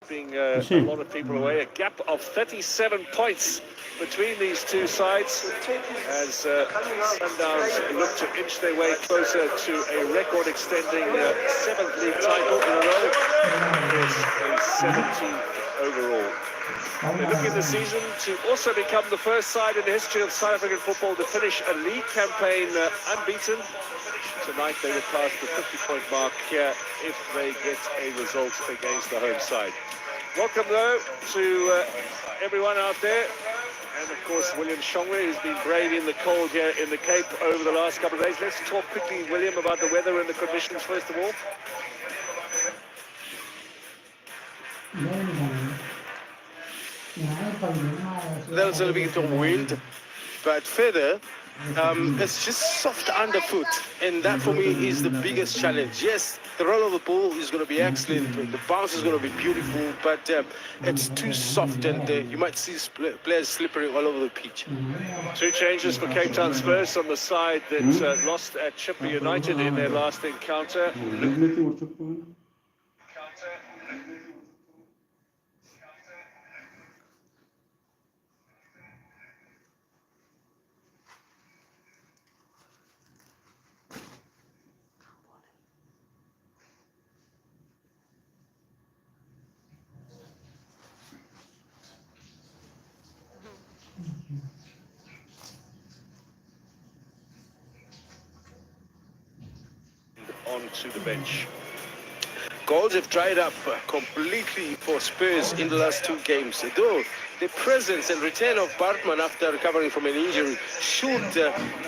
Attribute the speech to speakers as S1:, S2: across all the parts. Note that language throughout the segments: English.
S1: keeping a lot of people away. A gap of 37 points between these two sides as Sundowns look to inch their way closer to a record-extending 7th league title in a row. Of course, a 17th overall. They're looking this season to also become the first side in the history of South African football to finish a league campaign unbeaten. Tonight they will pass the 50-point mark here if they get a result against the home side. Welcome though to everyone out there, and of course William Shongwe, who's been braving the cold here in the Cape over the last couple of days. Let's talk quickly, William, about the weather and the conditions first of all.
S2: There's a little bit of wind, but further, it's just soft underfoot, and that for me is the biggest challenge. Yes, the roll of the ball is going to be excellent, the bounce is going to be beautiful, but it's too soft, and you might see players slippery all over the pitch.
S1: Two changes for Cape Town Spurs on the side that lost at Chippa United in their last encounter. Onto the bench.
S2: Goals have dried up completely for Spurs in the last two games. Though the presence and return of Bartman after recovering from an injury should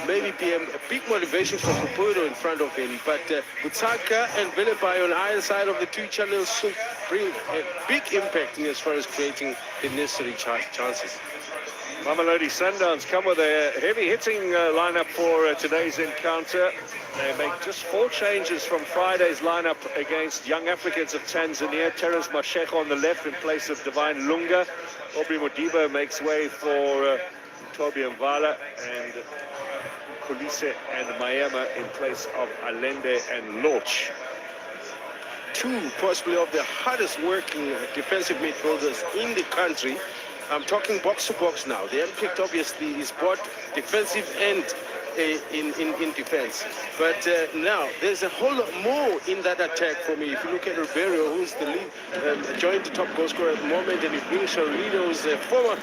S2: maybe be a big motivation for Kupudo in front of him. But Butaka and Velepai on either side of the two channels should bring a big impact in as far as creating the necessary chances.
S1: Mamelodi Sundowns come with a heavy-hitting lineup for today's encounter. They make just 4 changes from Friday's lineup against Young Africans of Tanzania. Terence Mashego on the left in place of Divine Lunga. Aubrey Modibo makes way for Toby Mvala, and Kolise and Mayema in place of Allende and Lorch.
S2: Two possibly of the hardest working defensive midfielders in the country. I'm talking box to box now. The impact obviously is both defensive and in defense. But now there's a whole lot more in that attack for me. If you look at Ribeiro, who's the lead, joined the top goal scorer at the moment, and if Charlino is a former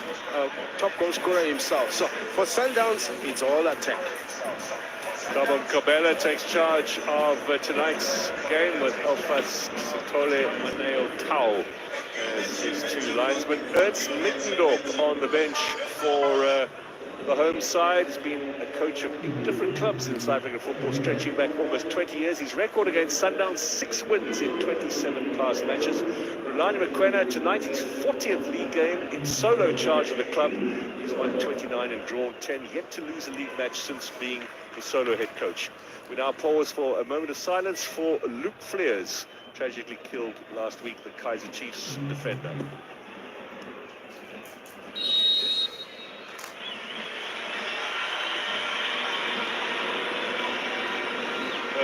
S2: top goal scorer himself. So for Sundowns, it's all attack.
S1: Gabon Kobela takes charge of tonight's game with Elfas Sitole Maneo Tau as his two linesmen. Ernst Mittendorp on the bench for the home side. He's been a coach of 8 different clubs in South African football, stretching back almost 20 years. His record against Sundowns, 6 wins in 27 past matches. Rulani Mokoena, tonight his 40th league game in solo charge of the club. He's won 29 and drawn 10, yet to lose a league match since being the solo head coach. We now pause for a moment of silence for Luke Fleers, tragically killed last week, the Kaizer Chiefs defender.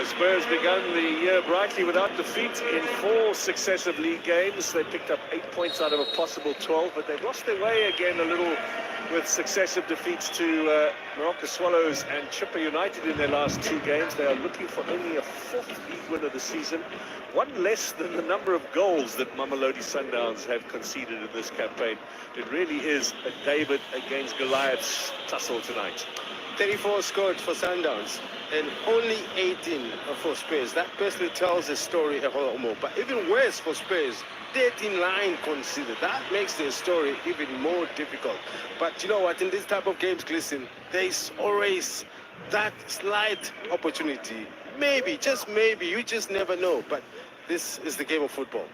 S1: Spurs begun the year brightly without defeat in 4 successive league games. They picked up 8 points out of a possible 12, but they've lost their way again a little with successive defeats to Morocco Swallows and Chippa United in their last 2 games. They are looking for only a 4th league win of the season, 1 less than the number of goals that Mamelodi Sundowns have conceded in this campaign. It really is a David against Goliath's tussle tonight.
S2: 34 scored for Sundowns and only 18 for Spurs. That personally tells the story a whole lot more. But even worse for Spurs, 13 line conceded. That makes the story even more difficult. But you know what, in this type of games, listen, there's always that slight opportunity. Maybe, just maybe, you just never know. But this is the game of football.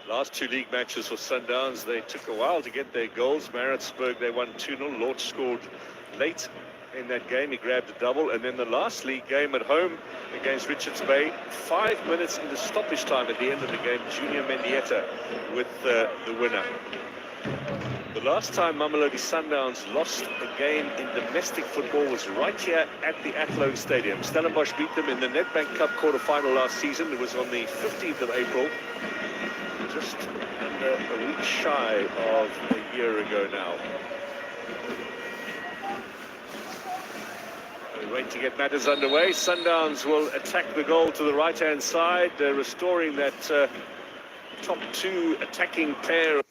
S1: Last 2 league matches for Sundowns, they took a while to get their goals. Maritzburg, they won 2-0. Lorch scored late in that game. He grabbed a double. And then the last league game at home against Richards Bay, 5 minutes into stoppage time at the end of the game, Junior Mendieta with the winner. The last time Mamelodi Sundowns lost a game in domestic football was right here at the Athlone Stadium. Stellenbosch beat them in the Nedbank Cup quarter-final last season. It was on the 15th of April. just under a week shy of a year ago now. We wait to get matters underway. Sundowns will attack the goal to the right-hand side, restoring that top two attacking pair.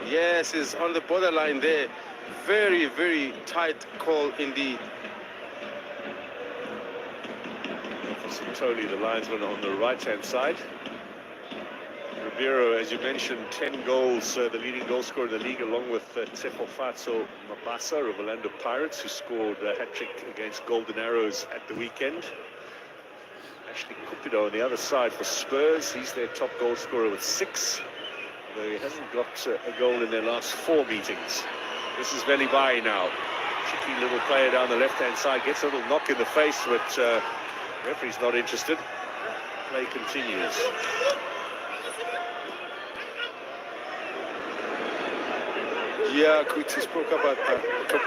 S2: Yes, is on the borderline there. Very, very tight call indeed.
S1: For Sintoli, the linesman on the right-hand side. Ribeiro, as you mentioned, 10 goals, the leading goal scorer in the league, along with Tsefofatso Mabasa of Orlando Pirates, who scored a hat-trick against Golden Arrows at the weekend. Ashley Cupido on the other side for Spurs. He's their top goal scorer with 6. Though he hasn't got a goal in their last 4 meetings. This is Velibai now. Cheeky little player down the left-hand side, gets a little knock in the face, but referee's not interested. Play continues.
S2: Yeah, Kuti spoke about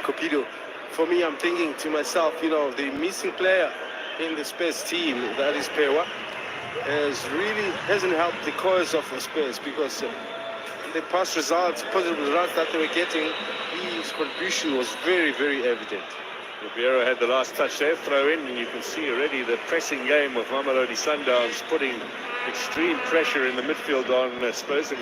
S2: Cupido. For me, I'm thinking to myself, you know, the missing player in the Spurs team, that is Pewa, hasn't helped the cause of the Spurs, because the past results, positive results that they were getting, his contribution was very, very evident.
S1: Ribeiro had the last touch there, throw in, and you can see already the pressing game of Mamelodi Sundowns putting extreme pressure in the midfield on Spurs.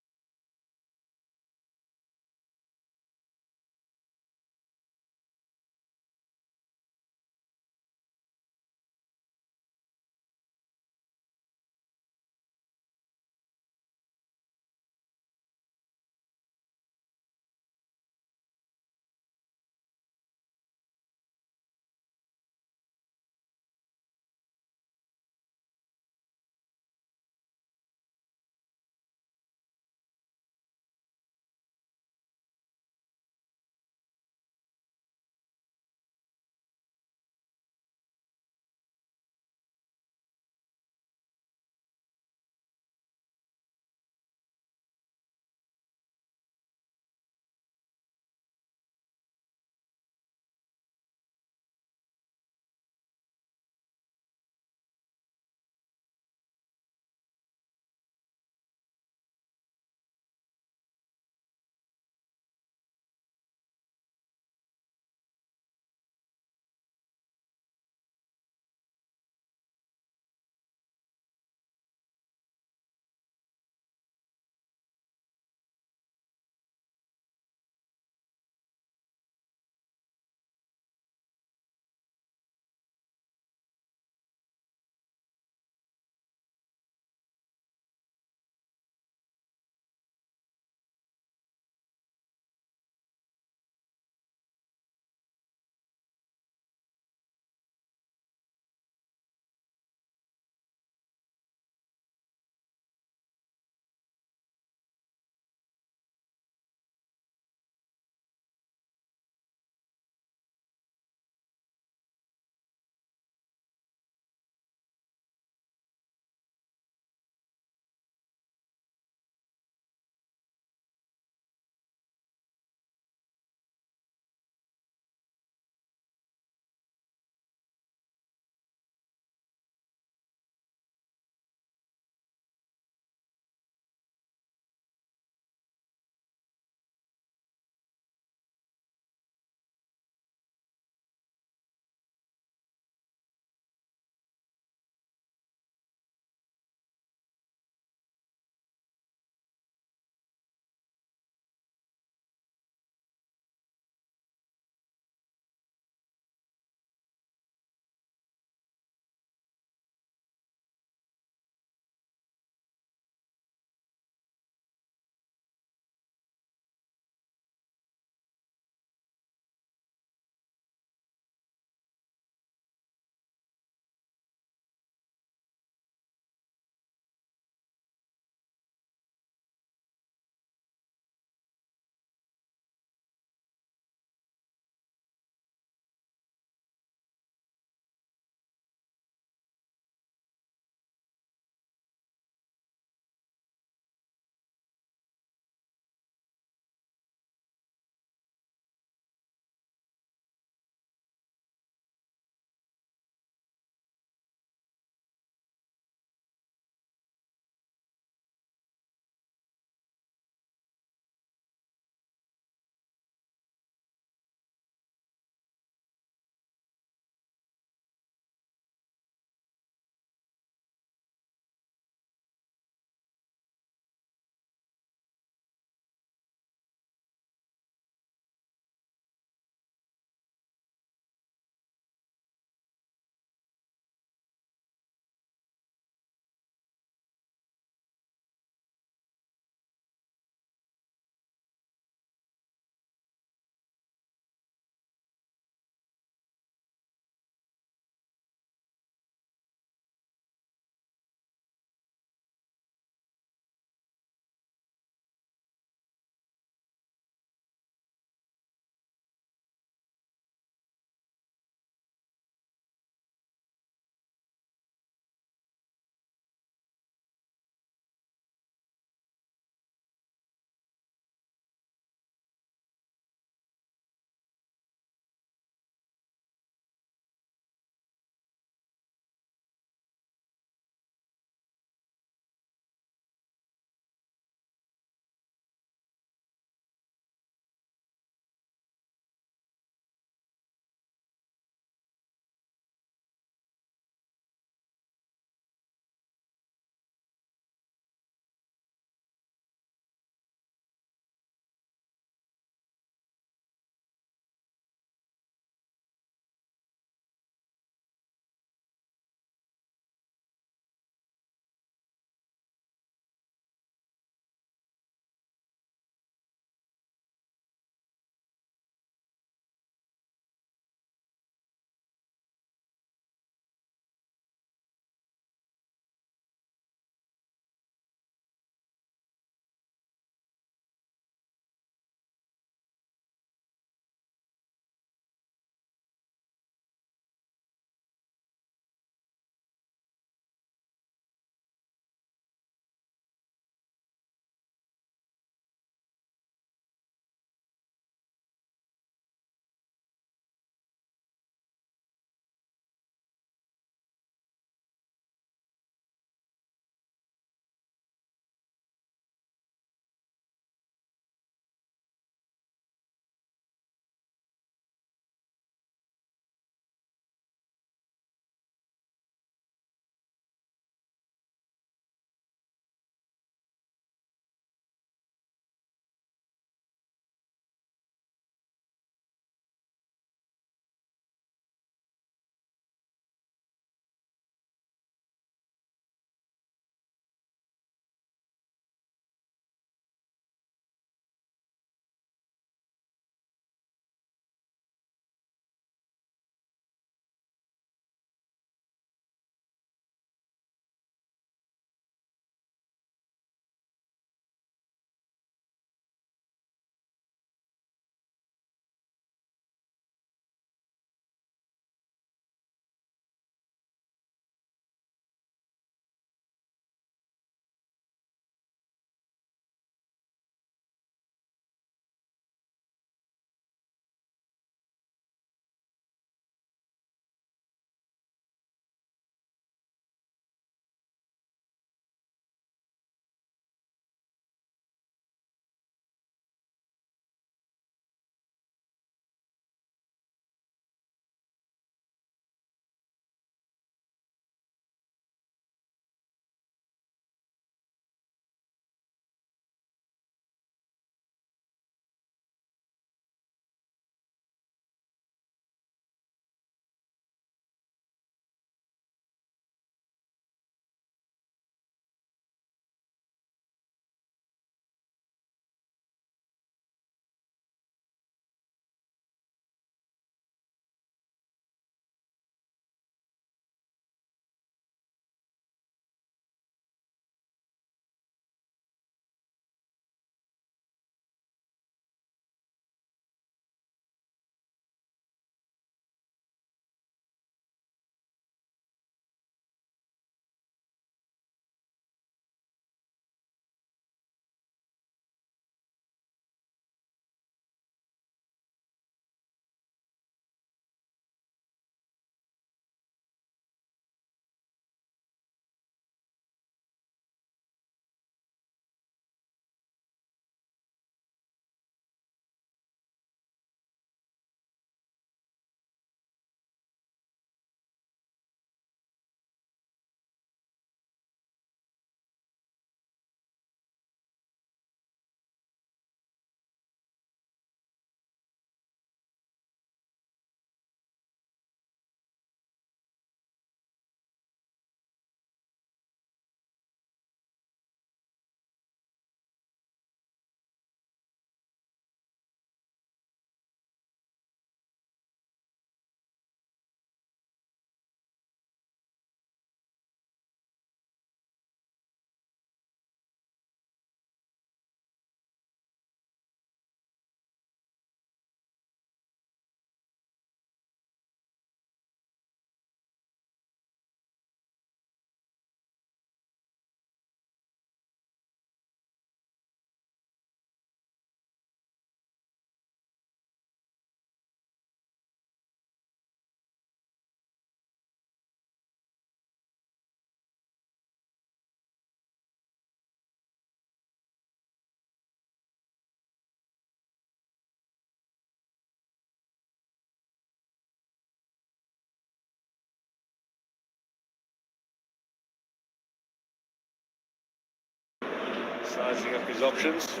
S1: Sizing up his options.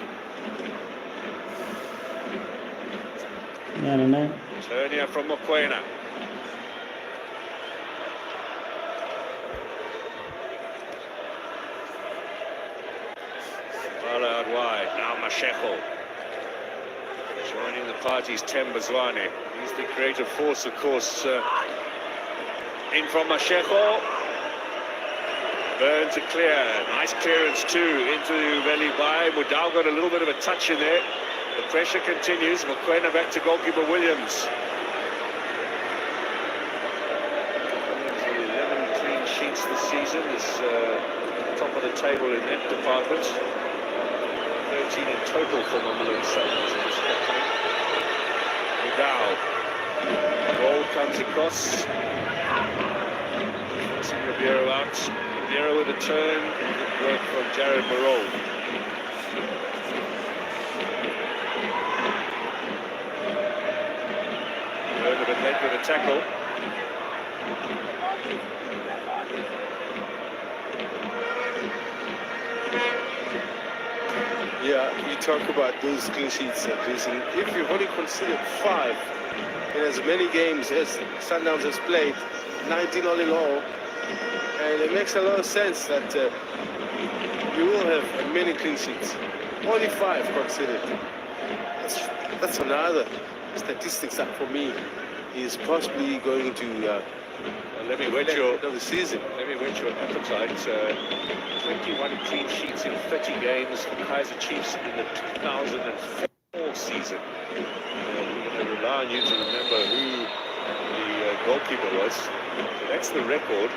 S3: No.
S1: Turnia from Mokoena. Well out wide. Now Mashego. Joining the party's Tembazwane. He's the creative force, of course. In from Mashego. Burn to clear. Nice clearance too into Valley by. Mudau got a little bit of a touch in there. The pressure continues. Mokoena back to goalkeeper Williams. 11 clean sheets this season. Is top of the table in that department. 13 in total for Mamelodi Sundowns in this category. Mudau. Ball comes across. Forcing Ribeiro out. Ribeiro with a turn. Good work from Jared Moreau. A bit late with a tackle.
S2: Yeah, you talk about those clean sheets, Jason. If you've only considered 5 in as many games as Sundowns has played, 19 all in all, and it makes a lot of sense that you will have many clean sheets. Only 5 considered. That's another statistics that for me is possibly going to
S1: Let me whet your
S2: of the season.
S1: appetite. 21 clean sheets in 30 games for Kaizer Chiefs in the 2004 season. We're going to rely on you to remember who the goalkeeper was. So that's the record.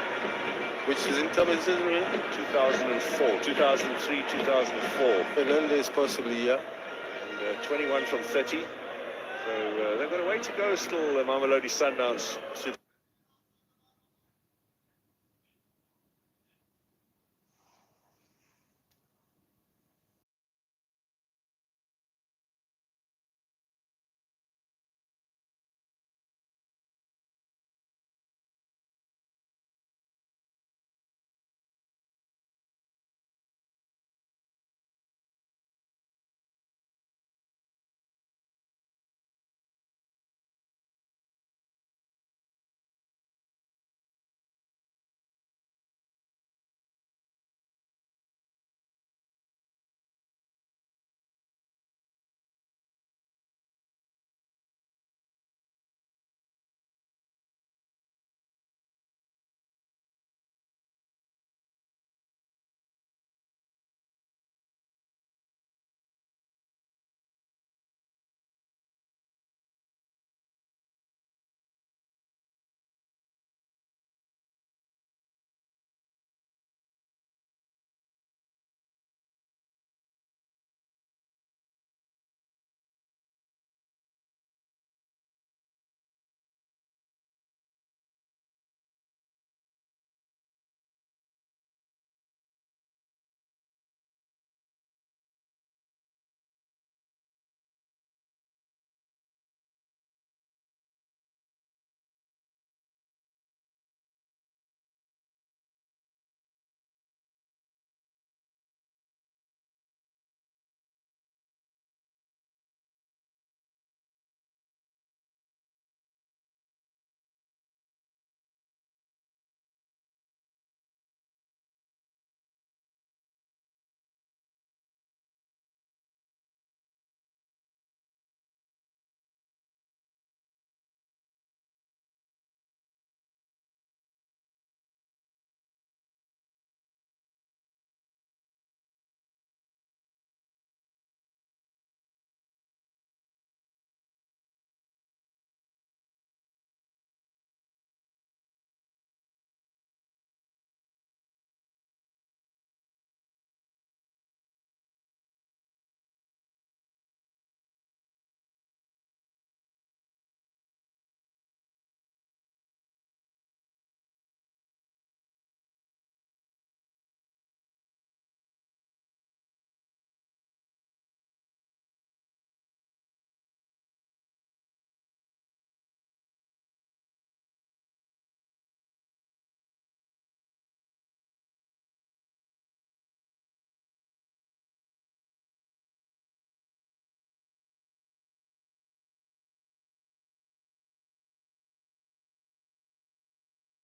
S2: Which is in terms of
S1: 2004, 2003, 2004.
S2: Fernandez possibly, yeah.
S1: And 21 from 30. So they've got a way to go still, Mamelodi Sundowns.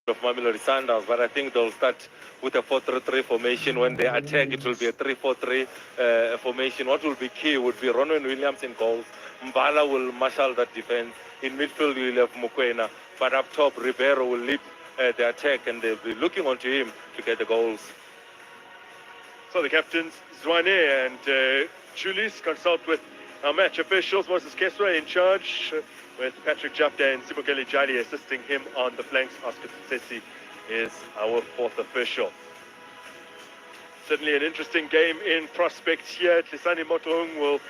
S3: of Mamelodi Sundowns, but I think they'll start with a 4-3-3 formation. When they attack, it will be a 3-4-3 formation. What will be key would be Ronwen Williams in goals. Mbala will marshal that defense. In midfield, you'll have Mokoena, but up top, Ribeiro will lead the attack, and they'll be looking onto him to get the goals.
S1: So the captains, Zwane and Julius, consult with our match officials. Moses Keswa in charge, with Patrick Japta and Sibukele Jali assisting him on the flanks. Oscar Tsesi is our fourth official. Certainly an interesting game in prospects here. Tlisani Motohung will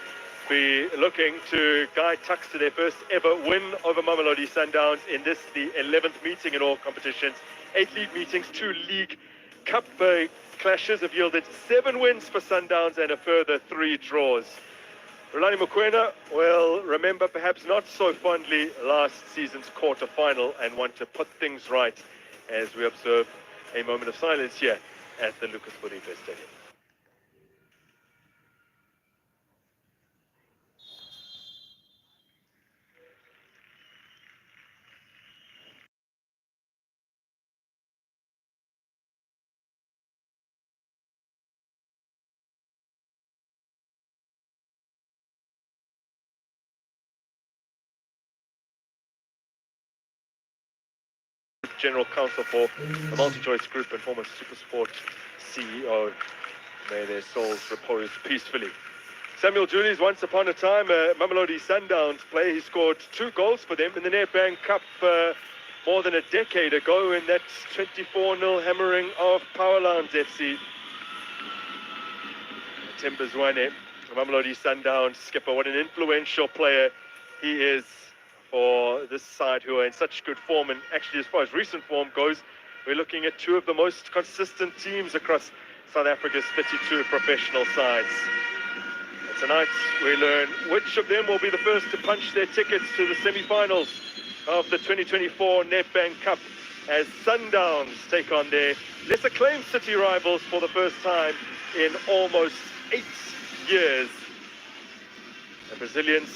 S1: be looking to guide Tuks to their first ever win over Mamelodi Sundowns in this, the 11th meeting in all competitions. 8 league meetings, 2 League Cup clashes have yielded 7 wins for Sundowns and a further 3 draws. Rulani Mokoena will remember perhaps not so fondly last season's quarter-final and want to put things right as we observe a moment of silence here at the Lucas Boniface Stadium. General Counsel for the MultiChoice Group and former SuperSport CEO. May their souls repose peacefully. Samuel Julius, once upon a time, Mamelodi Sundowns player. He scored 2 goals for them in the Nedbank Cup more than a decade ago in that 24-0 hammering of Powerlands FC. Temba Zwane, Mamelodi Sundowns skipper, what an influential player he is for this side, who are in such good form. And actually, as far as recent form goes, we're looking at 2 of the most consistent teams across South Africa's 32 professional sides. And tonight we learn which of them will be the first to punch their tickets to the semi-finals of the 2024 Nedbank Cup, as Sundowns take on their less acclaimed city rivals for the first time in almost 8 years. The Brazilians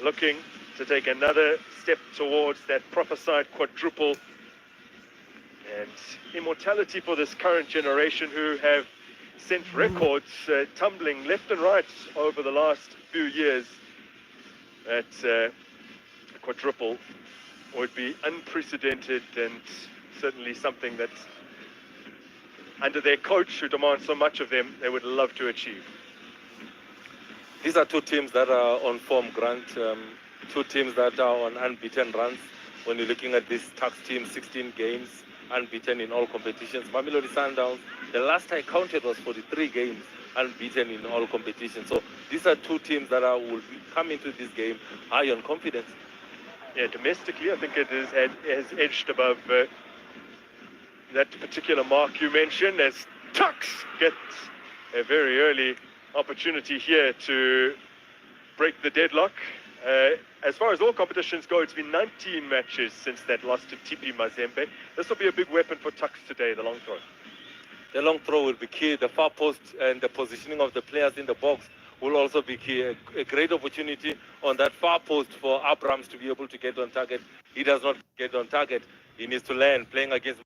S1: looking to take another step towards that prophesied quadruple and immortality for this current generation, who have sent records tumbling left and right over the last few years. That quadruple would be unprecedented and certainly something that, under their coach who demands so much of them, they would love to achieve.
S3: These are 2 teams that are on form, Grant. 2 teams that are on unbeaten runs. When you're looking at this Tuks team, 16 games, unbeaten in all competitions. Mamelodi Sundowns, the last I counted was 43 games, unbeaten in all competitions. So these are 2 teams that will come into this game high on confidence.
S1: Yeah, domestically, I think it has edged above that particular mark you mentioned, as Tuks get a very early opportunity here to break the deadlock. As far as all competitions go, it's been 19 matches since that loss to TP Mazembe. This will be a big weapon for Tuks today, the long throw.
S3: The long throw will be key. The far post and the positioning of the players in the box will also be key. A great opportunity on that far post for Abrams to be able to get on target. He does not get on target. He needs to learn playing against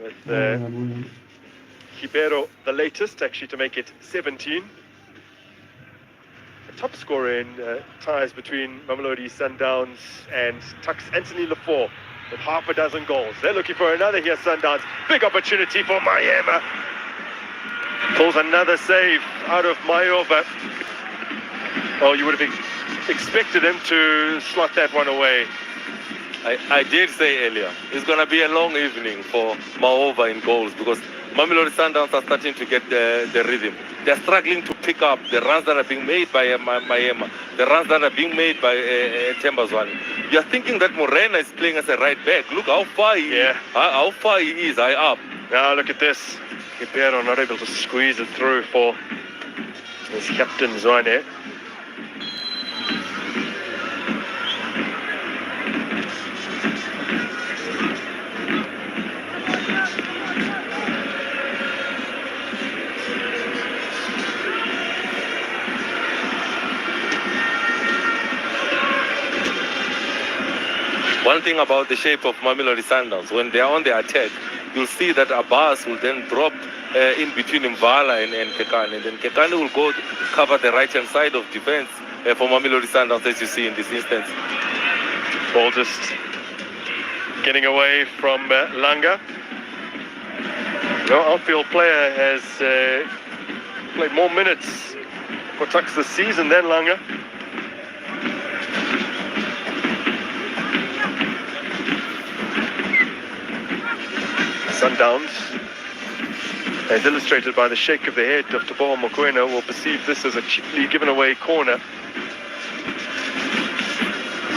S4: with Ribeiro the latest, actually, to make it 17. The top scorer in ties between Mamelodi Sundowns and Tuks, Anthony Lefort, with half a dozen goals. They're looking for another here, Sundowns. Big opportunity for Mayema. Pulls another save out of Mayova. Oh, you would have expected him to slot that one away.
S3: I did say earlier, it's going to be a long evening for Maova in goals because Mamelodi Sundowns are starting to get the rhythm. They're struggling to pick up the runs that are being made by Mayema, the runs that are being made by Tembazwane. You're thinking that Morena is playing as a right back. Look how far he is. How far he is, high up.
S4: Now look at this. Ribeiro not able to squeeze it through for his captain Zwane.
S3: One thing about the shape of Mamelodi Sundowns, when they are on the attack, you'll see that Abbas will then drop in between Mvala and Kekane. And then Kekane will go cover the right-hand side of defense for Mamelodi Sundowns, as you see in this instance.
S4: Ball just getting away from Langa. No outfield player has played more minutes for Tuks this season than Langa. Sundowns, as illustrated by the shake of the head of Teboho Mokoena, will perceive this as a cheaply given away corner.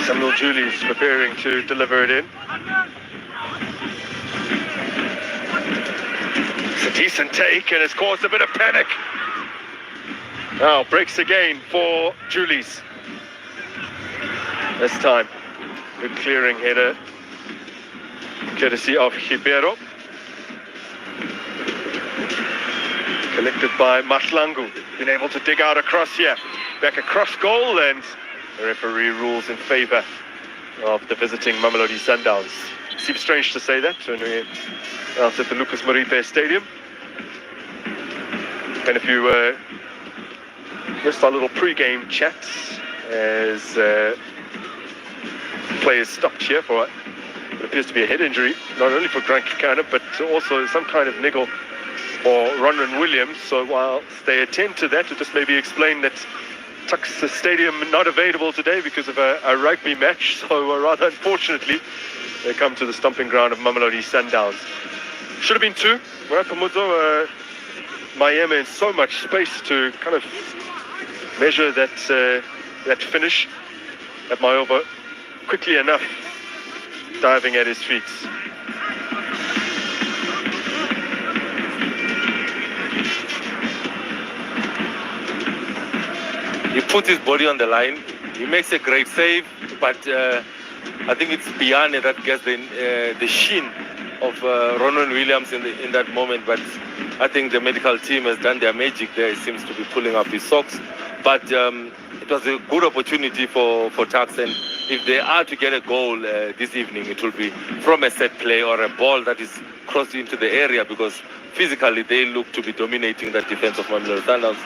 S4: Samuel Julius preparing to deliver it in. It's a decent take and it's caused a bit of panic. Now breaks again for Julius. This time, good clearing header, courtesy of Ribeiro. Collected by Mahlangu, been able to dig out across here, back across goal, and the referee rules in favour of the visiting Mamelodi Sundowns. Seems strange to say that when we're out at the Lucas Moripe Stadium. And if you missed our little pre-game chats as players stopped here for what appears to be a head injury, not only for Grant Kekana, but also some kind of niggle for Ronwen Williams. So whilst they attend to that, to just maybe explain that Tuks Stadium not available today because of a rugby match. So rather unfortunately, they come to the stomping ground of Mamelodi Sundowns. Should have been two. Pamuzo, Mayema in so much space to kind of measure that that finish. At Mayova quickly enough diving at his feet.
S3: He puts his body on the line. He makes a great save, but I think it's Biane that gets the shin of Ronwen Williams in that moment. But I think the medical team has done their magic there. He seems to be pulling up his socks. But it was a good opportunity for Tuks, and if they are to get a goal this evening, it will be from a set play or a ball that is crossed into the area, because physically they look to be dominating that defense of Mamelodi Sundowns.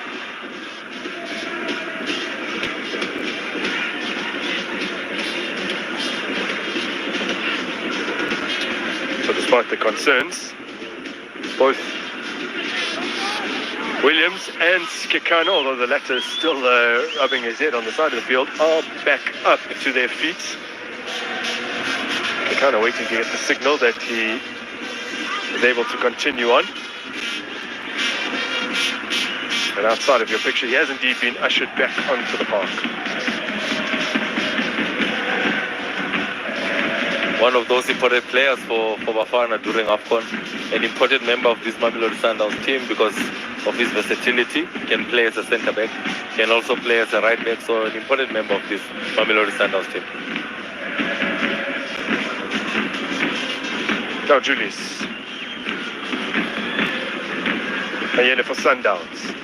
S4: So despite the concerns, both Williams and Kekana, although the latter is still rubbing his head on the side of the field, are back up to their feet. Kekana waiting to get the signal that he is able to continue on. And outside of your picture, he has indeed been ushered back onto the park.
S3: One of those important players for Bafana during AFCON, an important member of this Mamelodi Sundowns team because of his versatility. He can play as a centre back, can also play as a right back, so an important member of this Mamelodi Sundowns team.
S4: Now Julius. Ayene for Sundowns.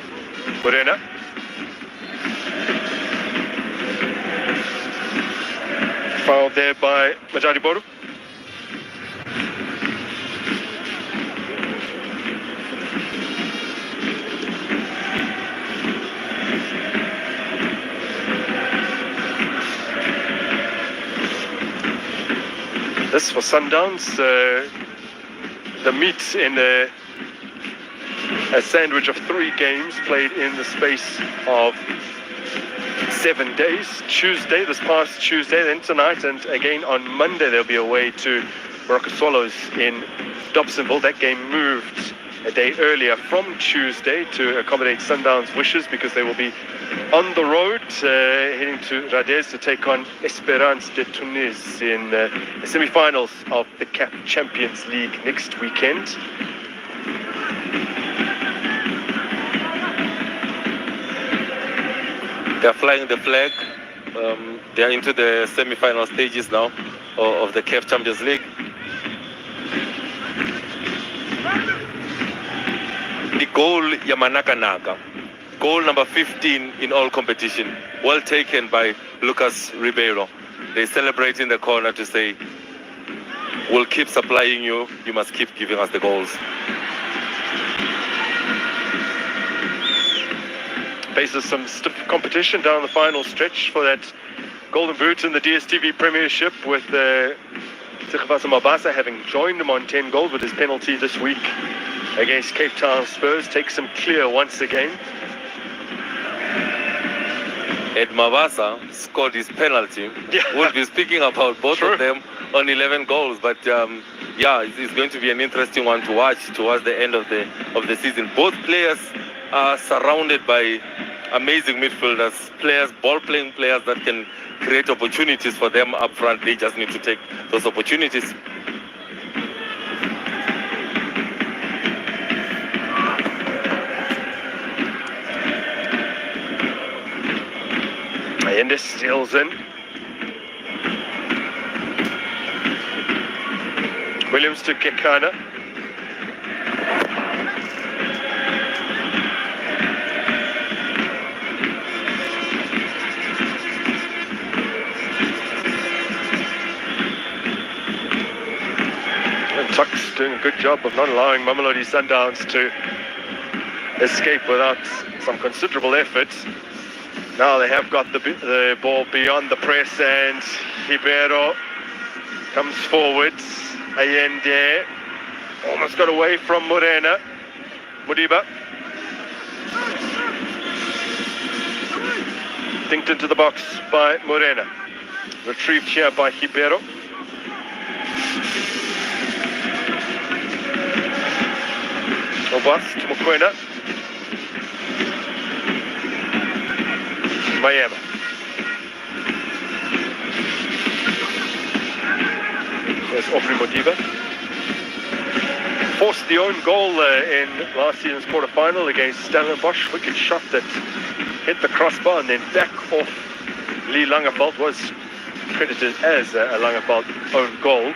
S4: Morena. Fouled there by Majadi Boru. this for Sundowns. The meet in a sandwich of 3 games played in the space of 7 days. Tuesday, this past Tuesday, then tonight, and again on Monday they'll be away to Morocco Swallows in Dobsonville. That game moved a day earlier from Tuesday to accommodate Sundowns' wishes, because they will be on the road heading to Radez to take on Esperance de Tunis in the semi-finals of the CAF Champions League next weekend.
S3: They're flying the flag. They're into the semi-final stages now of the CAF Champions League. The goal, Yamanaka, goal number 15 in all competition. Well taken by Lucas Ribeiro. They celebrate in the corner to say, we'll keep supplying you, you must keep giving us the goals.
S4: Faces some stiff competition down the final stretch for that golden boot in the DStv Premiership, with Tsikhivasa Mabasa having joined him on 10 goals with his penalty this week against Cape Town Spurs. Takes him clear once again.
S3: Ed Mabasa scored his penalty.
S4: Yeah.
S3: We'll be speaking about both
S4: Sure.
S3: of them on 11 goals, but yeah, it's going to be an interesting one to watch towards the end of the season. Both players are surrounded by amazing midfielders, ball-playing players that can create opportunities for them up front. They just need to take those opportunities.
S4: Allende steals in. Williams to Kekana. Tuck's doing a good job of not allowing Mamelodi Sundowns to escape without some considerable effort. Now they have got the ball beyond the press, and Ribeiro comes forward. Allende almost got away from Morena. Modiba. Dinked into the box by Morena. Retrieved here by Ribeiro. Obas to Mokoena. Miami. There's Aubrey Modiba. Forced the own goal in last season's quarter-final against Stellenbosch. Wicked shot that hit the crossbar and then back off Lee Langeveld. Was credited as a Langeveld own goal.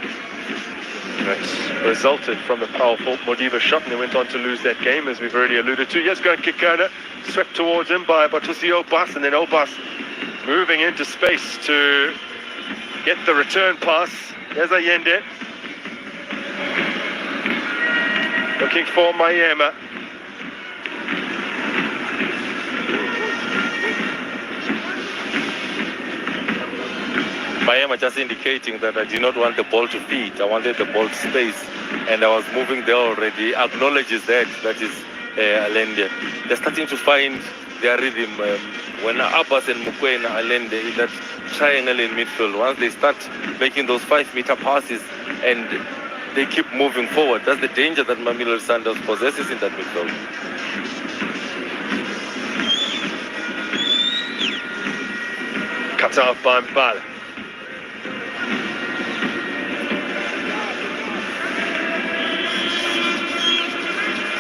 S4: That resulted from the powerful Modiba shot, and they went on to lose that game, as we've already alluded to. Yes, going Kekana, swept towards him by Batusi Obas, and then Obas moving into space to get the return pass. There's Allende. Looking for Mayema.
S3: Miami just indicating that I did not want the ball to feed. I wanted the ball to space, and I was moving there already. Acknowledges that is Allende. They're starting to find their rhythm when Abbas and Mokoena Allende in that triangle in midfield. Once they start making those 5-meter passes and they keep moving forward, that's the danger that Mamelodi Sundowns possesses in that midfield.
S4: Cut out by Mbala.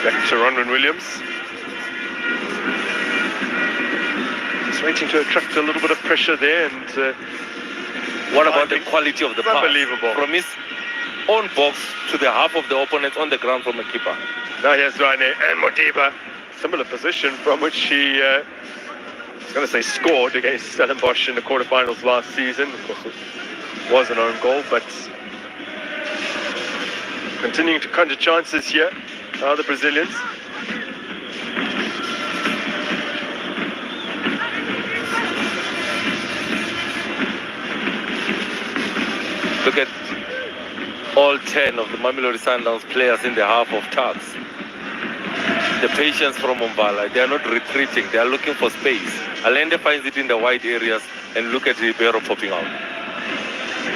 S4: Back to Ronwen Williams. Just waiting to attract a little bit of pressure there. And
S3: what about the quality of the pass?
S4: Unbelievable.
S3: From his own box to the half of the opponent on the ground from a keeper.
S4: Now here's Rane and Modiba. Similar position from which he, I was going to say scored against Stellenbosch in the quarterfinals last season. Of course, it was an own goal, but continuing to conjure chances here are the Brazilians.
S3: Look at all 10 of the Mamelodi Sundowns players in the half of Tuks. The patience from Umbala, they are not retreating, they are looking for space. Allende finds it in the wide areas, and look at Ribeiro popping out.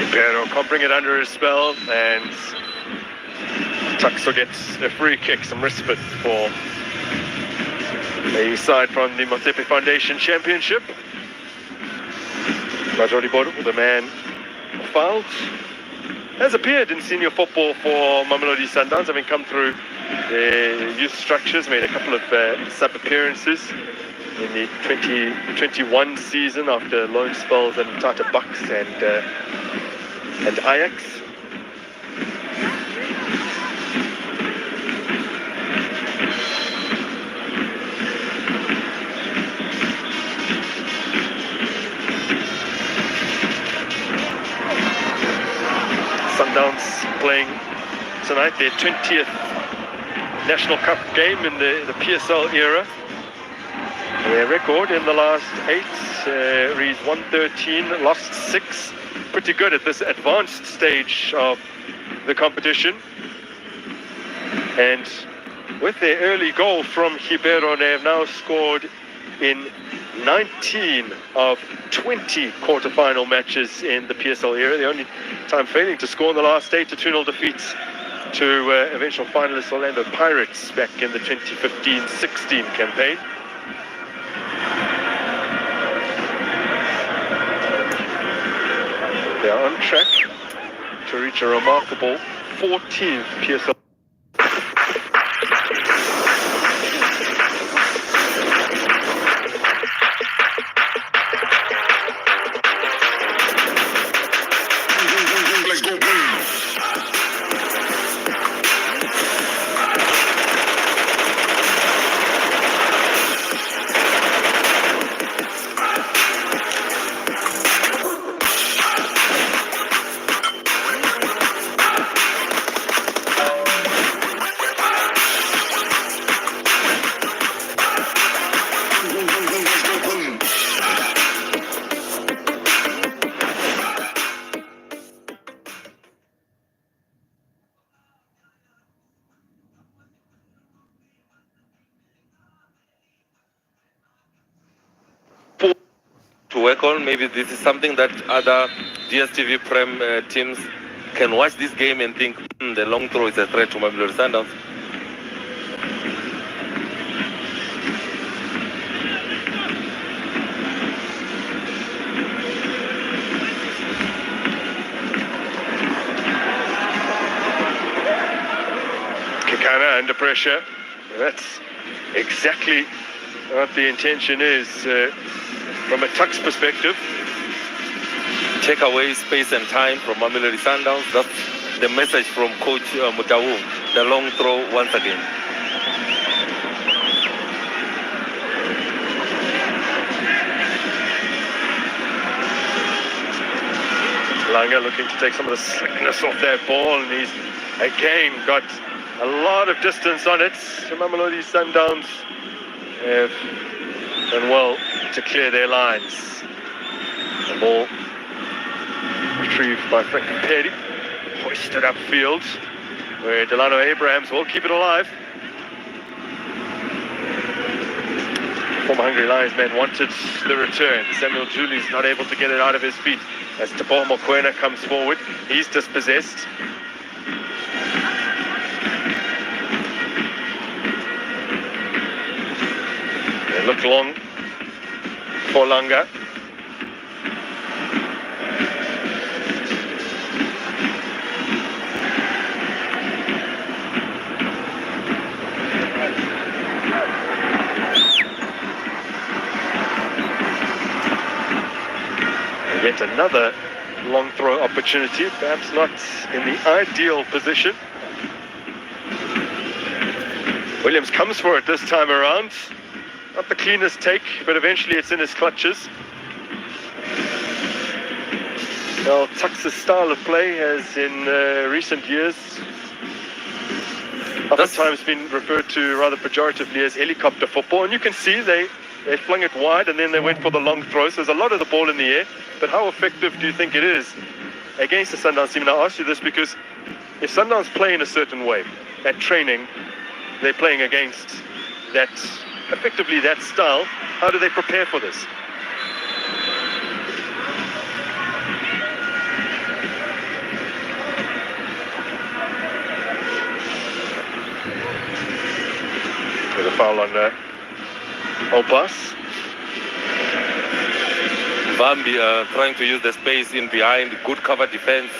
S4: Ribeiro can't bring it under his spell, and Tuks will get a free kick, some respite for a side from the Motsepe Foundation Championship. Rajoli Bodo, the man fouled, has appeared in senior football for Mamelodi Sundowns, having come through the youth structures, made a couple of sub-appearances in the 2021 season after loan spells in Tata Bucks and Ajax. Sundowns playing tonight their 20th National Cup game in the PSL era. Their record in the last 8 reads 113, lost 6. Pretty good at this advanced stage of the competition. And with their early goal from Ribeiro, they have now scored in 19 of 20 quarter-final matches in the PSL era. The only time failing to score in the last 8 to 2-0 defeats to eventual finalists Orlando Pirates back in the 2015-16 campaign. They are on track to reach a remarkable 14th PSL.
S3: To work on, maybe this is something that other DSTV Prem teams can watch this game and think the long throw is a threat to Mamelodi Sundowns.
S4: Kekana under pressure. That's exactly what the intention is. From a Tuks perspective,
S3: Take away space and time from Mamelodi Sundowns. That's the message from Coach Mutawu. The long throw once again.
S4: Langa looking to take some of the slickness off that ball, and he's again got a lot of distance on it. So Mamelodi Sundowns have done well to clear their lines. The ball retrieved by Frank Perry, hoisted upfield, where Delano Abrahams will keep it alive. Former Hungry Lions man wanted the return. Samuel Julie's not able to get it out of his feet as Tabo Mokoena comes forward. He's dispossessed. They look long for Langa. Yet another long throw opportunity, perhaps not in the ideal position. Williams comes for it this time around. Not the cleanest take, but eventually it's in his clutches. Well, Tuks' style of play has in recent years oftentimes been referred to rather pejoratively as helicopter football, and you can see they flung it wide and then they went for the long throw. So there's a lot of the ball in the air, but how effective do you think it is against the Sundowns team? And I ask you this because if Sundowns play in a certain way at training, they're playing against that, effectively that style. How do they prepare for this? With a foul on Opas.
S3: Bambi trying to use the space in behind, good cover defense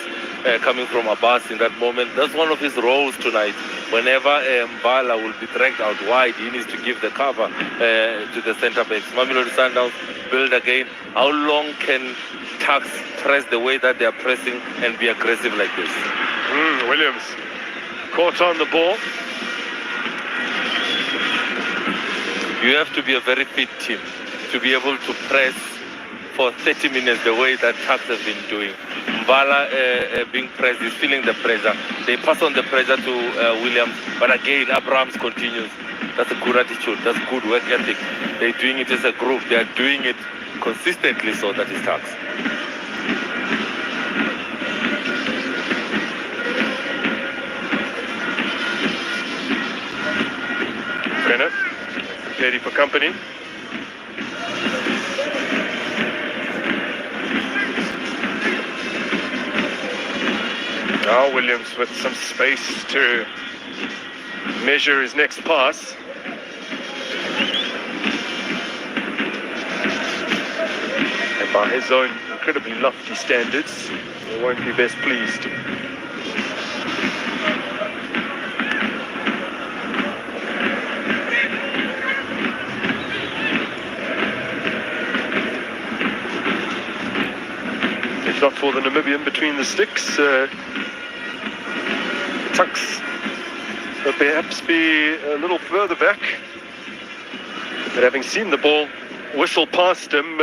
S3: coming from Abbas in that moment. That's one of his roles tonight. Whenever Mbala will be dragged out wide, he needs to give the cover to the centre backs. Mamelodi Sundowns build again. How long can Tuks press the way that they are pressing and be aggressive like this?
S4: Williams caught on the ball.
S3: You have to be a very fit team to be able to press for 30 minutes the way that Tuks have been doing. Mbala being pressed, is feeling the pressure. They pass on the pressure to Williams, but again, Abrahams continues. That's a good attitude. That's good work ethic. They're doing it as a group. They are doing it consistently, so that is Tuks.
S4: Bennett, ready for company. Now Williams with some space to measure his next pass. And by his own incredibly lofty standards, he won't be best pleased. If not for the Namibian between the sticks, Tuks will perhaps be a little further back. But having seen the ball whistle past him,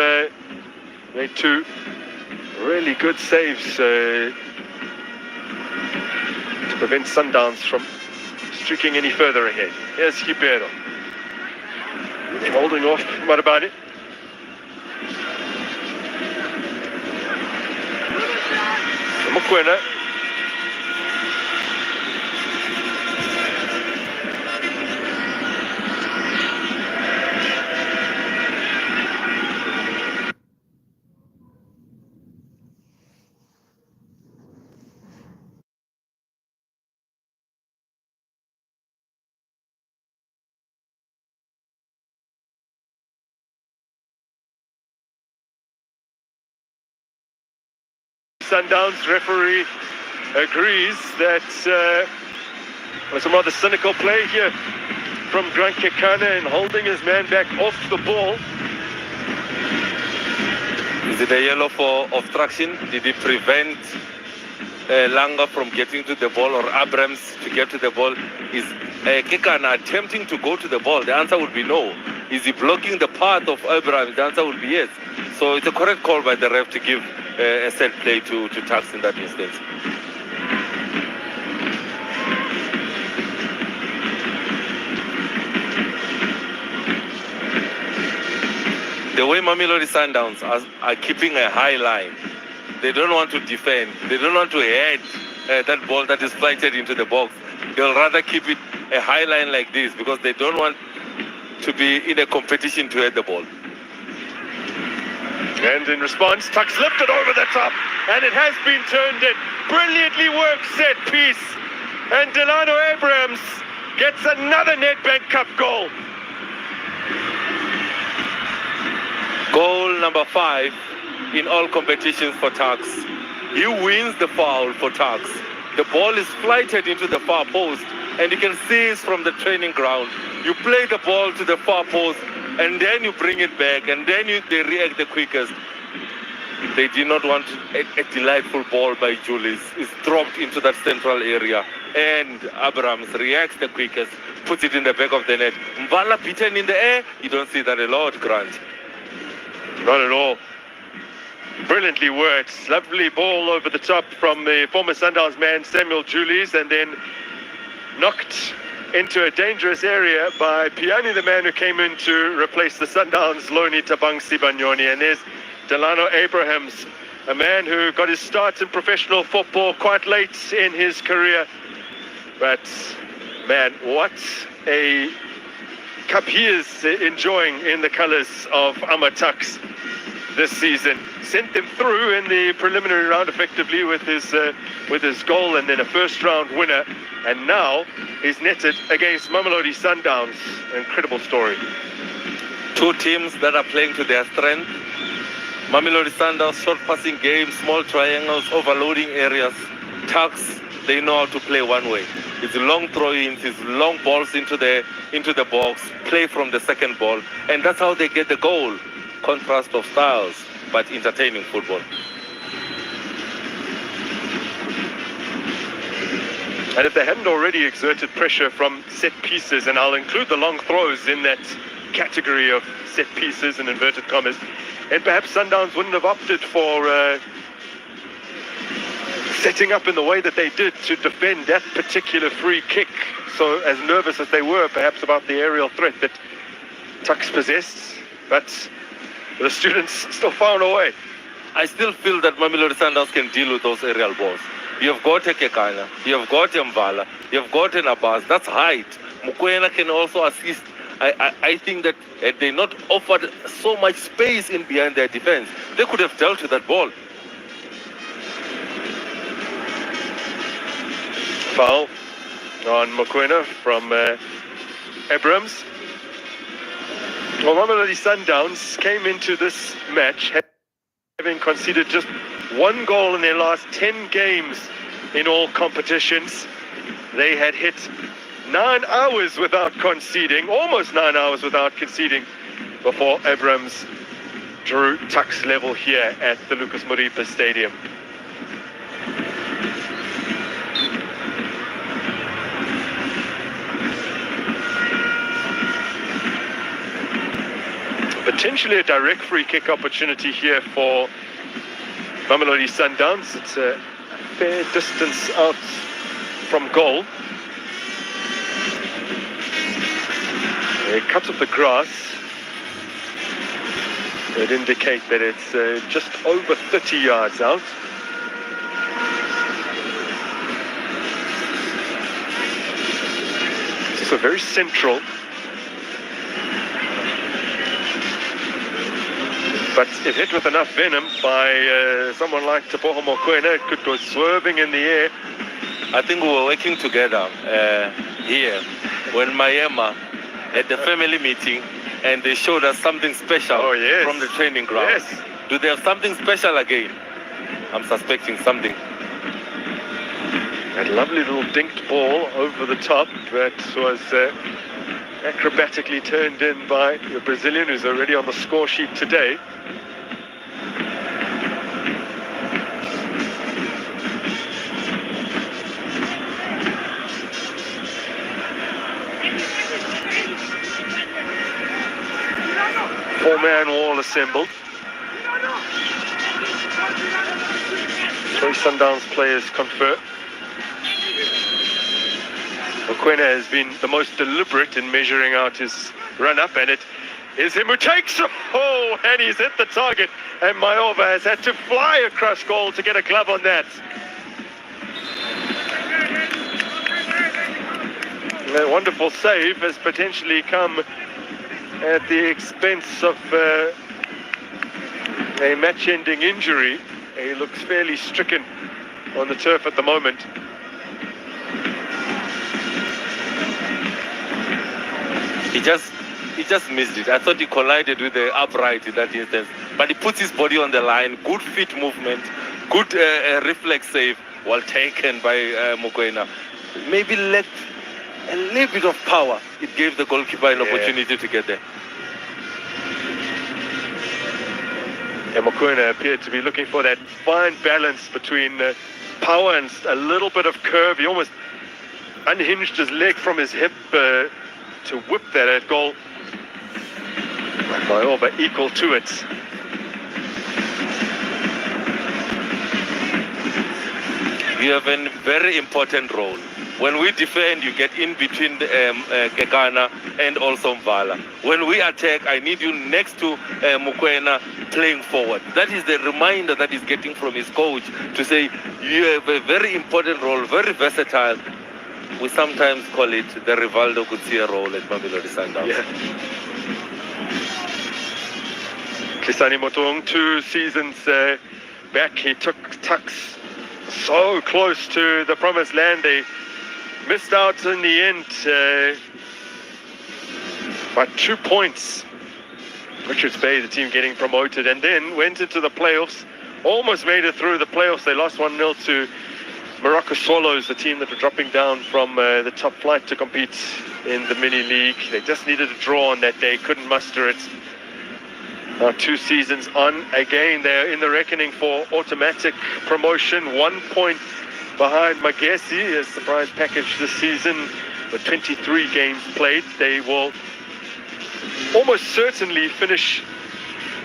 S4: made two really good saves to prevent Sundowns from streaking any further ahead. Here's Ribeiro, holding off Marabani. Mokwena. Sundowns referee agrees that was some rather cynical play here from Grant Kekana in holding his man back off the ball.
S3: Is it a yellow for obstruction? Did he prevent Langa from getting to the ball, or Abrams to get to the ball? Is Kekana attempting to go to the ball? The answer would be no. Is he blocking the path of Abrams? The answer would be yes. So it's a correct call by the ref to give a set play to Tuks in that instance. The way Mamelodi Sundowns are keeping a high line, they don't want to defend. They don't want to head that ball that is flighted into the box. They'll rather keep it a high line like this because they don't want to be in a competition to head the ball.
S4: And in response, Tuks lifted over the top, and it has been turned in. Brilliantly worked set piece. And Delano Abrams gets another Nedbank Cup goal.
S3: Goal number 5 in all competitions for Tuks. He wins the foul for Tuks. The ball is flighted into the far post, and you can see it from the training ground. You play the ball to the far post, and then you bring it back, and then they react the quickest. They did not want a delightful ball by Julius. It's dropped into that central area, and Abrams reacts the quickest, puts it in the back of the net. Mbala beaten in the air, you don't see that a lot, Grant.
S4: Not at all. Brilliantly worked. Lovely ball over the top from the former Sundowns man, Samuel Julius, and then knocked into a dangerous area by Piani, the man who came in to replace the Sundowns Loni Tabang Sibanyoni. And there's Delano Abrahams a man who got his start in professional football quite late in his career. But, man, what a cup he is enjoying in the colours of Amataks this season. Sent them through in the preliminary round effectively with his goal and then a first round winner. And now he's netted against Mamelodi Sundowns. Incredible story.
S3: Two teams that are playing to their strength. Mamelodi Sundowns, short passing game, small triangles, overloading areas. Tucks, they know how to play one way. It's long throw-ins, it's long balls into the box, play from the second ball, and that's how they get the goal. Contrast of styles, but entertaining football.
S4: And if they hadn't already exerted pressure from set pieces, and I'll include the long throws in that category of set pieces in inverted commas, and perhaps Sundowns wouldn't have opted for setting up in the way that they did to defend that particular free kick. So as nervous as they were perhaps about the aerial threat that Tuks possessed, but the students still found a way.
S3: I still feel that Mamelodi Sundowns can deal with those aerial balls. You've got a Kekana, you've got a Mvala, you've got an Abbas, that's height. Mokoena can also assist. I think that had they not offered so much space in behind their defense, they could have dealt with that ball.
S4: Foul on Mokoena from Abrams. Well, Mamelodi Sundowns came into this match having conceded just one goal in their last 10 games in all competitions. They had hit 9 hours without conceding, almost 9 hours without conceding, before Abrams drew Tuks level here at the Lucas Moripa Stadium. Potentially a direct free kick opportunity here for Mamelodi Sundowns. It's a fair distance out from goal. A cut of the grass would indicate that it's just over 30 yards out. It's also very central. But if hit with enough venom by someone like Teboho Mokoena, it could go swerving in the air.
S3: I think we were working together here when Mayema at the family meeting, and they showed us something special from the training ground.
S4: Yes.
S3: Do they have something special again? I'm suspecting something.
S4: That lovely little dinked ball over the top that was acrobatically turned in by the Brazilian, who's already on the score sheet today. Four-man wall assembled. 3 Sundowns players confer. Mokoena has been the most deliberate in measuring out his run-up, and it is him who takes him. Oh, and he's hit the target, and Mayova has had to fly across goal to get a glove on that. A wonderful save has potentially come at the expense of a match-ending injury. He looks fairly stricken on the turf at the moment.
S3: He just missed it. I thought he collided with the upright in that instance, but he puts his body on the line. Good feet movement, good reflex save, well taken by Mokoena. Maybe lacked a little bit of power. It gave the goalkeeper an opportunity to get there.
S4: And Mokoena appeared to be looking for that fine balance between power and a little bit of curve. He almost unhinged his leg from his hip to whip that at goal. Mayova equal to it.
S3: You have a very important role. When we defend, you get in between Kekana and also Mvala. When we attack, I need you next to Mukwena playing forward. That is the reminder that he's getting from his coach to say, you have a very important role, very versatile. We sometimes call it the Rivaldo Kutsia role at Mamelodi Sundowns.
S4: Yeah. Kisani Motong, 2 seasons back, he took Tuks so close to the promised land. They missed out in the end by 2 points. Richards Bay, the team getting promoted, and then went into the playoffs, almost made it through the playoffs. They lost 1-0 to Morocco Swallows, the team that were dropping down from the top flight to compete in the mini league. They just needed a draw on that day, couldn't muster it. Now 2 seasons on, again they're in the reckoning for automatic promotion. 1 point behind Magesi, a surprise package this season with 23 games played. They will almost certainly finish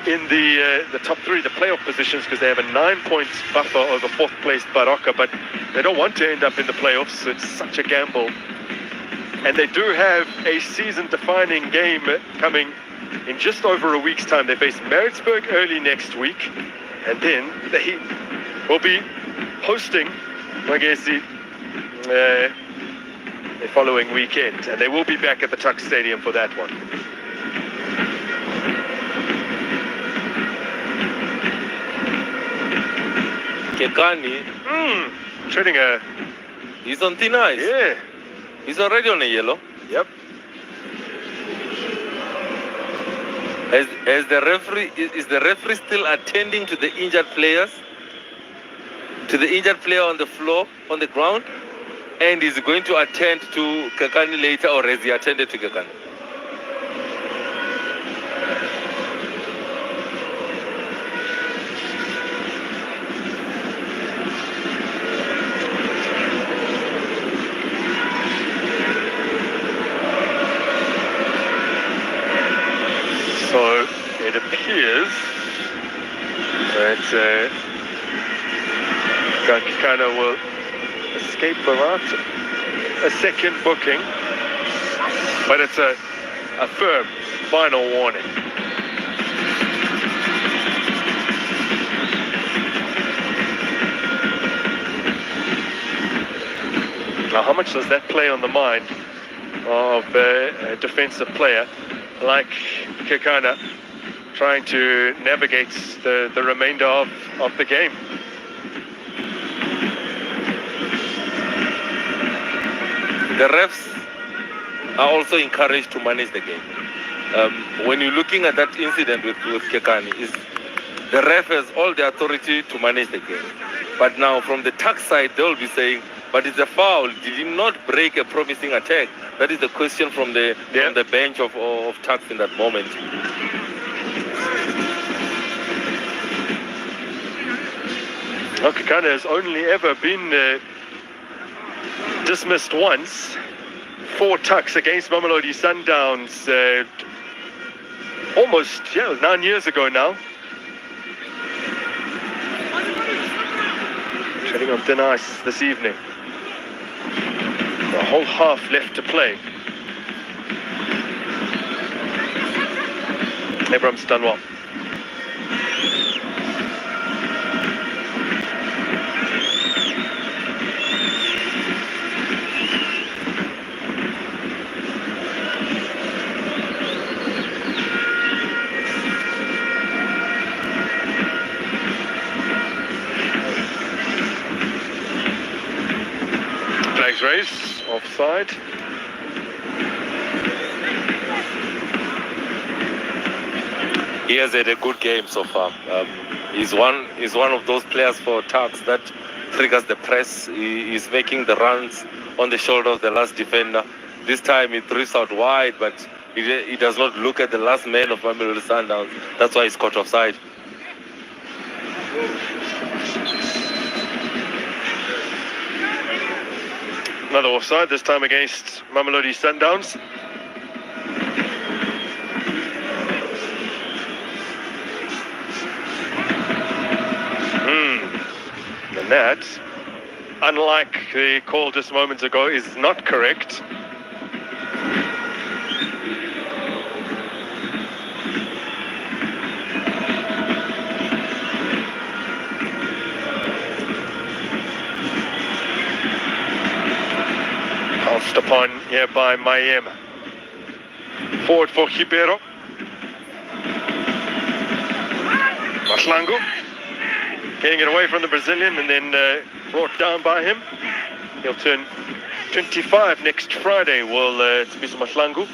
S4: in the top 3, the playoff positions, because they have a 9-point buffer over 4th place Baroka, but they don't want to end up in the playoffs, so it's such a gamble. And they do have a season-defining game coming in just over a week's time. They face Maritzburg early next week, and then they will be hosting Magesi the following weekend, and they will be back at the Tuck Stadium for that one.
S3: Kekani,
S4: Treading a...
S3: he's on thin ice.
S4: Yeah.
S3: He's already on a yellow.
S4: Yep.
S3: Is the referee still attending to the injured players? To the injured player on the floor, on the ground? And is going to attend to Kekani later, or has he attended to Kekani?
S4: So it appears that Kekana will escape without a second booking, but it's a firm final warning. Now, how much does that play on the mind of a defensive player like Kekana, trying to navigate the remainder of the game?
S3: The refs are also encouraged to manage the game. When you're looking at that incident with Kekani, the ref has all the authority to manage the game. But now from the Tuck side, they'll be saying, but it's a foul. Did he not break a promising attack? That is the question from the bench of Tucks in that moment.
S4: Well, Kekana has only ever been dismissed once. 4 Tucks against Mamelodi Sundowns almost 9 years ago now. Treading on thin ice this evening. A whole half left to play. Abrams done well. Flags raised, offside.
S3: He has had a good game so far. He's one of those players for Tucks that triggers the press. He's making the runs on the shoulder of the last defender. This time he drifts out wide, but he does not look at the last man of Mamelodi Sundowns. That's why he's caught offside.
S4: Another offside, this time against Mamelodi Sundowns. And that unlike the call just moments ago, is not correct. Passed upon here by Mayema. Forward for Ribeiro. Mahlangu getting it away from the Brazilian and then brought down by him. He'll turn 25 next Friday, will Tsibiso Mahlangu,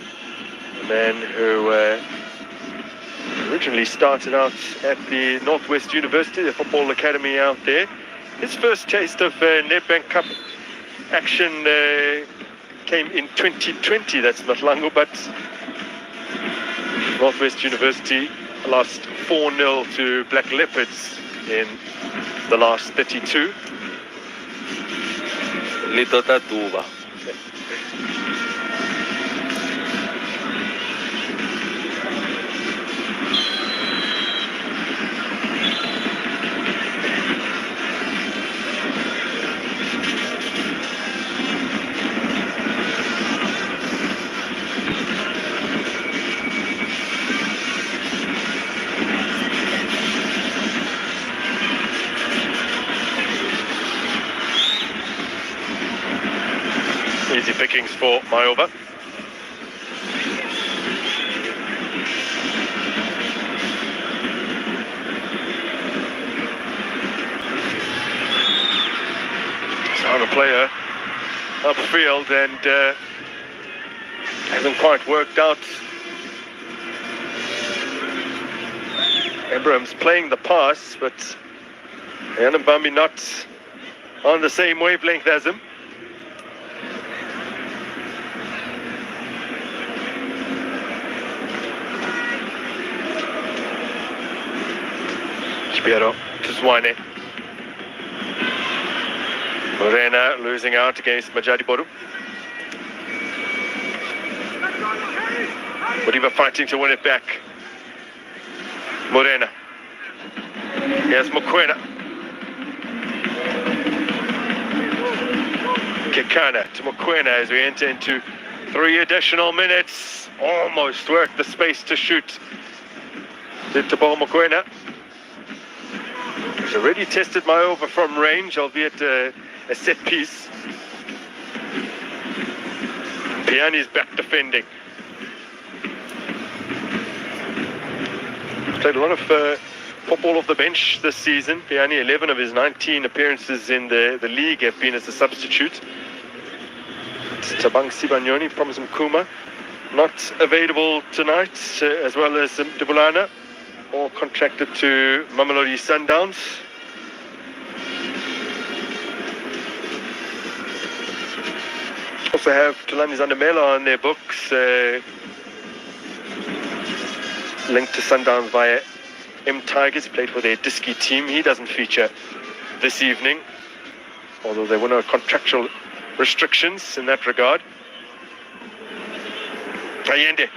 S4: the man who originally started out at the Northwest University, the football academy out there. His first taste of Nedbank Cup action came in 2020, that's Mahlangu, but Northwest University lost 4-0 to Black Leopards in the last 32.
S3: Lito Tatuba.
S4: Easy pickings for Mayoba. Found a player upfield and hasn't quite worked out. Abraham's playing the pass, but Yanambambi not on the same wavelength as him. Ribeiro to Zwane. Morena losing out against Majadi Boru. Modiba fighting to win it back. Morena. Here's Mokoena. Kekana to Mokoena as we enter into 3 additional minutes. Almost worked the space to shoot. Did to ball Mokoena. He's already tested Mayoba from range, albeit a set piece. Piani's back defending. Played a lot of football off the bench this season. Piani, 11 of his 19 appearances in the league have been as a substitute. Tabang Sibanyoni from Mkuma, not available tonight, as well as Dubulana, all contracted to Mamelodi Sundowns. Also have Tulani Zandamela on their books, linked to Sundowns via M Tigers. He played for their Diski team. He doesn't feature this evening, although there were no contractual restrictions in that regard. Allende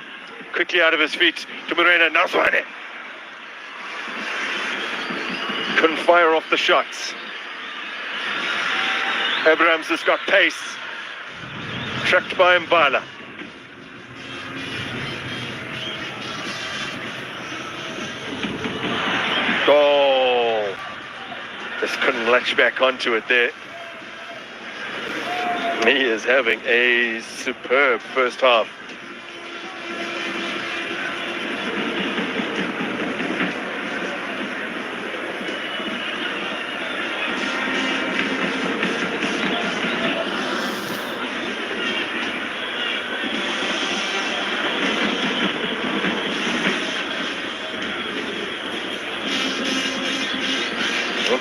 S4: quickly out of his feet to Morena. Now Zwane couldn't fire off the shots. Abrahams has got pace, tracked by Mbala. Oh, just couldn't latch back onto it there. He is having a superb first half.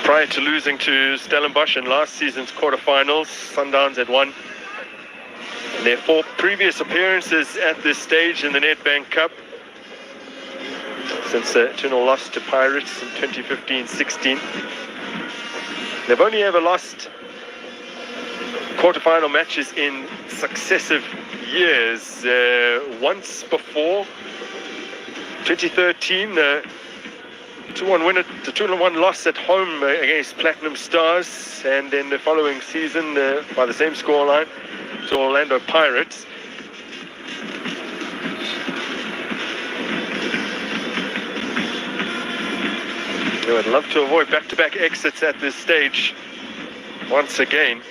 S4: Prior to losing to Stellenbosch in last season's quarterfinals, Sundowns had won their 4 previous appearances at this stage in the Nedbank Cup since the 2-0 loss to Pirates in 2015-16. They've only ever lost quarterfinal matches in successive years. Once before, 2013, 2-1 win, the 2-1 loss at home against Platinum Stars, and then the following season by the same scoreline to Orlando Pirates. They would love to avoid back-to-back exits at this stage once again.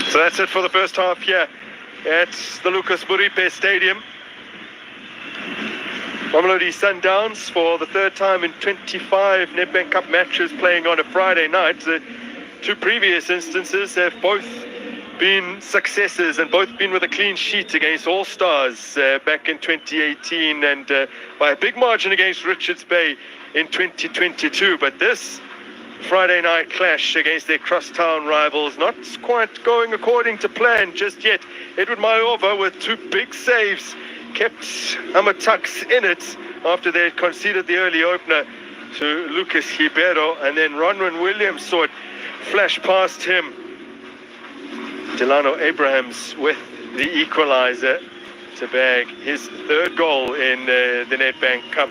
S4: So that's it for the first half here at the Lucas Buripe Stadium. Mamelodi Sundowns, for the third time in 25 Nedbank Cup matches, playing on a Friday night. The two previous instances have both been successes and both been with a clean sheet against All Stars back in 2018 and by a big margin against Richards Bay in 2022. But this Friday night clash against their crosstown rivals not quite going according to plan just yet. Edward Mayova with two big saves kept Amatux in it after they had conceded the early opener to Lucas Ribeiro, and then Ronwen Williams saw it flash past him. Delano Abrahams with the equalizer to bag his third goal in the Nedbank Cup,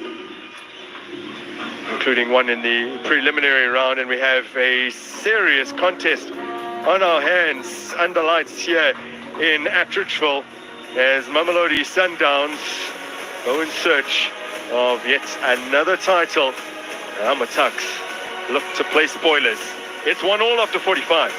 S4: including one in the preliminary round. And we have a serious contest on our hands under lights here in Attridgeville as Mamelodi Sundowns go in search of yet another title. Amatux look to play spoilers. It's 1-1 after 45.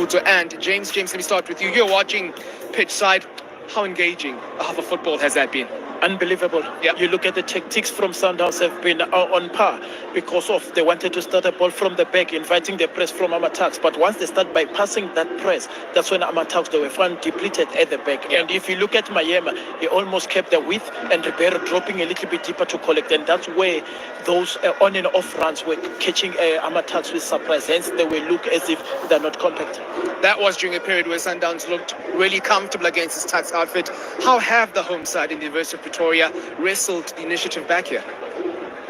S5: Khumbudzo and James. James, let me start with you. You're watching pitch side. How engaging of a football has that been?
S6: Unbelievable.
S5: Yeah.
S6: You look at the tactics from Sundowns have been on par because of they wanted to start a ball from the back, inviting the press from Amatax. But once they start bypassing that press, that's when Amatax, they were found depleted at the back. And if you look at Miami, he almost kept the width and Ribeiro dropping a little bit deeper to collect. And that's where those on and off runs were catching Amatax with surprise. Hence, they will look as if they're not compact.
S5: That was during a period where Sundowns looked really comfortable against his Tuks outfit. How have the home side in the University of Pretoria wrestled the initiative back here?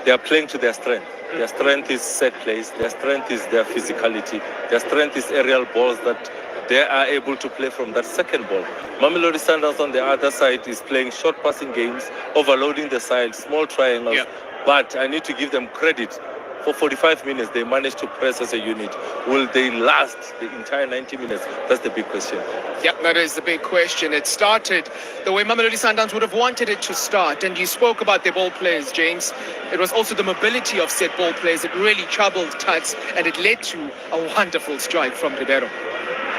S3: They are playing to their strength. Their strength is set plays. Their strength is their physicality. Their strength is aerial balls that they are able to play from that second ball. Mamelodi Sundowns on the other side is playing short passing games, overloading the side, small triangles.
S5: Yeah.
S3: But I need to give them credit. For 45 minutes, they managed to press as a unit. Will they last the entire 90 minutes? That's the big question.
S5: Yep, that is the big question. It started the way Mamelodi Sundowns would have wanted it to start. And you spoke about their ball players, James. It was also the mobility of said ball players that really troubled Tuks, and it led to a wonderful strike from Ribeiro.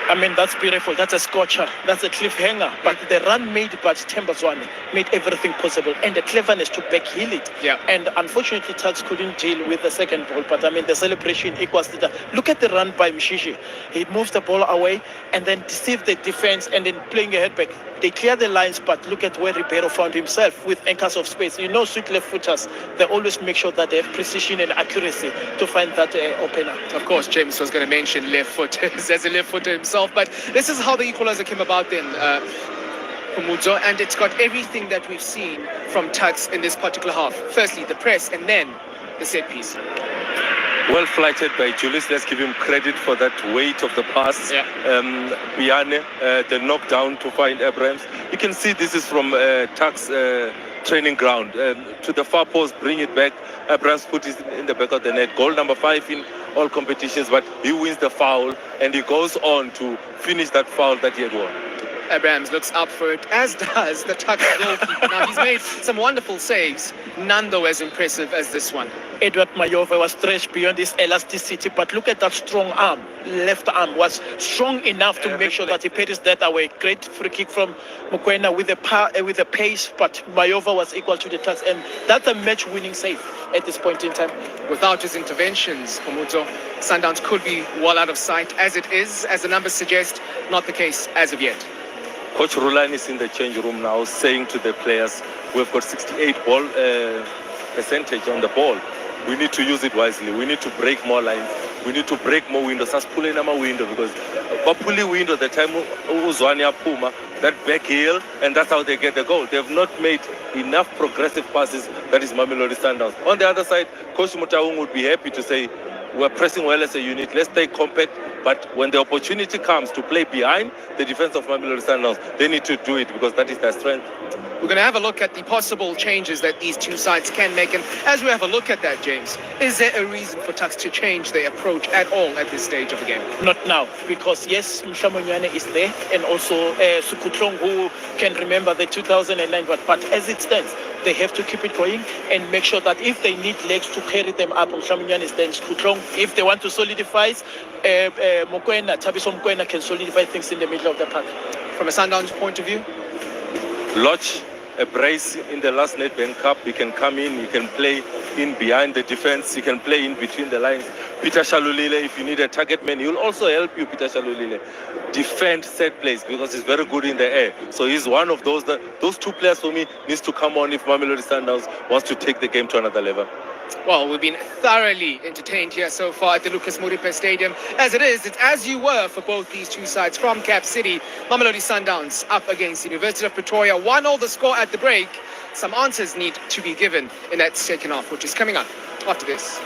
S6: I mean, that's beautiful. That's a scorcher. That's a cliffhanger. But the run made by Thembazwane made everything possible. And the cleverness to backheel it.
S5: Yeah.
S6: And unfortunately, Tuks couldn't deal with the second ball. But I mean, the celebration equals to that. Look at the run by Mshishi. He moves the ball away and then deceived the defense and then playing a headback. They clear the lines, but look at where Ribeiro found himself with anchors of space. You know, sweet left footers, they always make sure that they have precision and accuracy to find that opener.
S5: Of course, James was going to mention left footers as a left footer himself, but this is how the equalizer came about then, Khumbudzo, and it's got everything that we've seen from Tuks in this particular half. Firstly, the press, and then the set piece.
S3: Well flighted by Julius. Let's give him credit for that weight of the pass.
S5: Yeah.
S3: Biane, the knockdown to find Abrams. You can see this is from Tuks training ground. To the far post, bring it back. Abrams put it in the back of the net. Goal number 5 in all competitions, but he wins the foul and he goes on to finish that foul that he had won.
S5: Abrams looks up for it, as does the Tuks goalkeeper. Now, he's made some wonderful saves, none though as impressive as this one.
S6: Edward Mayova was stretched beyond his elasticity, but look at that strong arm. Left arm was strong enough to make sure that he parries that away. Great free kick from Mokoena with the pace, but Mayova was equal to the Tuks, and that's a match-winning save at this point in time.
S5: Without his interventions, Khumbudzo, Sundowns could be well out of sight. As it is, as the numbers suggest, not the case as of yet.
S3: Coach Rulan is in the change room now saying to the players, we've got 68 ball percentage on the ball. We need to use it wisely. We need to break more lines. We need to break more windows. As pull in our window because Bapuli window the time Uzwania Puma, that back heel, and that's how they get the goal. They have not made enough progressive passes. That is Mamelodi Sundowns. On the other side, Coach Mutaung would be happy to say, we're pressing well as a unit. Let's stay compact. But when the opportunity comes to play behind the defense of Mamelodi Sundowns, they need to do it because that is their strength.
S5: We're going to have a look at the possible changes that these two sides can make. And as we have a look at that, James, is there a reason for Tuks to change their approach at all at this stage of the game?
S6: Not now, because yes, Mshamonyane is there, and also Sukutlong, who can remember the 2009, but as it stands, they have to keep it going and make sure that if they need legs to carry them up, Mshamonyane is there, Sukutlong. If they want to solidify, Mokoena, Tabiso Mokoena can solidify things in the middle of the park.
S5: From a Sundowns point of view?
S3: Lodge a brace in the last Nedbank Cup. He can come in, he can play in behind the defense, he can play in between the lines. Peter Shalulile, if you need a target man, he will also help you, Peter Shalulile, defend set plays because he's very good in the air. So he's one of those two players for me needs to come on if Mamelodi Sundowns wants to take the game to another level.
S5: Well, we've been thoroughly entertained here so far at the Lucas Muripe Stadium. As it is, it's as you were for both these two sides from Cap City. Mamelodi Sundowns up against University of Pretoria. 1-1 the score at the break. Some answers need to be given in that second half, which is coming up after this.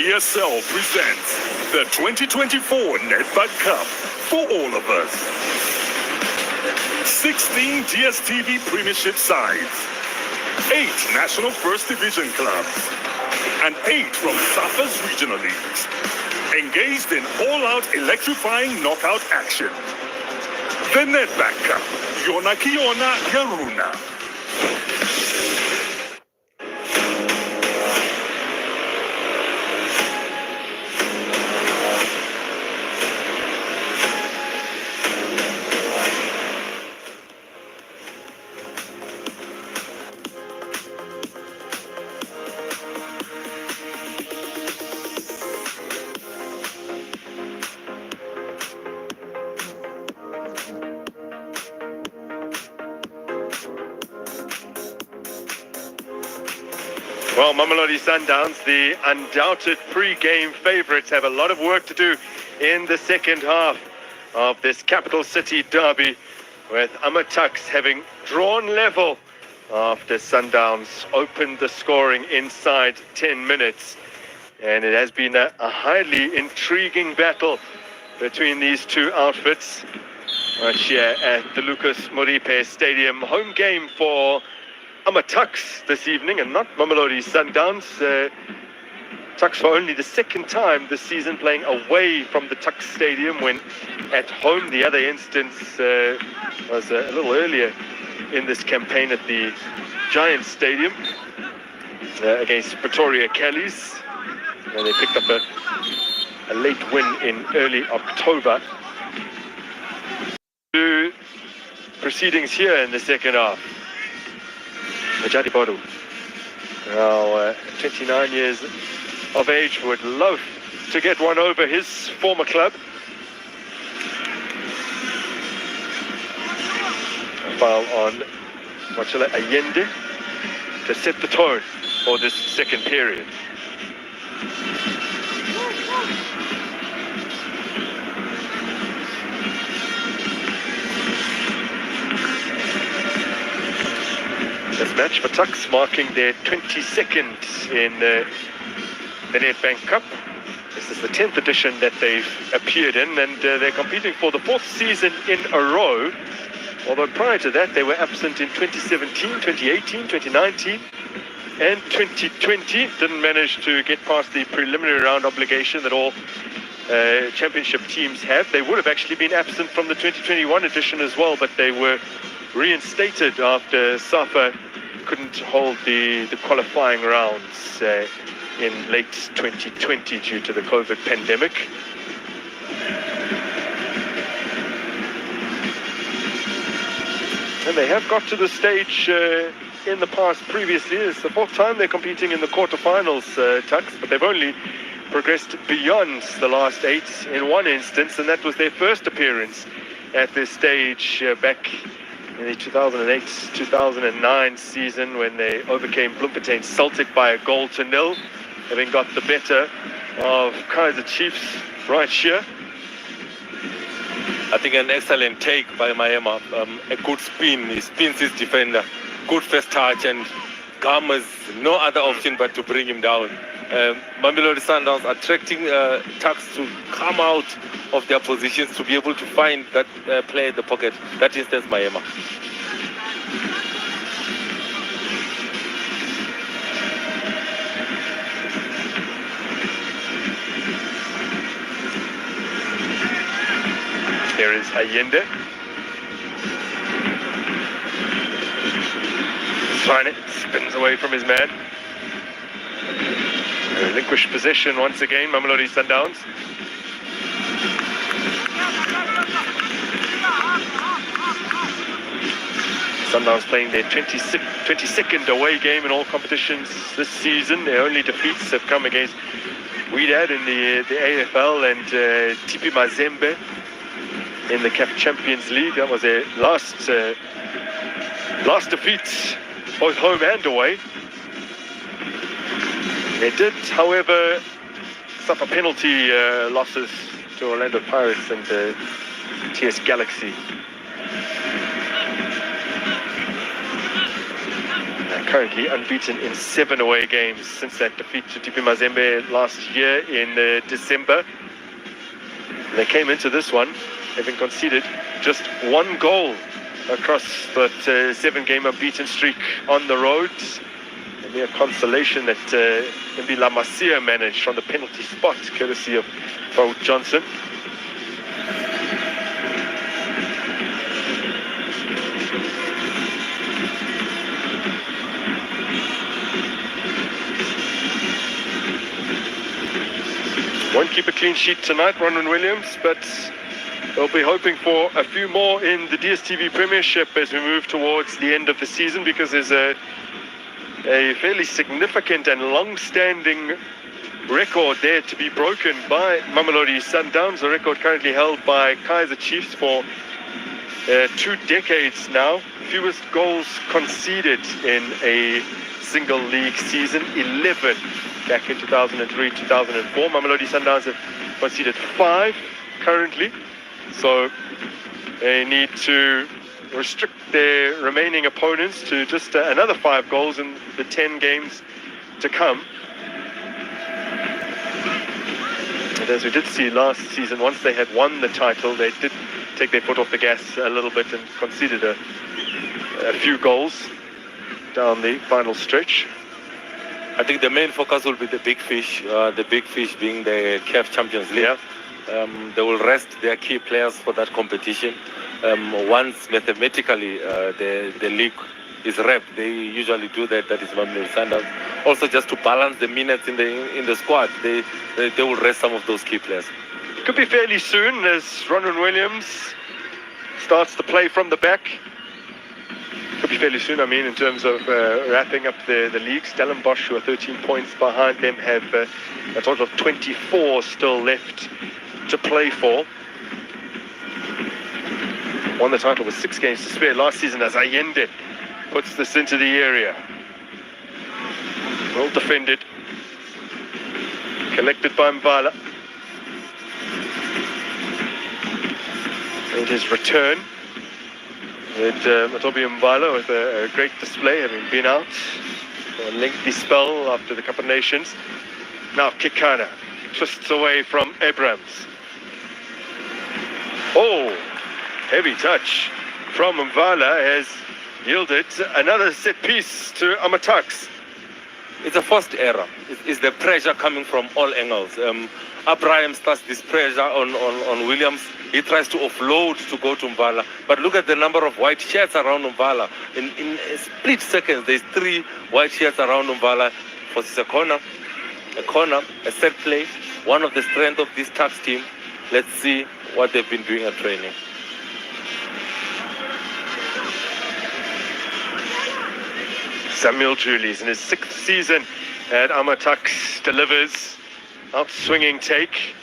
S7: ESL presents the 2024 Nedbank Cup for all of us. 16 DSTV Premiership sides, 8 National First Division clubs, and 8 from SAFA's regional leagues, engaged in all-out electrifying knockout action. The Nedbank Cup, Yona Kiona Yaruna.
S4: Well, Mamelodi Sundowns, the undoubted pre-game favourites, have a lot of work to do in the second half of this capital city derby, with Amatuks having drawn level after Sundowns opened the scoring inside 10 minutes. And it has been a highly intriguing battle between these two outfits right here at the Lucas Moripe Stadium. Home game for Amatuks this evening, and not Mamelodi Sundowns. Tuks for only the second time this season playing away from the Tuks Stadium when at home. The other instance was a little earlier in this campaign at the Giants Stadium against Pretoria Callies. They picked up a late win in early October. Two proceedings here in the second half. Majadi Bodu, now 29 years of age, would love to get one over his former club. A foul on Wachela Allende to set the tone for this second period. This match for Tuks marking their 22nd in the Nedbank Cup. This is the 10th edition that they've appeared in, and they're competing for the 4th season in a row. Although prior to that, they were absent in 2017, 2018, 2019, and 2020. Didn't manage to get past the preliminary round obligation that all championship teams have. They would have actually been absent from the 2021 edition as well, but they were reinstated after SAFA couldn't hold the qualifying rounds in late 2020 due to the COVID pandemic. And they have got to the stage in the past previously. It's the 4th time they're competing in the quarterfinals, Tuks, but they've only progressed beyond the last 8 in one instance, and that was their first appearance at this stage back in the 2008-2009 season, when they overcame Bloemfontein Celtic by a 1-0, having got the better of Kaizer Chiefs right here.
S3: I think an excellent take by Maema. A good spin. He spins his defender. Good first touch, and Gama's no other option but to bring him down. Mamelodi Sundowns attracting Tuks to come out of their positions to be able to find that player in the pocket. That instance, Maema.
S4: There is Allende. Fine, spins away from his man. Relinquished possession once again, Mamelodi Sundowns. Sundowns playing their 22nd away game in all competitions this season. Their only defeats have come against Wydad in the AFL and TP Mazembe in the CAF Champions League. That was their last defeat, both home and away. They did, however, suffer penalty losses to Orlando Pirates and TS Galaxy. currently unbeaten in 7 away games since that defeat to TP Mazembe last year in December. They came into this one having conceded just 1 goal across that 7-game unbeaten streak on the road. A mere consolation that Mbi La Masia managed from the penalty spot, courtesy of Paul Johnson. Won't keep a clean sheet tonight, Ronwen Williams, but we'll be hoping for a few more in the DStv Premiership as we move towards the end of the season, because there's a fairly significant and long-standing record there to be broken by Mamelodi Sundowns, a record currently held by Kaizer Chiefs for 2 decades now. Fewest goals conceded in a single league season, 11 back in 2003-2004. Mamelodi Sundowns have conceded 5 currently, so they need to restrict their remaining opponents to just another 5 goals in the 10 games to come. And as we did see last season, once they had won the title, they did take their foot off the gas a little bit and conceded a few goals down the final stretch.
S3: I think the main focus will be the big fish being the CAF Champions League.
S4: Yeah.
S3: They will rest their key players for that competition. Once mathematically the league is wrapped, they usually do that. That is Mamelodi Sundowns. Also, just to balance the minutes in the squad, they will rest some of those key players.
S4: Could be fairly soon as Ronwen Williams starts to play from the back. Could be fairly soon, I mean, in terms of wrapping up the league. Stellenbosch, who are 13 points behind them, have a total of 24 still left to play for. Won the title with 6 games to spare last season as Allende puts this into the area. Well defended. Collected by Mbala. And his return with Matobi Mbala with a great display, having been out for a lengthy spell after the Cup of Nations. Now Kekana twists away from Abrams. Oh, heavy touch from Mbala has yielded another set piece to Amatax.
S3: It's a forced error. It's the pressure coming from all angles. Abraham starts this pressure on Williams. He tries to offload to go to Mbala. But look at the number of white shirts around Mbala. In a split second, there's 3 white shirts around Mbala. Forces a corner, a set play. One of the strengths of this tax team. Let's see what they've been doing at training.
S4: Samuel Julies in his 6th season at Amatax delivers out-swinging take.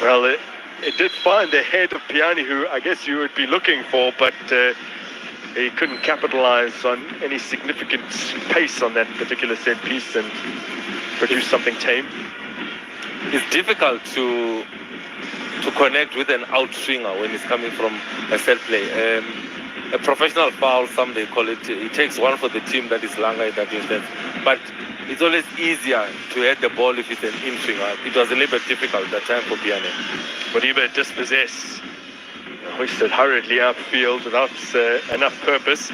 S4: Well, it did find the head of Piani, who I guess you would be looking for, but he couldn't capitalize on any significant pace on that particular set piece and produce something tame.
S3: It's difficult to connect with an out-swinger when it's coming from a set play. A professional foul, some they call it. It takes one for the team that is Langa in that instance. But it's always easier to head the ball if it's an in-swinger. It was a little bit difficult that time for Piane.
S4: Modiba dispossessed, hoisted hurriedly outfield without enough purpose.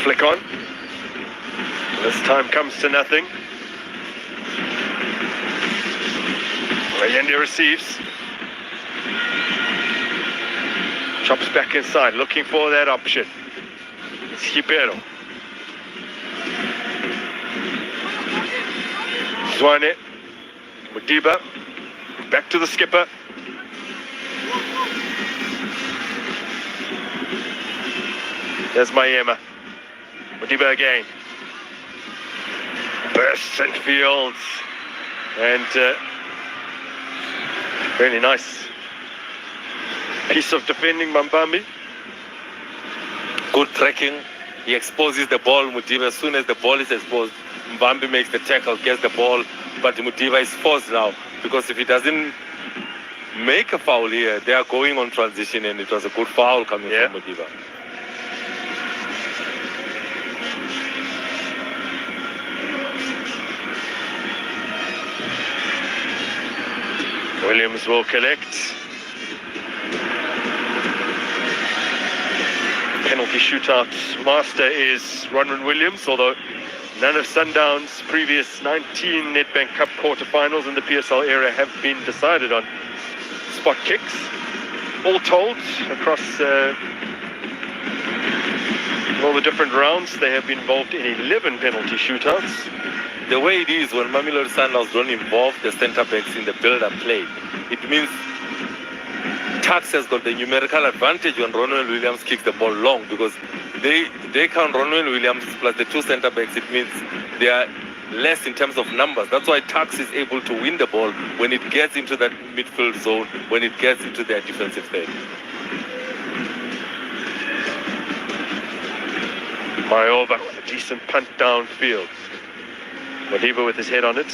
S4: Flick on. This time comes to nothing. Allende receives. Chops back inside, looking for that option. It's Hibero. Zwane. Modiba. Back to the skipper. There's Mayema. Modiba again. Bursts and fields. And really nice piece of defending, Mambambi.
S3: Good tracking. He exposes the ball. Modiba, as soon as the ball is exposed, Mbambi makes the tackle, gets the ball, but Modiba is forced now, because if he doesn't make a foul here, they are going on transition, and it was a good foul coming from Modiba.
S4: Williams will collect. Penalty shootout master is Ronwen Williams, although none of Sundowns' previous 19 Nedbank Cup quarterfinals in the PSL era have been decided on spot kicks. All told, across all the different rounds, they have been involved in 11 penalty shootouts.
S3: The way it is, when Mamelodi Sundowns don't involve the centre-backs in the build-up play, it means Tuks has got the numerical advantage when Ronwen Williams kicks the ball long, because they count Ronwen Williams plus the two centre-backs. It means they are less in terms of numbers. That's why Tuks is able to win the ball when it gets into that midfield zone, when it gets into their defensive third.
S4: Mayoba, a decent punt downfield. Modiba with his head on it.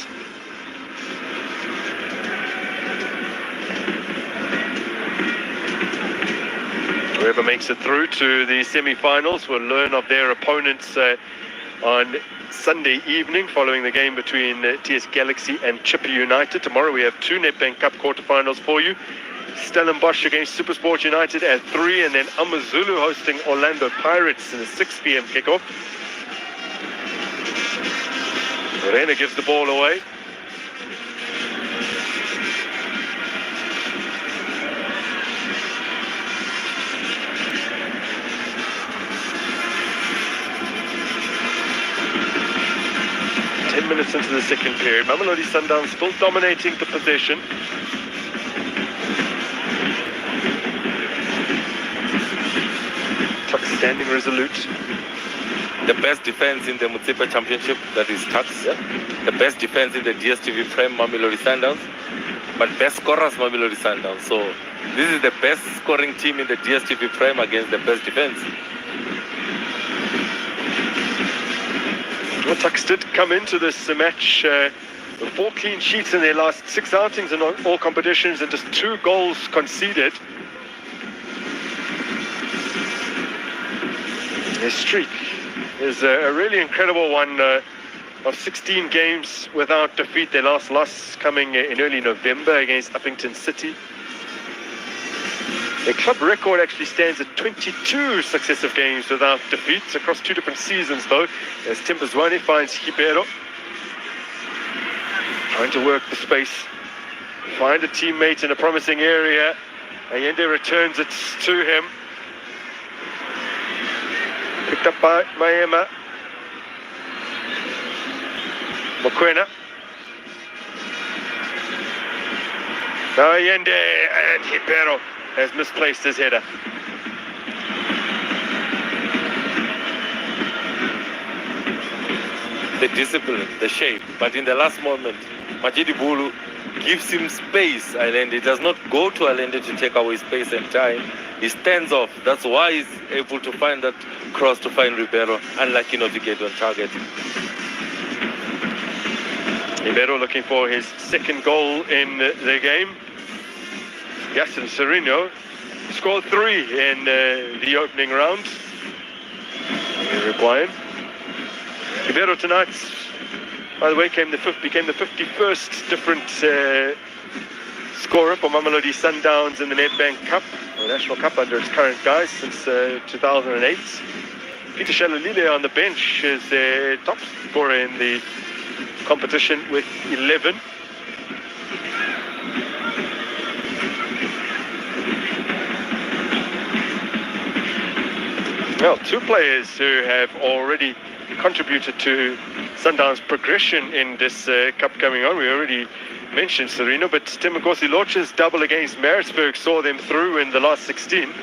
S4: Whoever makes it through to the semi-finals will learn of their opponents on Sunday evening, following the game between TS Galaxy and Chippa United. Tomorrow we have two Nedbank Cup quarterfinals for you. Stellenbosch against Supersport United at 3, and then AmaZulu hosting Orlando Pirates in a 6 p.m. kickoff. Morena gives the ball away. Minutes into the second period, Mamelodi Sundowns still dominating the possession. Tuks standing resolute.
S3: The best defense in the Motsepe Championship, that is Tuks. The best defense in the DSTV Prem, Mamelodi Sundowns. But best scorers, Mamelodi Sundowns. So this is the best scoring team in the DSTV Prem against the best defense.
S4: Well, Tuks did come into this match with 4 clean sheets in their last 6 outings in all competitions and just 2 goals conceded. Their streak is a really incredible one of 16 games without defeat. Their last loss coming in early November against Uppington City. Their club record actually stands at 22 successive games without defeats across 2 different seasons, though, as Timbazwane finds Ribeiro, trying to work the space, find a teammate in a promising area. Allende returns it to him. Picked up by Mayema. Mokwena. Now Allende, and Ribeiro has misplaced his header.
S3: The discipline, the shape, but in the last moment, Majidi Bulu gives him space. Allende does not go to Allende to take away space and time. He stands off. That's why he's able to find that cross to find Ribeiro, unlucky not to get on target.
S4: Ribeiro looking for his second goal in the game. Yasin Serino scored 3 in the opening round. Uruguayan. Ribeiro tonight, by the way, became the 51st different scorer for Mamelodi Sundowns in the Nedbank Cup, the National Cup under its current guise since 2008. Peter Shalalile on the bench is the top scorer in the competition with 11. Well, 2 players who have already contributed to Sundowns' progression in this cup coming on. We already mentioned Serino, but Temagosi Locha's double against Maritzburg saw them through in the last 16.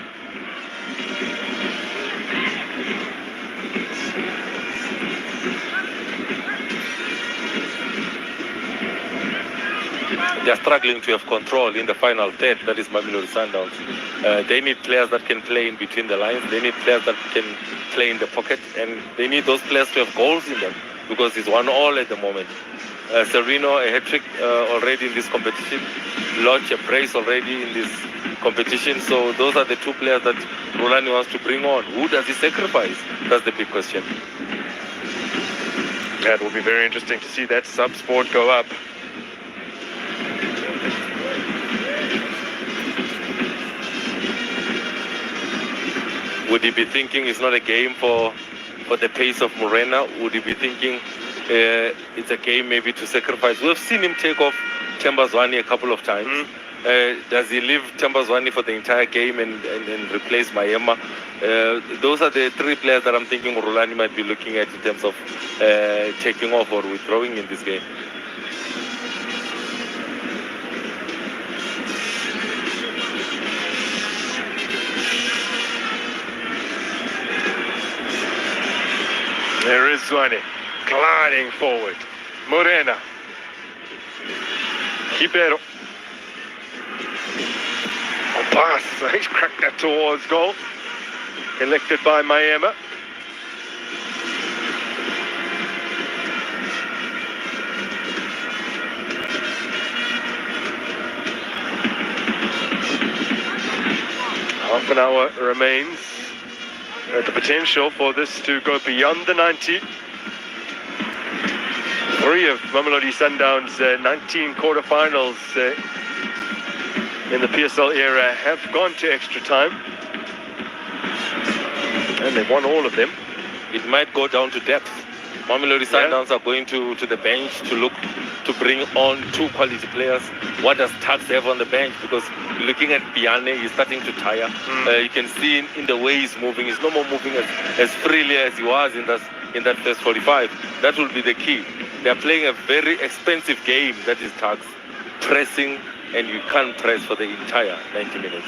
S3: they are struggling to have control in the final third. That is Mamelodi Sundowns. They need players that can play in between the lines. They need players that can play in the pocket, and they need those players to have goals in them, because it's 1-1 at the moment. Serino, a hat-trick already in this competition. Lodge, a brace already in this competition. So those are the two players that Rulani wants to bring on. Who does he sacrifice? That's the big question.
S4: That will be very interesting to see that sub-sport go up.
S3: Would he be thinking it's not a game for the pace of Morena? Would he be thinking it's a game maybe to sacrifice? We've seen him take off Tembazwani a couple of times. Does he leave Tembazwani for the entire game and replace Mayema? Those are the three players that I'm thinking Rulani might be looking at in terms of taking off or withdrawing in this game.
S4: There is Zwane gliding forward. Morena. Ribeiro. A pass. He's cracked that towards goal. Elected by Mayema. Half an hour remains. The potential for this to go beyond the 90. 3 of Mamelodi Sundowns' 19 quarterfinals in the PSL era have gone to extra time. And they've won all of them.
S3: It might go down to depth. Mamelodi Sundowns are going to the bench to look to bring on 2 quality players. What does Tax have on the bench? Because looking at Piane, he's starting to tire. You can see in the way he's moving. He's no more moving as freely as he was in that first 45. That will be the key. They're playing a very expensive game, that is Tax. Pressing, and you can't press for the entire 90 minutes.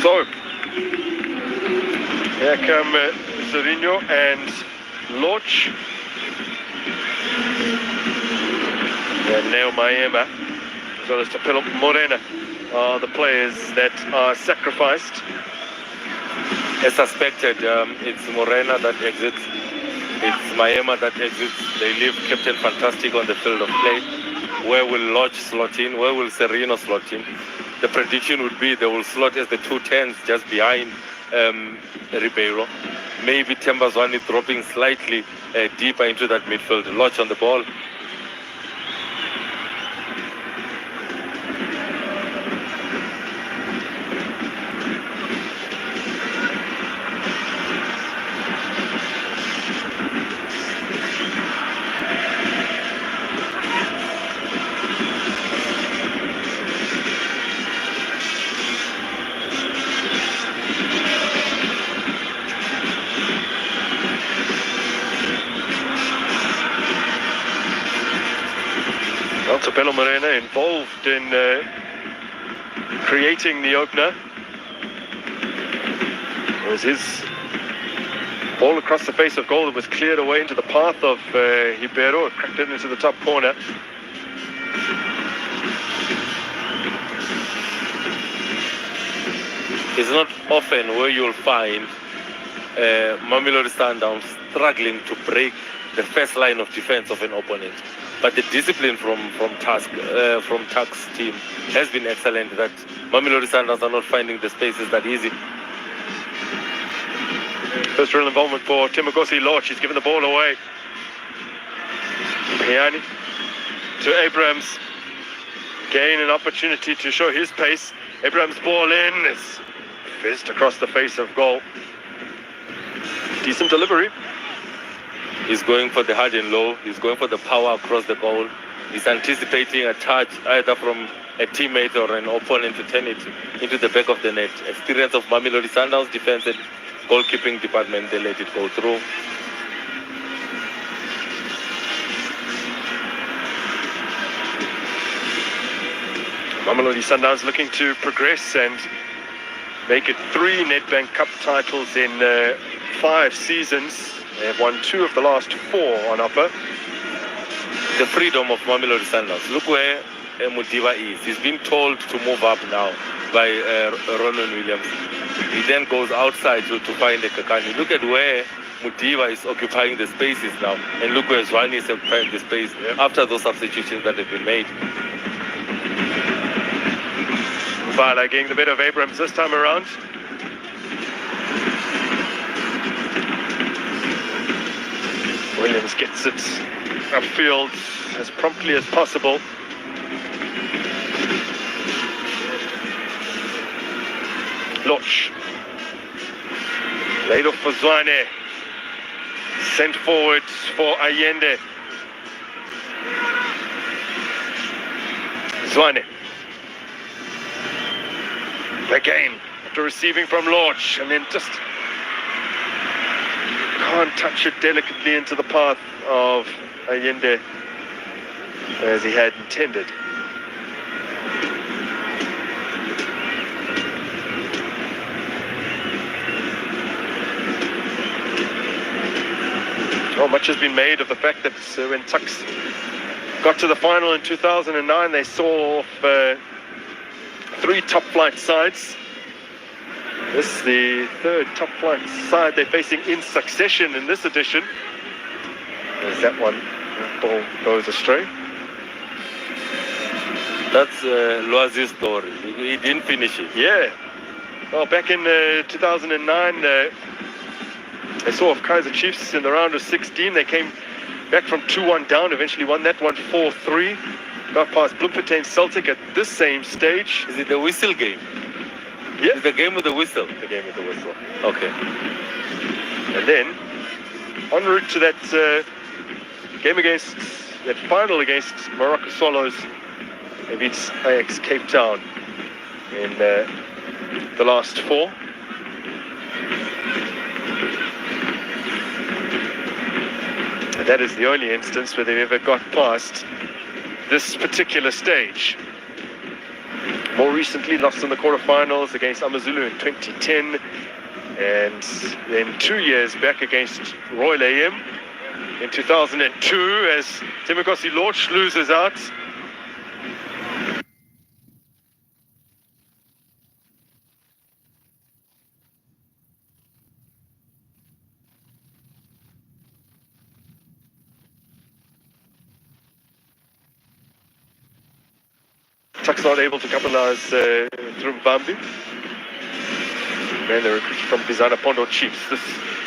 S4: So, here come Serino and Loch. And now Mayema, as well as Tapelo Morena, are the players that are sacrificed.
S3: As suspected, it's Morena that exits. It's Mayema that exits. They leave Captain Fantastic on the field of play. Where will Lodge slot in? Where will Serino slot in? The prediction would be they will slot as the 2 10s just behind Ribeiro. Maybe Tembazwani dropping slightly deeper into that midfield. Lodge on the ball.
S4: Tapelo Morena involved in creating the opener. It was his ball across the face of goal that was cleared away into the path of Ribeiro, cracked it into the top corner.
S3: It's not often where you'll find Mamelodi Sundowns struggling to break the first line of defense of an opponent. But the discipline from Tuck's team has been excellent. That Mamelodi Sundowns are not finding the spaces that easy.
S4: First real involvement for Timogosi Lodge. He's given the ball away. Piani to Abrams. Gain an opportunity to show his pace. Abrams' ball in. It's fizzed across the face of goal. Decent delivery.
S3: He's going for the hard and low. He's going for the power across the goal. He's anticipating a touch either from a teammate or an opponent to turn it into the back of the net. Experience of Mamelodi Sundowns defense and goalkeeping department, they let it go through.
S4: Mamelodi Sundowns looking to progress and make it 3 Nedbank Cup titles in 5 seasons. They have won 2 of the last 4 on offer.
S3: The freedom of Mamelodi Sundowns. Look where Mudiva is. He's been told to move up now by Ronan Williams. He then goes outside to find the Kakani. Look at where Mudiva is occupying the spaces now. And look where Zwane is occupying the space after those substitutions that have been made.
S4: Fala getting the bit of Abrams this time around. Williams gets it upfield as promptly as possible. Loch. Laid off for Zwane. Sent forward for Allende. Zwane. Again, after receiving from Loch, and then just can't touch it delicately into the path of Allende as he had intended. Oh, much has been made of the fact that when Tuks got to the final in 2009, they saw off 3 top-flight sides. This is the 3rd top-flight side they're facing in succession in this edition. There's that one. That ball goes astray.
S3: That's Loazi's story. He didn't finish it.
S4: Yeah. Well, back in 2009, they saw off Kaizer Chiefs in the round of 16. They came back from 2-1 down, eventually won that one 4-3. Got past Bloemfontein Celtic at this same stage.
S3: Is it the whistle game?
S4: Yeah.
S3: Is the game with the whistle?
S4: The game with the whistle.
S3: Okay.
S4: And then, en route to that game against, that final against Morocco Swallows, they beat Ajax Cape Town in the last 4. And that is the only instance where they've ever got past this particular stage. More recently, lost in the quarterfinals against Amazulu in 2010, and then 2 years back against Royal AM in 2002 as Thembinkosi Loch loses out. Tuks not able to capitalize through Bambi. And the recruit from Bizana Pondo Chiefs. This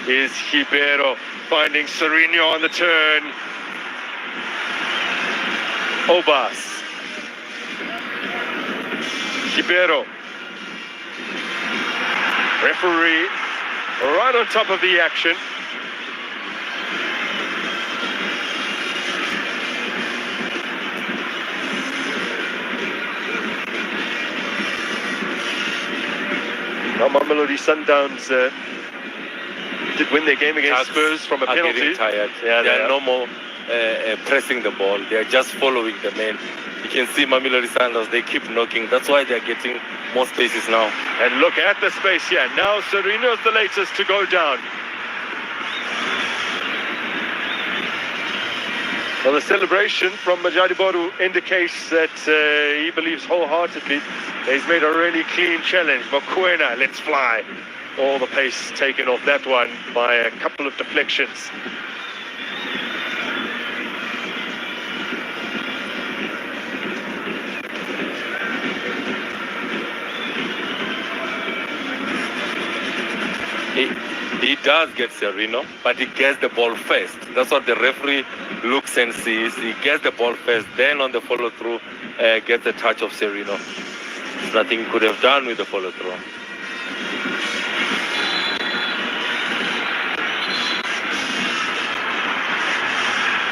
S4: is Ribeiro finding Serino on the turn. Obas. Ribeiro. Referee right on top of the action. Now Mamelodi Sundowns did win their game against Spurs from a penalty.
S3: Getting tired. Yeah, they're no more pressing the ball. They're just following the men. You can see Mamelodi Sundowns, they keep knocking. That's why they're getting more spaces now.
S4: And look at the space here. Now Serino's the latest to go down. Well, the celebration from Majadi Boru indicates that he believes wholeheartedly that he's made a really clean challenge. Mokoena, let's fly. All the pace taken off that one by a couple of deflections.
S3: He does get Serino, but he gets the ball first. That's what the referee looks and sees. He gets the ball first, then on the follow-through, gets the touch of Serino. There's nothing he could have done with the follow-through.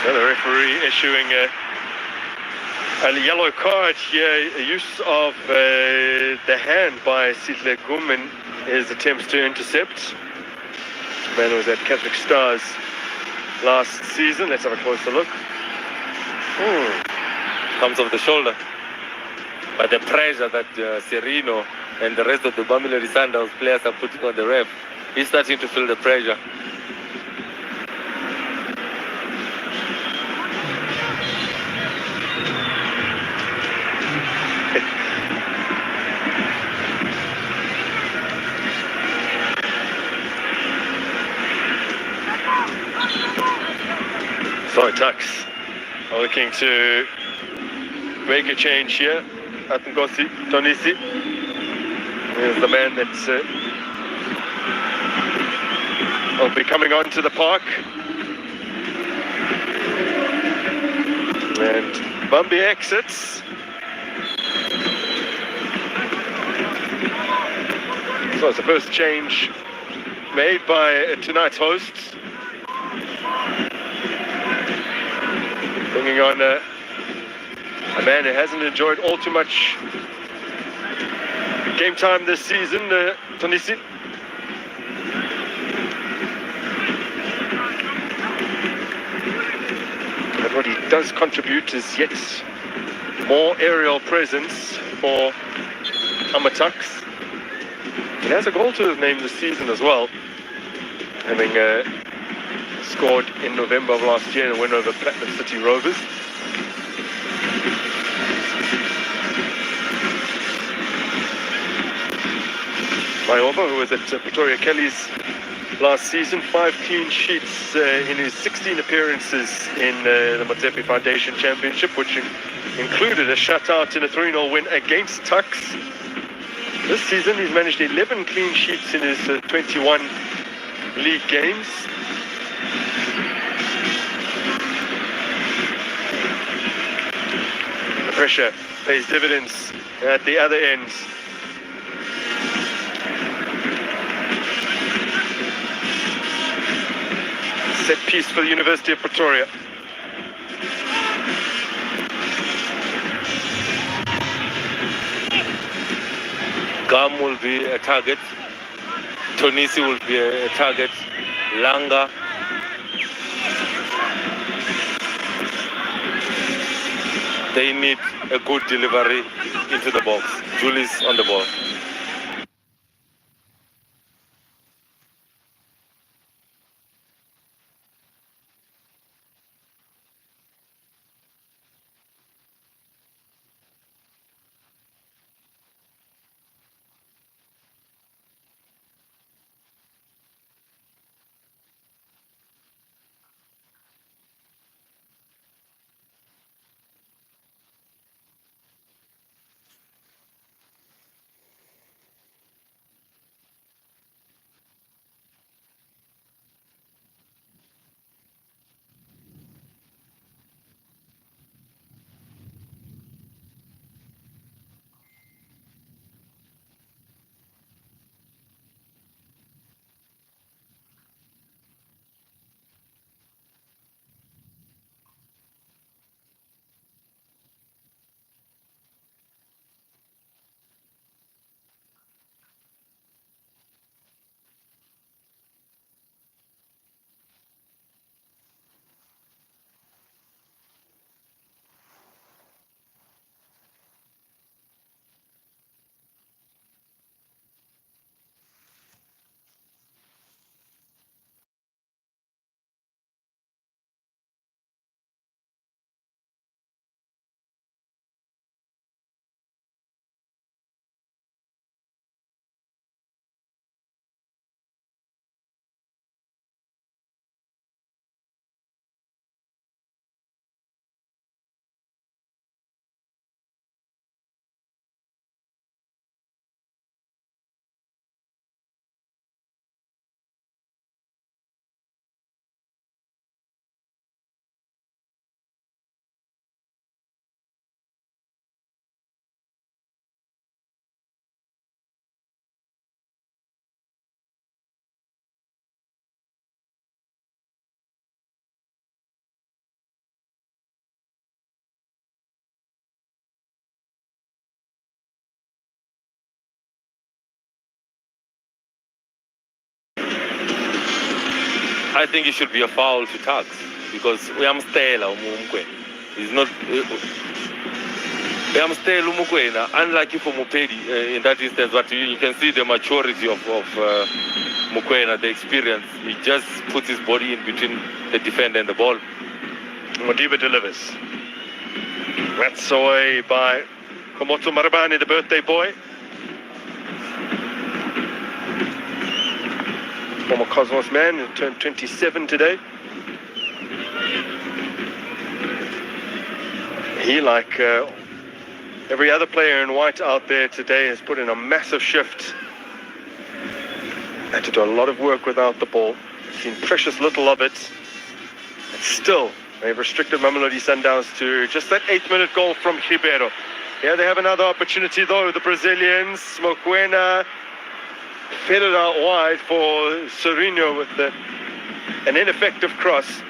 S4: Well, the referee issuing a yellow card here, use of the hand by Sidle Gumen, his attempts to intercept. Man was at Catholic Stars last season. Let's have a closer look.
S3: Comes off the shoulder. But the pressure that Serino and the rest of the Mamelodi Sundowns players are putting on the ref, he's starting to feel the pressure.
S4: So Tucks are looking to make a change here. Atungosi Tonisi is the man that will be coming onto the park. And Bambi exits. So it's the first change made by tonight's hosts. Bringing on a man who hasn't enjoyed all too much game time this season, Tonisi. But what he does contribute is yet more aerial presence for Amataks. He has a goal to his name this season as well, having scored in November of last year and went over Platinum City Rovers. Mayoba, who was at Pretoria Kelly's last season, 5 clean sheets in his 16 appearances in the Motsepe Foundation Championship, which included a shutout in a 3-0 win against Tucks. This season he's managed 11 clean sheets in his 21 league games. The pressure pays dividends at the other end. Set piece for the University of Pretoria.
S3: Gam will be a target. Tonisi will be a target. Langa. They need a good delivery into the box. Julie's on the ball. I think it should be a foul to Tucks because we are Stella Umumkwe. He's not. I'm still Mokoena, unlucky for Mopedi in that instance, but you can see the maturity of Mokoena, the experience. He just puts his body in between the defender and the ball.
S4: Modiba delivers. That's away by Komoto Marabane, the birthday boy. Former Cosmos man, who turned 27 today. He, like every other player in white out there today, has put in a massive shift. Had to do a lot of work without the ball. Seen precious little of it. And still, they've restricted Mamelodi Sundowns to just that 8-minute goal from Ribeiro. Yeah, they have another opportunity though, the Brazilians. Mokoena fed it out wide for Serino with an ineffective cross.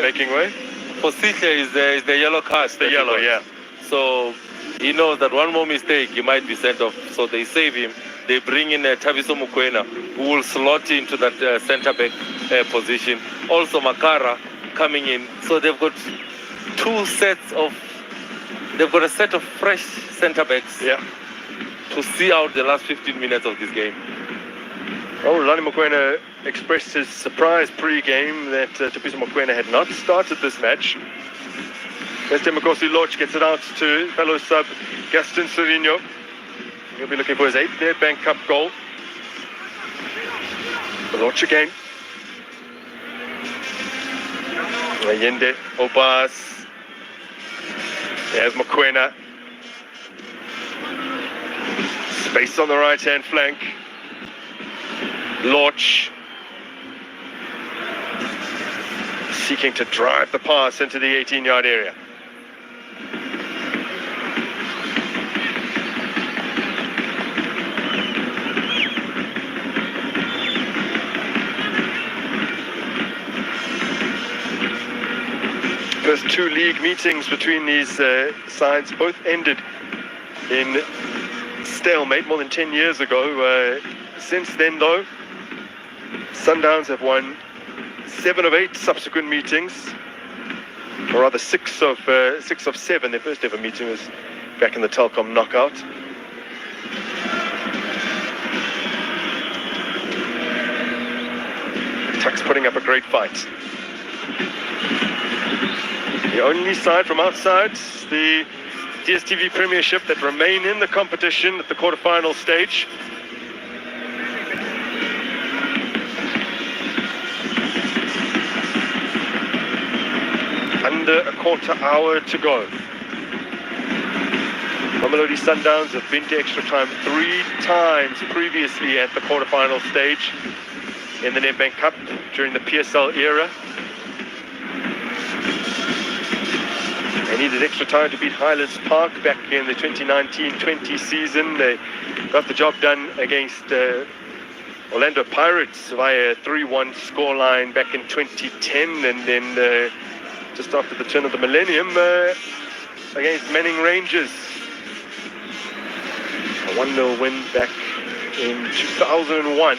S4: Making way.
S3: For Sihle is the yellow card.
S4: It's the yellow, yeah.
S3: So he knows that one more mistake he might be sent off. So they save him. They bring in Tabiso Mokoena, who will slot into that centre back position. Also Makara coming in. So they've got they've got a set of fresh centre backs.
S4: Yeah.
S3: To see out the last 15 minutes of this game.
S4: Oh, Lani Mokoena expressed his surprise pre-game that Tabiso Mokoena had not started this match. As Demokosi Loch gets it out to fellow sub Gaston Serino. He'll be looking for his 8th Nedbank Cup goal. Loch again. Allende, Obas. There's Mokoena. Space on the right-hand flank. Loch seeking to drive the pass into the 18-yard area. First 2 league meetings between these sides both ended in stalemate more than 10 years ago. Since then, though, Sundowns have won 7 of 8 subsequent meetings, or rather 6 of 7. Their first ever meeting was back in the Telkom knockout. Tuks putting up a great fight. The only side from outside the DStv Premiership that remain in the competition at the quarterfinal stage. Under a quarter hour to go. Mamelodi Sundowns have been to extra time 3 times previously at the quarterfinal stage in the Nedbank Cup during the PSL era. They needed extra time to beat Highlands Park back in the 2019-20 season. They got the job done against Orlando Pirates via a 3-1 scoreline back in 2010, and then just after the turn of the millennium against Manning Rangers. A 1-0 win back in 2001.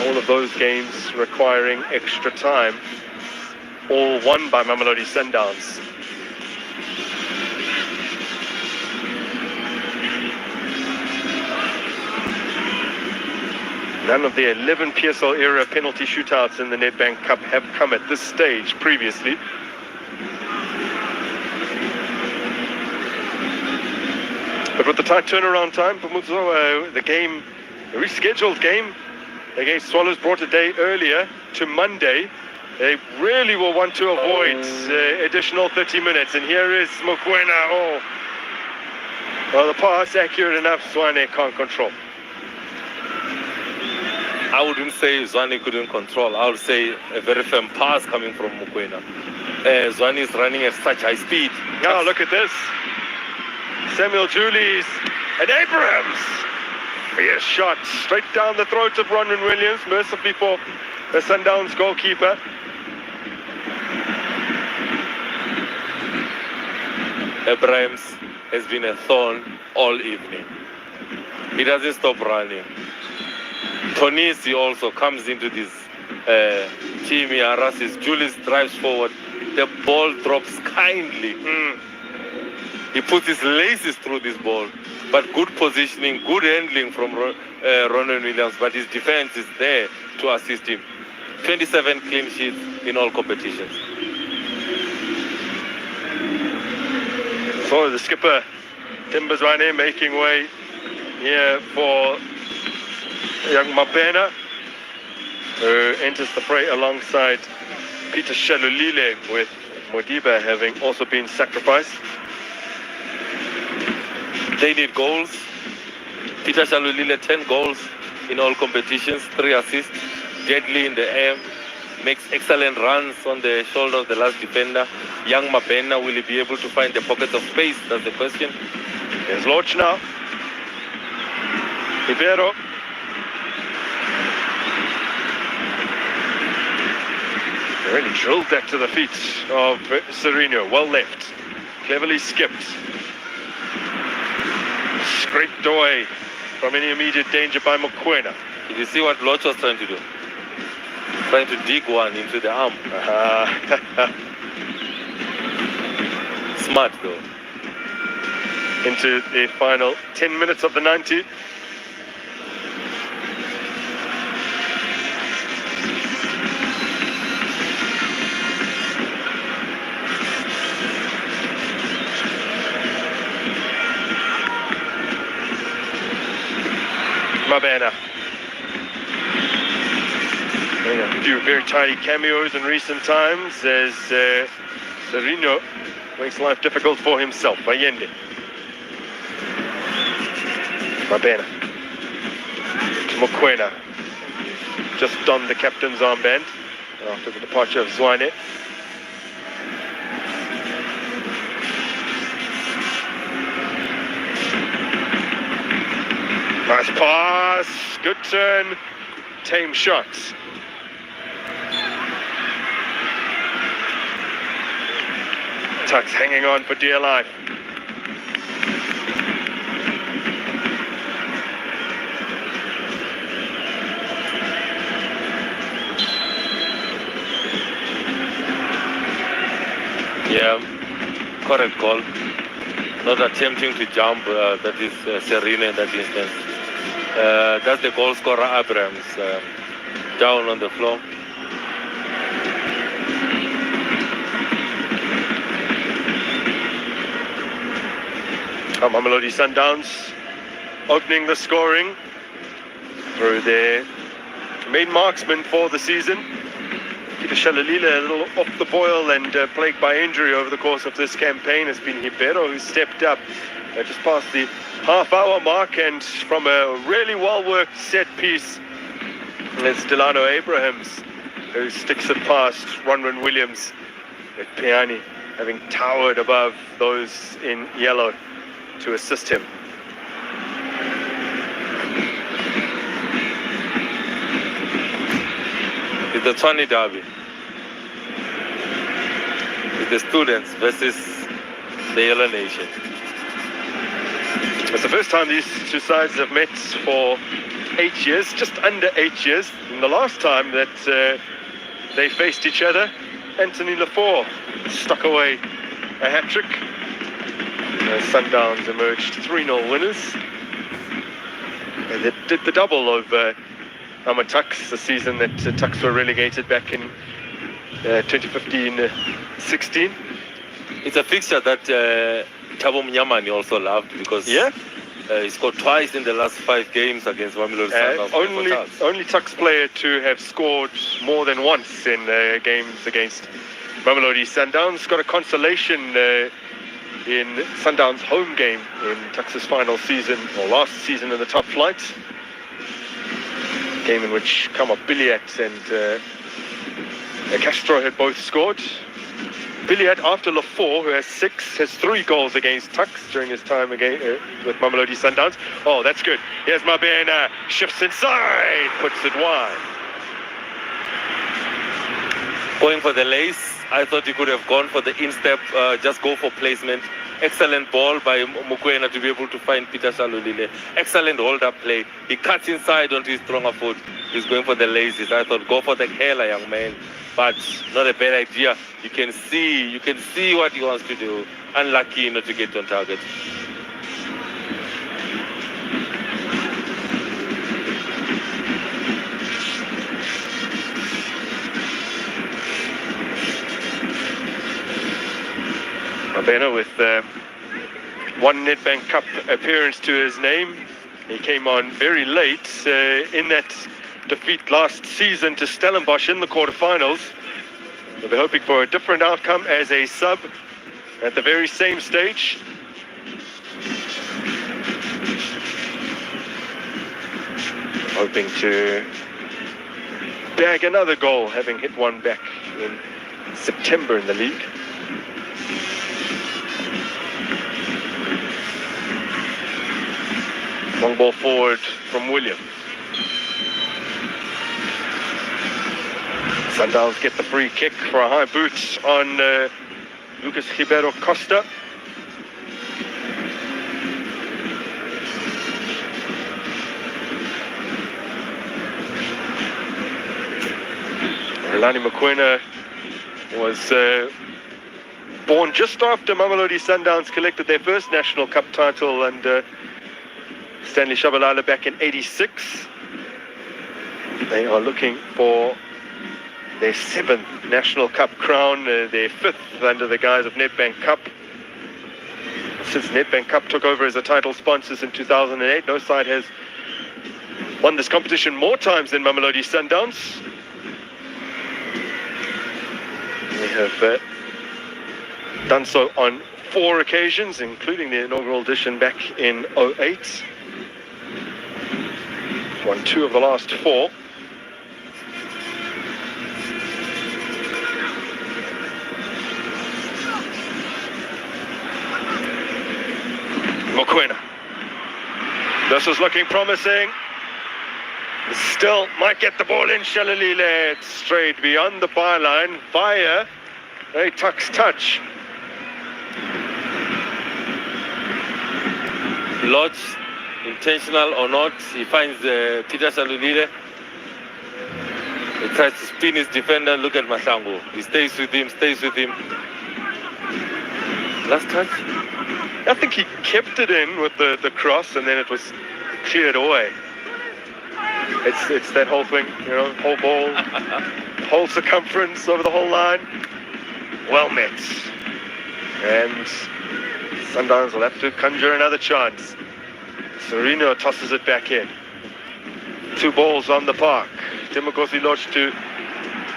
S4: All of those games requiring extra time. All won by Mamelodi Sundowns. None of the 11 PSL era penalty shootouts in the Nedbank Cup have come at this stage previously. But with the tight turnaround time, the game, the rescheduled game against Swallows brought a day earlier to Monday. They really will want to avoid additional 30 minutes. And here is Mokoena. Oh, Well, the pass accurate enough, Zwane can't control.
S3: I wouldn't say Zwane couldn't control. I would say a very firm pass coming from Mokoena. Zwane is running at such high speed.
S4: Now look at this. Samuel Julies and Abrahams. Fierce shot straight down the throat of Ronwen Williams, mercifully for the Sundowns goalkeeper.
S3: Abrahams has been a thorn all evening. He doesn't stop running. Tonisi also comes into this team. He harasses. Julius drives forward. The ball drops kindly. He puts his laces through this ball. But good positioning, good handling from Ronwen Williams. But his defense is there to assist him. 27 clean sheets in all competitions.
S4: So the skipper, Timber Zwane, making way here for young Mapena, who enters the fray alongside Peter Shalulile, with Modiba having also been sacrificed.
S3: They need goals. Peter Shalulile, 10 goals in all competitions, 3 assists, deadly in the air, makes excellent runs on the shoulder of the last defender. Young Mapena, will he be able to find the pockets of space? That's the question.
S4: There's Loch now. Ibero. Really drilled that to the feet of Sereno. Well left. Cleverly skipped. Scraped away from any immediate danger by Mokoena.
S3: Did you see what Loch was trying to do? Trying to dig one into the arm. Smart though.
S4: Into the final 10 minutes of the 90. Mabena. A few very tiny cameos in recent times as Sereno makes life difficult for himself. Allende. Mabena. Mokoena. Just donned the captain's armband after the departure of Zwane. Nice pass, good turn, tame shots. Tucks hanging on for dear life.
S3: Yeah, correct call. Not attempting to jump, that is Serena in that instance. That's the goal scorer, Abrahams, down on the floor.
S4: Mamelodi Sundowns opening the scoring through their main marksman for the season. Peter Shalulile, a little off the boil and plagued by injury over the course of this campaign, has been Ibero, who stepped up just past the half-hour mark, and from a really well-worked set piece, it's Delano Abrahams who sticks it past Ronwen Williams, with Piani having towered above those in yellow to assist him.
S3: It's the Tshwane derby. It's the students versus the Yellow Nation.
S4: It's the first time these two sides have met for 8 years, just under 8 years. And the last time that they faced each other, Anthony Lafort stuck away a hat-trick. Sundowns emerged 3-0 winners. And they did the double over Tucks, the season that Tucks were relegated back in 2015-16.
S3: It's a fixture that Thabo Mnyamani also loved, because he scored twice in the last 5 games against Mamelodi Sundowns.
S4: Only Tucks player to have scored more than once in games against Mamelodi Sundowns. Got a consolation in Sundowns' home game in Tux's final season, or last season in the top flight. Game in which Billiat and Castro had both scored. Billiat, after Lafort, who has 6, has 3 goals against Tux during his time again with Mamelodi Sundowns. Oh, that's good. Here's Mabena, shifts inside, puts it wide.
S3: Going for the lace, I thought he could have gone for the instep, just go for placement. Excellent ball by Mokoena to be able to find Peter Shalulile. Excellent hold-up play. He cuts inside onto his stronger foot. He's going for the laces. I thought, go for the hela, young man. But not a bad idea. You can see what he wants to do. Unlucky not to get on target.
S4: Mabena with one Nedbank Cup appearance to his name. He came on very late in that defeat last season to Stellenbosch in the quarterfinals. They'll be hoping for a different outcome as a sub at the very same stage. Hoping to bag another goal, having hit one back in September in the league. Long ball forward from William. Sundowns get the free kick for a high boot on Lucas Ribeiro Costa. Relani Mokoena was born just after Mamelodi Sundowns collected their first National Cup title, and Stanley Shabalala back in '86. They are looking for their 7th National Cup crown, their 5th under the guise of Nedbank Cup. Since Nedbank Cup took over as the title sponsors in 2008, no side has won this competition more times than Mamelodi Sundowns. They have done so on 4 occasions, including the inaugural edition back in '08. Won 2 of the last 4. Mokoena. This is looking promising. Still might get the ball in. Shalalile. It's straight beyond the byline. Fire. A Tux touch.
S3: Lodge, intentional or not, he finds Peter Shalulile. He tries to spin his defender. Look at Mahlangu. He stays with him. Last touch.
S4: I think he kept it in with the cross, and then it was cleared away. It's that whole thing, whole ball, whole circumference over the whole line. Well met. And Sundowns will have to conjure another chance. Sereno tosses it back in. 2 balls on the park. Timogosi Lodge to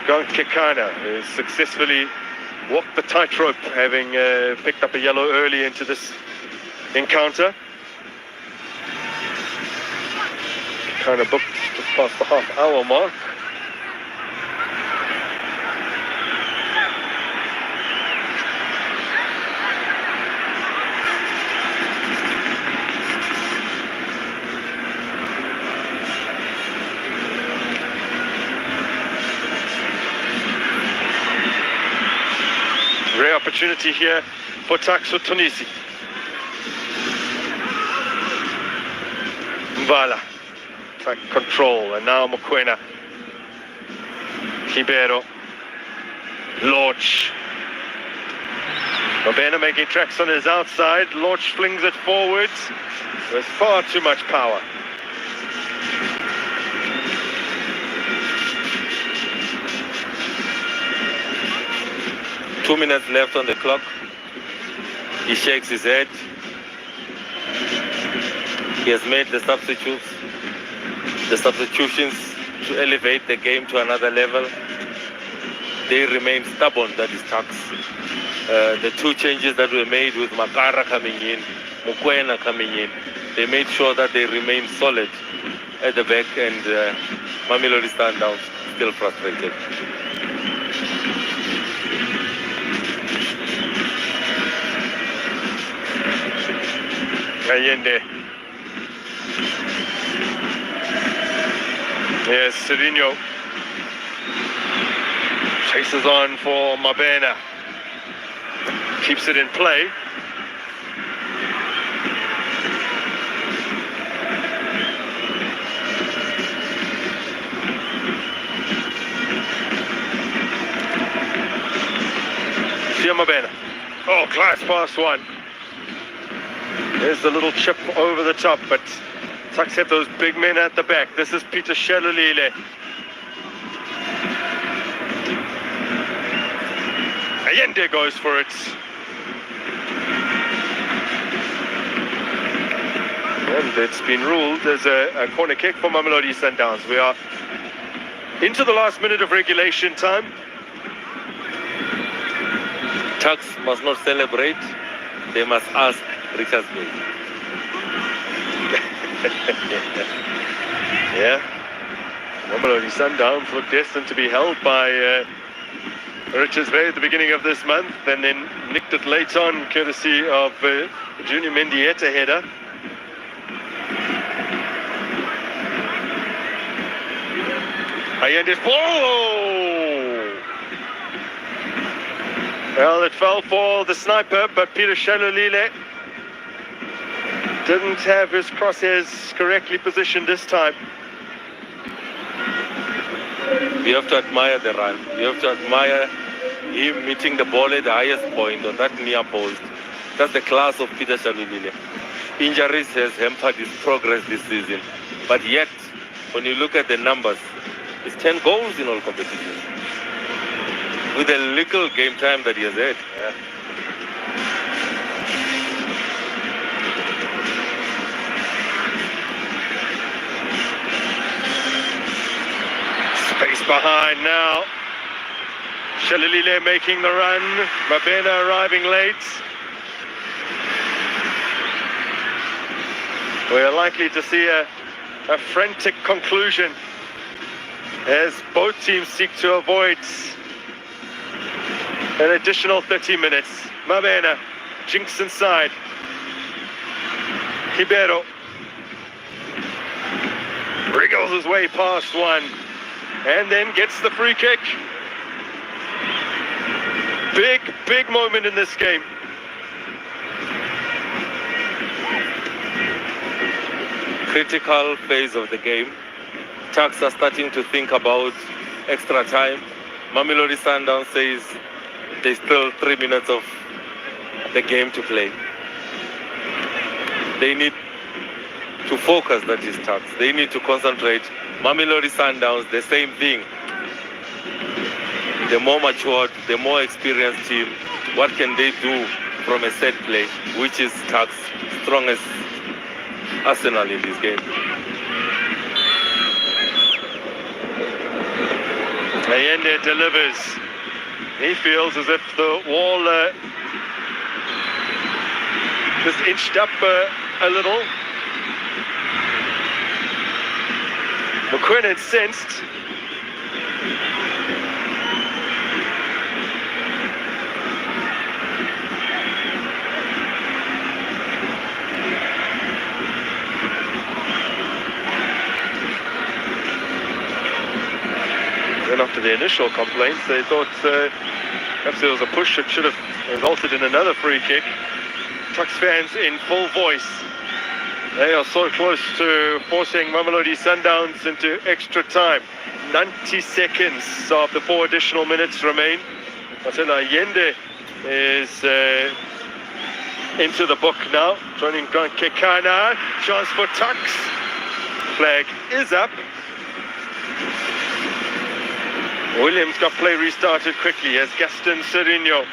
S4: Grant Kekana, who successfully walked the tightrope, having picked up a yellow early into this encounter. Kind of booked just past the half-hour mark. Rare opportunity here for Taxo Tunisi. Mvala, track control, and now Mokoena. Ribeiro, Lodge. Mabena making tracks on his outside. Lodge flings it forwards with far too much power.
S3: Two minutes left on the clock. He shakes his head. He has made the substitutions to elevate the game to another level. they remain stubborn, that is Tuks. The two changes that were made with Makara coming in, Mukwena coming in, they made sure that they remain solid at the back, and Mamelodi Sundowns still frustrated.
S4: Allende. Yes, Serino chases on for Mabena. Keeps it in play. Mabena. Oh, class pass one. There's the little chip over the top, but Tuks have those big men at the back. This is Peter Shalulile. Allende goes for it. And it's been ruled as a corner kick for Mamelodi Sundowns. We are into the last minute of regulation time.
S3: Tuks must not celebrate, they must ask Richards Bay.
S4: Yeah. Mamelodi Sundowns look destined to be held by Richards Bay at the beginning of this month, and then nicked it late on courtesy of Junior Mendieta header. Allende's ball! Well, it fell for the sniper, but Peter Shalulile didn't have his crosshairs correctly positioned this time.
S3: You have to admire the run. You have to admire him meeting the ball at the highest point on that near post. That's the class of Peter Shalulile. Injuries has hampered his progress this season. But yet, when you look at the numbers, it's 10 goals in all competitions. With the little game time that he has had. Yeah.
S4: Space behind now. Shalulile making the run. Mabena arriving late. We're likely to see a frantic conclusion as both teams seek to avoid an additional 30 minutes. Mabena jinks inside. Ribeiro wriggles his way past one and then gets the free kick. Big moment in this game.
S3: Critical phase of the game. Tuks are starting to think about extra time. Mamelodi Sundowns says there's still 3 minutes of the game to play. They need to focus, that is Tuks. They need to concentrate. Mamelodi Sundowns, the same thing. The more matured, the more experienced team, what can they do from a set play, which is Tuks' strongest arsenal in this game.
S4: Allende delivers. He feels as if the wall just inched up a little. McQuinn had sensed. Then after the initial complaints, they thought perhaps there was a push that should have resulted in another free kick. Tuks fans in full voice. They are so close to forcing Mamelodi Sundowns into extra time. 90 seconds of the 4 additional minutes remain. Marcelo Allende is into the book now. Joining Grant Kekana. Chance for Tuks. Flag is up. Williams got play restarted quickly as Gaston Serino.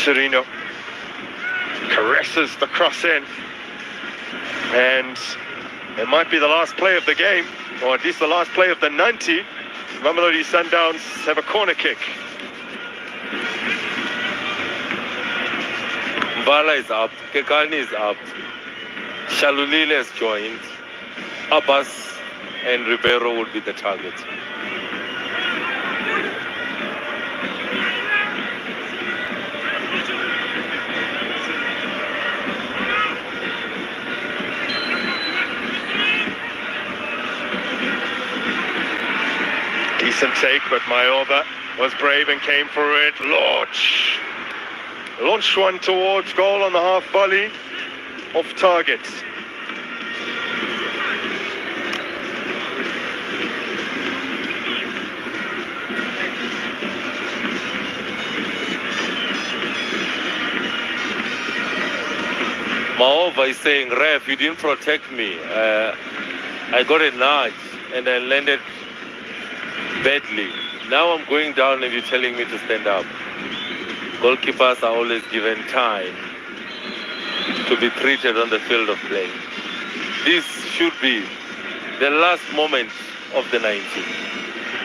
S4: Serino caresses the cross in. And it might be the last play of the game, or at least the last play of the 90. Mamelodi Sundowns have a corner kick.
S3: Mbala is up, Kekani is up, Shalulile has joined, Abbas and Ribeiro will be the target.
S4: Decent take, but Mayoba was brave and came for it. Launched one towards goal on the half volley, off target.
S3: Maova is saying, ref, you didn't protect me. I got a nudge and I landed badly. Now I'm going down and you're telling me to stand up. Goalkeepers are always given time to be treated on the field of play. This should be the last moment of the 90.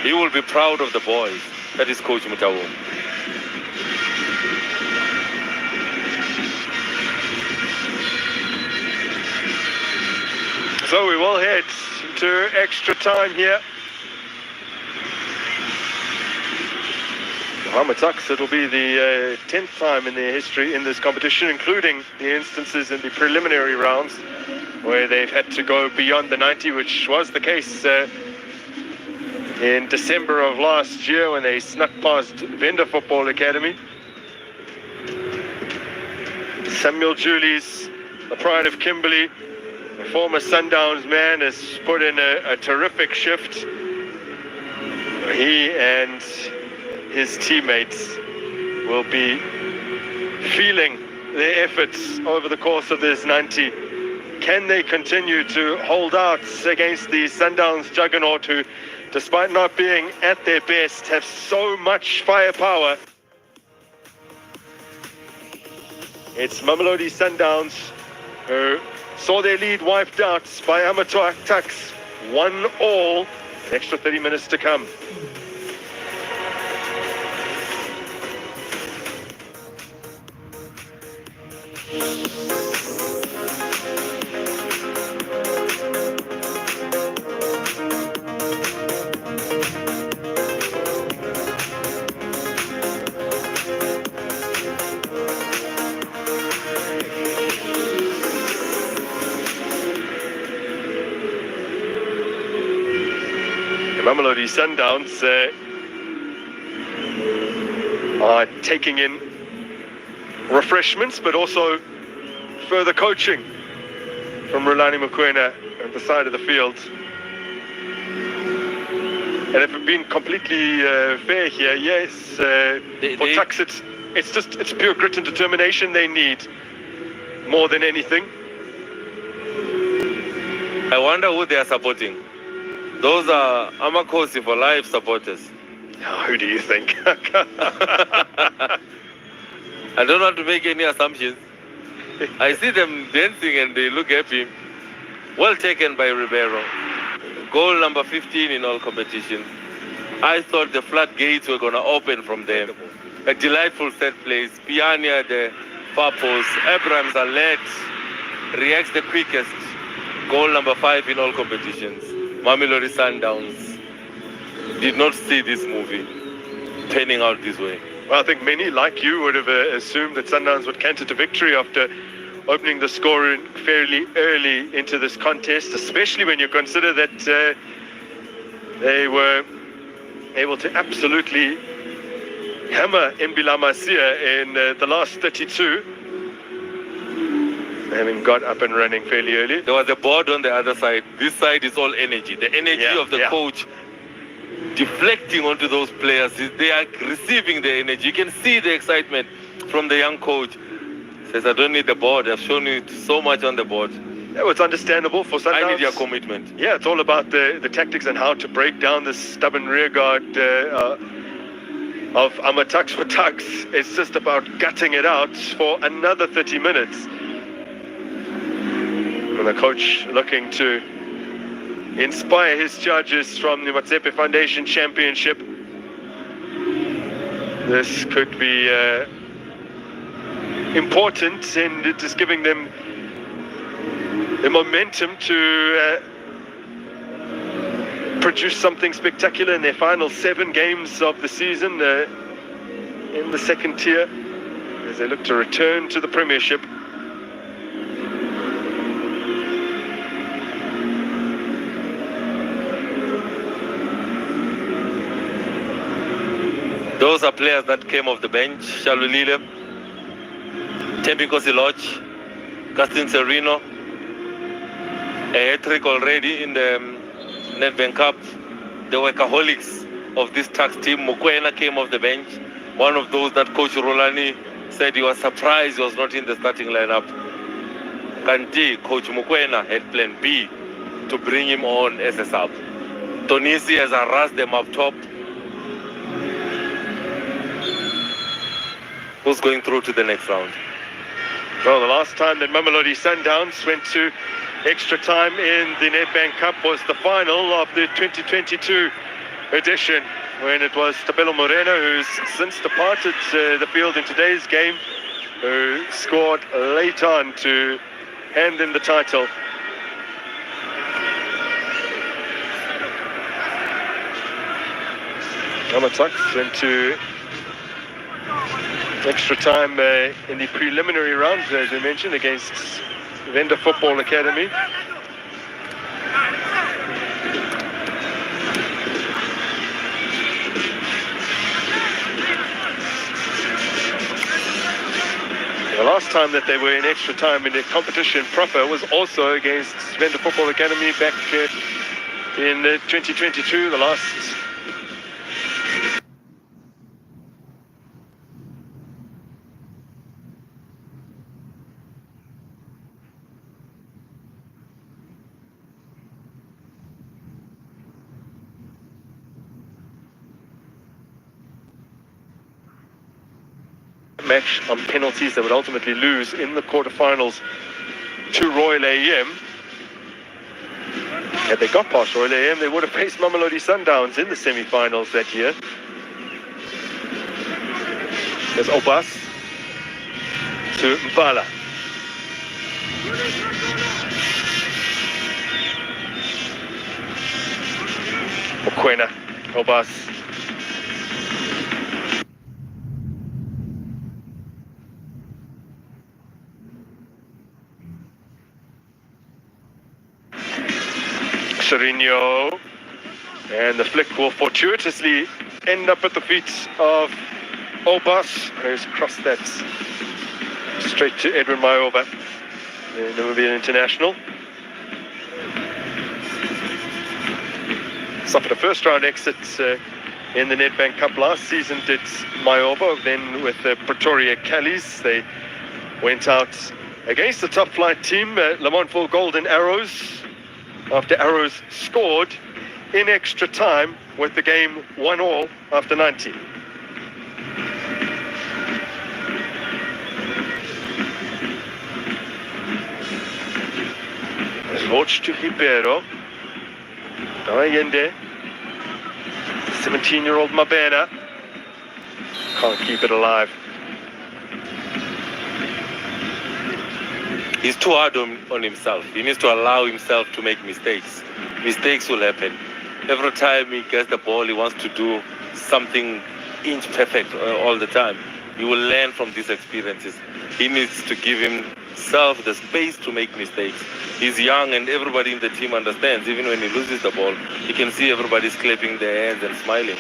S3: He will be proud of the boys. That is Coach Mutawo.
S4: So we will head to extra time here. Tuks, it'll be the 10th time in their history in this competition, including the instances in the preliminary rounds where they've had to go beyond the 90, which was the case in December of last year when they snuck past Venda Football Academy. Samuel Julies, the pride of Kimberley, the former Sundowns man, has put in a terrific shift. He and his teammates will be feeling their efforts over the course of this 90. Can they continue to hold out against the Sundowns juggernaut, who, despite not being at their best, have so much firepower? It's Mamelodi Sundowns who saw their lead wiped out by Tuks. 1-1, extra 30 minutes to come. Mamelodi Sundowns are taking in refreshments, but also further coaching from Rulani Mokoena at the side of the field. And if we've been completely fair here, yes, for Tuks, it's pure grit and determination they need more than anything.
S3: I wonder who they are supporting. Those are Amakosi for life supporters.
S4: Who do you think?
S3: I don't want to make any assumptions. I see them dancing and they look happy. Well taken by Ribeiro. Goal number 15 in all competitions. I thought the floodgates were going to open from there. A delightful set place. Piani at the far post. Abrams alert. Reacts the quickest. Goal number 5 in all competitions. Mamelodi Sundowns did not see this movie panning out this way.
S4: Well, I think many, like you, would have assumed that Sundowns would canter to victory after opening the score fairly early into this contest, especially when you consider that they were able to absolutely hammer Mbila Masia in the last 32, having got up and running fairly early.
S3: There was a board on the other side. This side is all energy. The energy of the coach deflecting onto those players. They are receiving the energy. You can see the excitement from the young coach. Says, I don't need the board. I've shown you so much on the board.
S4: Yeah, well, it's understandable for Sundowns.
S3: I need your commitment.
S4: Yeah, it's all about the tactics and how to break down this stubborn rearguard of Tuks for Tuks. It's just about gutting it out for another 30 minutes. And the coach looking to inspire his judges from the Matsepe Foundation Championship. This could be important, and it is giving them the momentum to produce something spectacular in their final 7 games of the season in the second tier as they look to return to the Premiership.
S3: Those are players that came off the bench. Shalulile, Tembi Kosiloch, Gaston Serino, a hat-trick already in the Nedbank Cup. The workaholics of this tax team. Mokoena came off the bench. One of those that Coach Rolani said he was surprised he was not in the starting lineup. Kanti, Coach Mokoena had plan B to bring him on as a sub. Tonisi has harassed them up top. Who's going through to the next round?
S4: Well, the last time that Mamelodi Sundowns went to extra time in the Nedbank Cup was the final of the 2022 edition, when it was Tabelo Moreno, who's since departed the field in today's game, who scored late on to hand in the title. Amatax went to extra time in the preliminary round, as we mentioned, against Venda Football Academy. The last time that they were in extra time in the competition proper was also against Venda Football Academy back in 2022, the last. Match on penalties. They would ultimately lose in the quarterfinals to Royal AM. Had they got past Royal AM, they would have faced Mamelodi Sundowns in the semi-finals that year. There's Obas to Mbala. Mokoena, Obas. Serino, and the flick will fortuitously end up at the feet of Obas, who's crossed that straight to Edwin Mayoba, the Namibian international. Suffered a first round exit in the Nedbank Cup last season, did Mayoba. Then with the Pretoria Callies, they went out against the top flight team, Lamontville Golden Arrows, after Arrows scored in extra time with the game 1-1 after 90. Launch to Ribeiro. Allende. 17-year-old Mabena. Can't keep it alive.
S3: He's too hard on himself. He needs to allow himself to make mistakes. Mistakes will happen. Every time he gets the ball, he wants to do something inch perfect all the time. He will learn from these experiences. He needs to give himself the space to make mistakes. He's young and everybody in the team understands. Even when he loses the ball, you can see everybody's clapping their hands and smiling.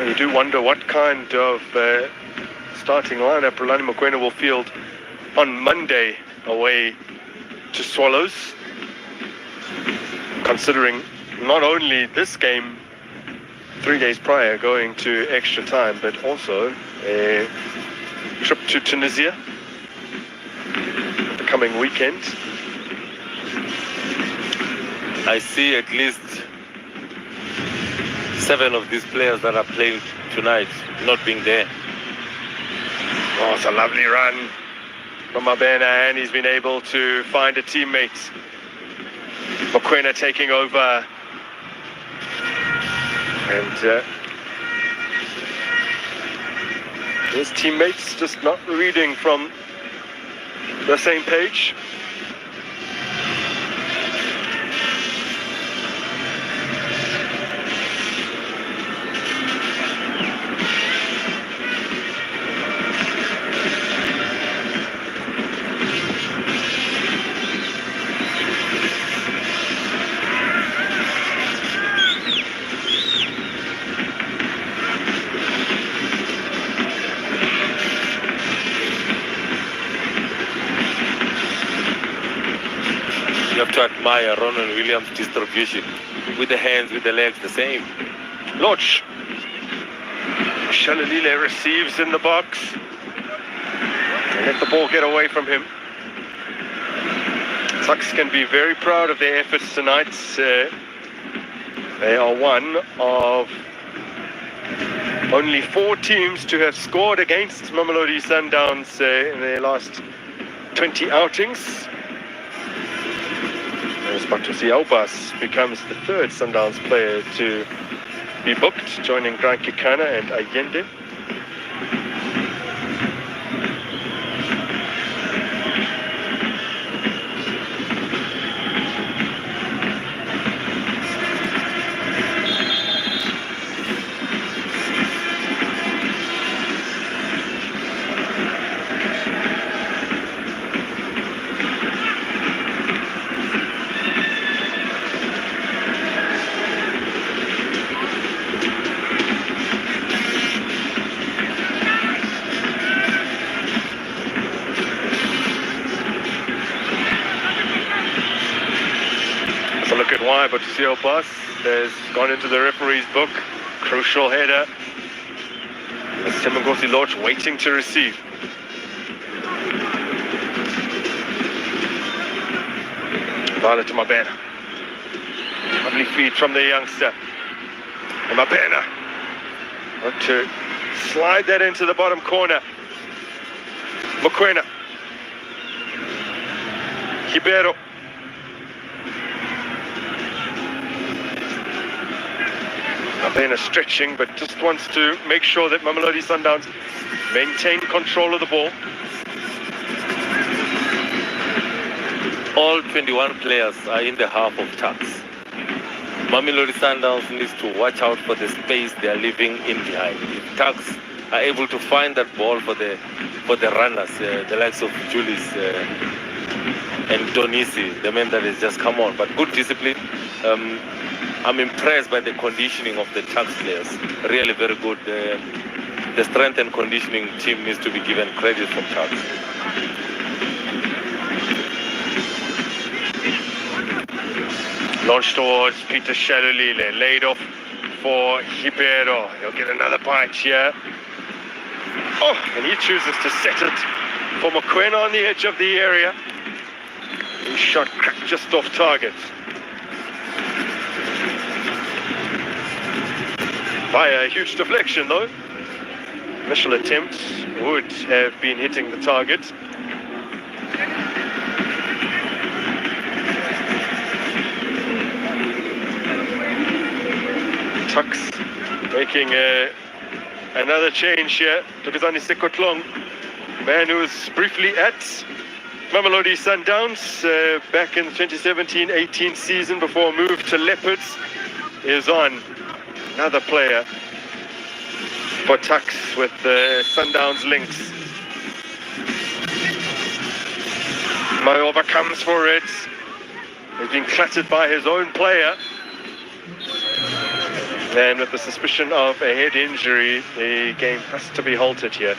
S4: You do wonder what kind of starting lineup Rulani Mokoena will field on Monday away to Swallows, considering not only this game 3 days prior going to extra time, but also a trip to Tunisia the coming weekend.
S3: I see at least 7 of these players that are playing tonight not being there.
S4: Oh, it's a lovely run from Mabena, and he's been able to find a teammate. Mokoena taking over. And his teammates just not reading from the same page.
S3: You have to admire Ronan Williams' distribution. With the hands, with the legs, the same.
S4: Lodge. Shalalile receives in the box. And let the ball get away from him. Tuks can be very proud of their efforts tonight. They are one of only 4 teams to have scored against Mamelodi Sundowns in their last 20 outings. Spatusi Albas becomes the 3rd Sundowns player to be booked, joining Grant Kikana and Allende. Look at why, but Sio Bus has gone into the referee's book. Crucial header. Simangosi Lodge waiting to receive. Violet to Mabena. Lovely feed from the youngster. And Mabena. Want to slide that into the bottom corner. Mokoena. Ribeiro. Mabena stretching, but just wants to make sure that Mamelodi Sundowns maintain control of the ball.
S3: All 21 players are in the half of Tuks. Mamelodi Sundowns needs to watch out for the space they are leaving in behind. If Tuks are able to find that ball for the runners, the likes of Julius and Donisi, the men that has just come on, but good discipline. I'm impressed by the conditioning of the Tuks players. Really very good. The strength and conditioning team needs to be given credit from Tuks.
S4: Launched towards Peter Shalulile, laid off for Ribeiro. He'll get another bite here. Oh, and he chooses to set it for Mokoena on the edge of the area. His shot cracked just off target. Via a huge deflection though. Initial attempt would have been hitting the target. Tuks making another change here. Tukazani Sekotlong, man who was briefly at Mamelodi Sundowns back in the 2017-18 season before a move to Leopards, is on. Another player for Tuks with the Sundowns links. Mayova comes for it. He's been clattered by his own player. And with the suspicion of a head injury, the game has to be halted here.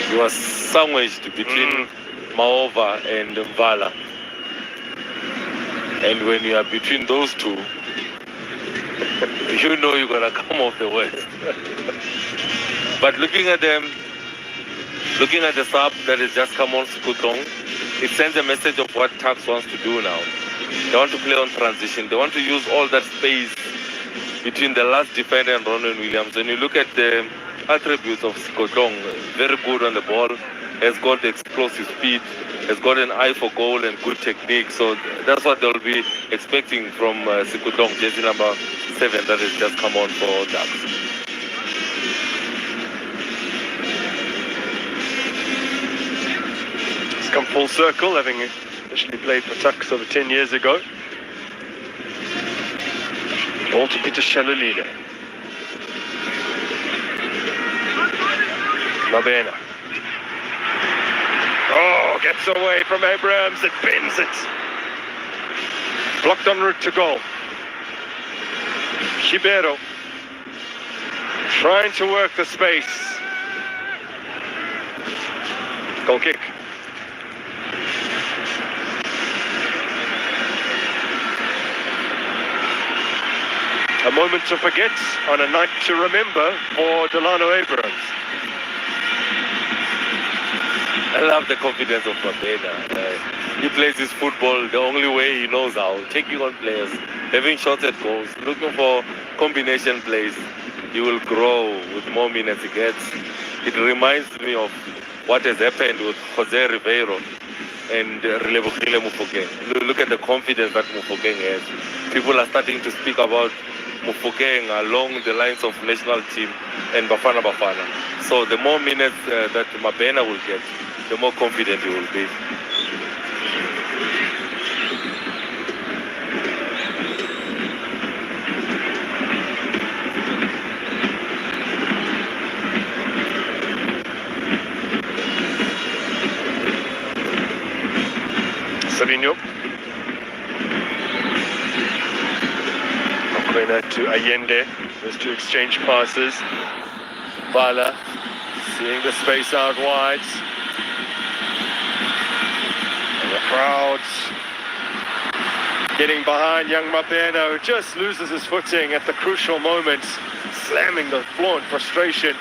S3: He was sandwiched between Maova and Mvala. And when you are between those two, you know you're going to come off the worst. But looking at the sub that has just come on Skutong, it sends a message of what Tax wants to do now. They want to play on transition. They want to use all that space between the last defender and Ronwen Williams. When you look at the attributes of Skutong, very good on the ball, has got the explosive speed, has got an eye for goal and good technique. So that's what they'll be expecting from Sikutong, jersey number 7 that has just come on for Ducks.
S4: It's come full circle, having initially played for Tuks over 10 years ago. Ball to Peter Shalalina. Mabena. Oh, gets away from Abrahams and bends it. Blocked en route to goal. Shibero trying to work the space. Goal kick. A moment to forget on a night to remember for Delano Abrahams.
S3: I love the confidence of Mabena. He plays his football the only way he knows how, taking on players, having shots at goals, looking for combination plays. He will grow with more minutes he gets. It reminds me of what has happened with Jose Ribeiro and Relebogile Mofokeng. Look at the confidence that Mofokeng has. People are starting to speak about Mofokeng along the lines of national team and Bafana Bafana. So the more minutes that Mabena will get, the more confident he will be.
S4: Sabino. Mokoena to Allende. Those two exchange passes. Bala seeing the space out wide. And the crowds getting behind young Mabena, who just loses his footing at the crucial moment, slamming the floor in frustration.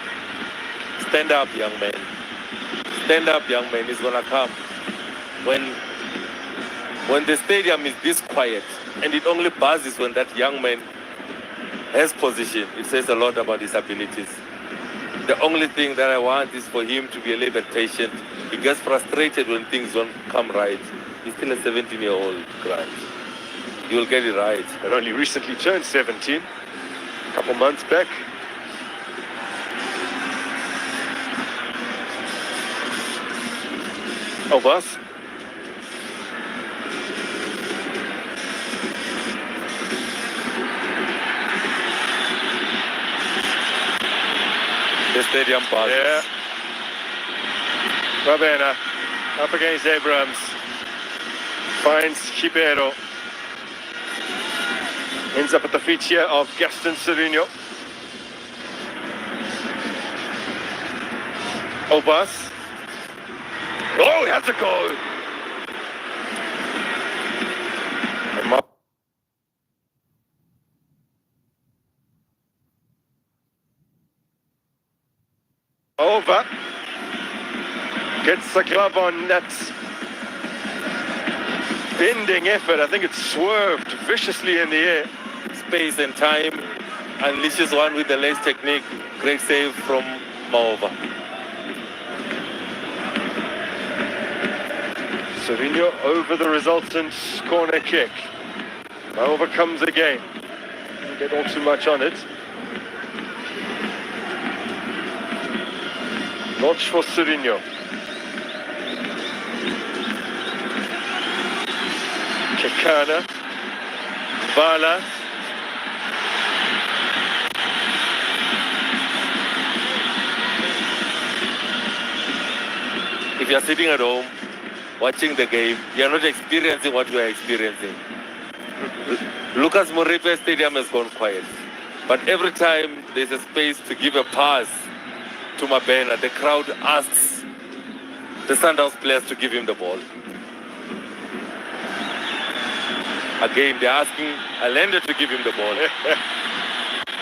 S3: Stand up, young man. Stand up, young man. It's gonna come. When the stadium is this quiet, and it only buzzes when that young man has position, it says a lot about his abilities. The only thing that I want is for him to be a little bit patient. He gets frustrated when things don't come right. He's still a 17-year-old, Grant. He will get it right.
S4: And only recently turned 17, a couple months back. Oh, boss.
S3: The stadium passes.
S4: Yeah. Mabena up against Abrams. Finds Shibero. Ends up at the feet here of Gaston Serino. Obas. Oh, he has a goal. Over. Gets the glove on that bending effort. I think it swerved viciously in the air.
S3: Space and time. Unleashes one with the lace technique. Great save from Maova.
S4: Serino over the resultant corner kick. Maova comes again. Don't get all too much on it. Notch for Serino. Kekana.
S3: if you're sitting at home watching the game, you're not experiencing what we are experiencing. Lucas Moripe Stadium has gone quiet. But every time there's a space to give a pass to Mabena, the crowd asks the Sundowns players to give him the ball. Again, they're asking Allende to give him the ball.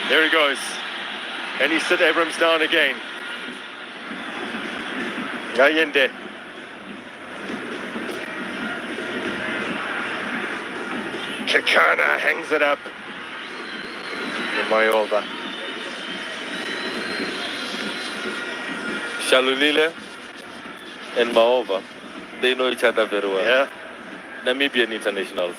S4: There he goes. And he sit Abrams down again. Allende. Kekana hangs it up. Mayoba.
S3: Shalulile and Maova, they know each other very well.
S4: Yeah.
S3: Namibian internationals.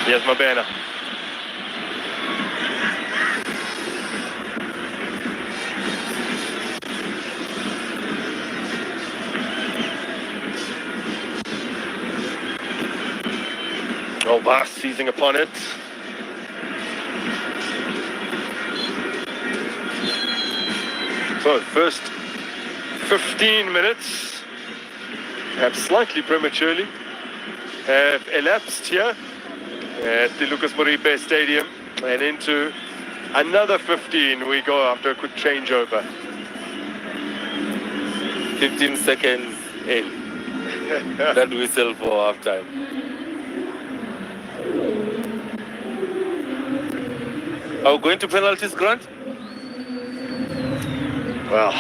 S4: Here's Mabena. Oh, Bas seizing upon it. So, first 15 minutes, perhaps slightly prematurely, have elapsed here at the Lucas Moripe Stadium, and into another 15 we go after a quick changeover.
S3: 15 seconds in. That whistle for halftime. Are we going to penalties, Grant?
S4: Well,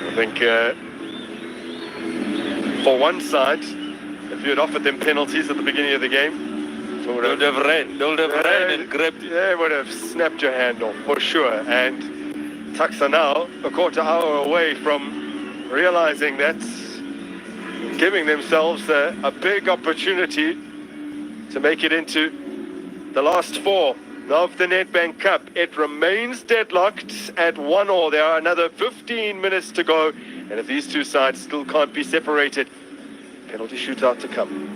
S4: I think for one side, if you had offered them penalties at the beginning of the game,
S3: They would have ran. They would have ran and grabbed it.
S4: they would have snapped your hand off for sure. And Tucks are now a quarter hour away from realizing that, giving themselves a big opportunity to make it into the last four of the Nedbank Cup. It remains deadlocked at 1-1. There are another 15 minutes to go, and if these two sides still can't be separated, penalty shootout to come.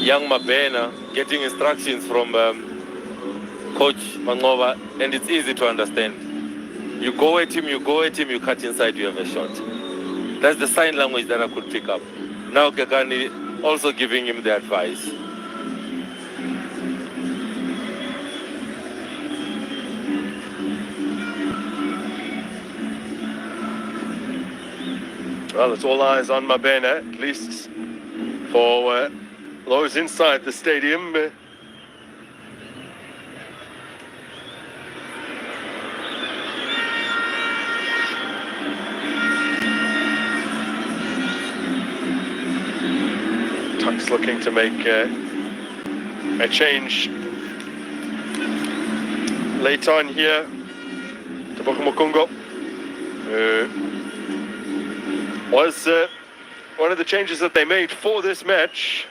S3: Young Mabena getting instructions from Coach Mangova, and it's easy to understand. You go at him, you cut inside, you have a shot. That's the sign language that I could pick up. Now Kekani also giving him the advice.
S4: Well, it's all eyes on Mabena, at least for those inside the stadium. Tuck's looking to make a change late on here. Taboka Mukungo was one of the changes that they made for this match.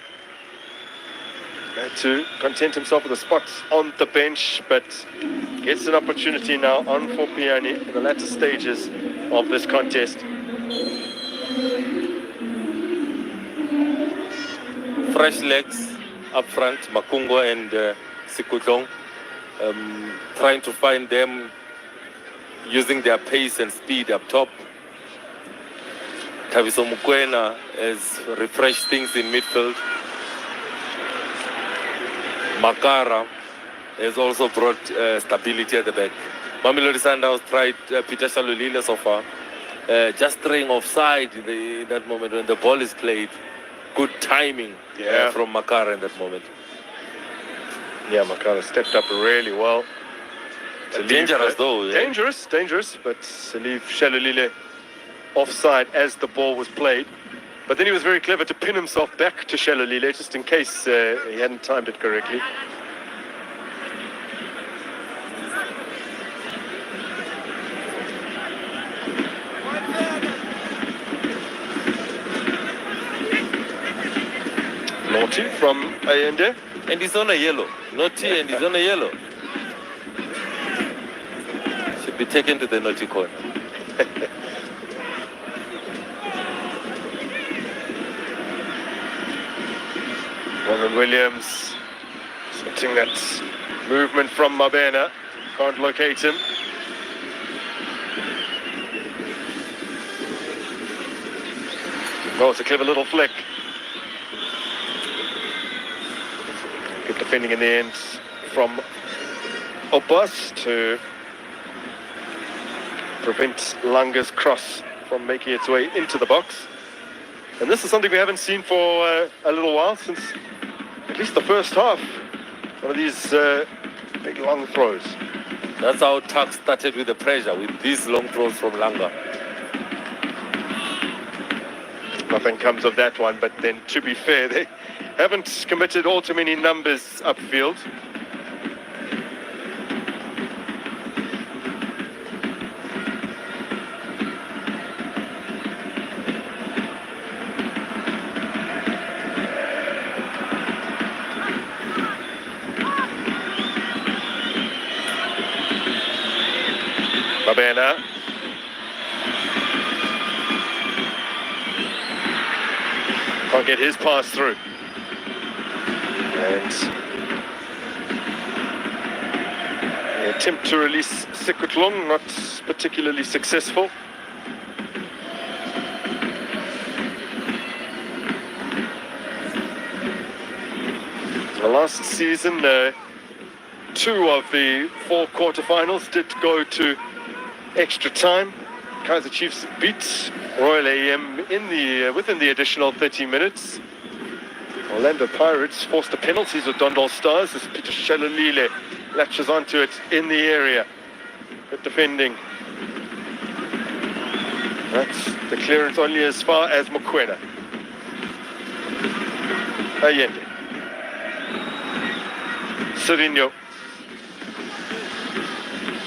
S4: Had to content himself with a spot on the bench, but gets an opportunity now on for Piani in the latter stages of this contest.
S3: Fresh legs up front, Makungo and Sikutlong, trying to find them using their pace and speed up top. Tabiso Mukwena has refreshed things in midfield. Makara has also brought stability at the back. Mamelodi Sundowns tried Peter Shalulile so far, just straying offside in that moment when the ball is played. Good timing from Makara in that moment.
S4: Yeah, Makara stepped up really well.
S3: Dangerous though. Yeah.
S4: Dangerous, but to leave Shalulile offside as the ball was played. But then he was very clever to pin himself back to Shalulile just in case he hadn't timed it correctly. Naughty from Ayende.
S3: And he's on a yellow. Naughty, and he's on a yellow. Should be taken to the naughty corner.
S4: Warren Williams getting that movement from Mabena. Can't locate him. Oh, it's a clever little flick. Good defending in the end from Obas to prevent Langa's cross from making its way into the box. And this is something we haven't seen for a little while, since at least the first half. One of these big long throws.
S3: That's how Tuck started with the pressure, with these long throws from Langa.
S4: Nothing comes of that one, but then to be fair, they haven't committed all too many numbers upfield. Mabena. Can't get his pass through. And the attempt to release Sekutlong, not particularly successful. Last season, 2 of the 4 quarterfinals did go to extra time. Kaizer Chiefs beat Royal AM within the additional 30 minutes. Orlando Pirates forced the penalties with Dondal Stars as Peter Shalolile latches onto it in the area. Good defending. That's the clearance only as far as Mokwena. Allende. Serino.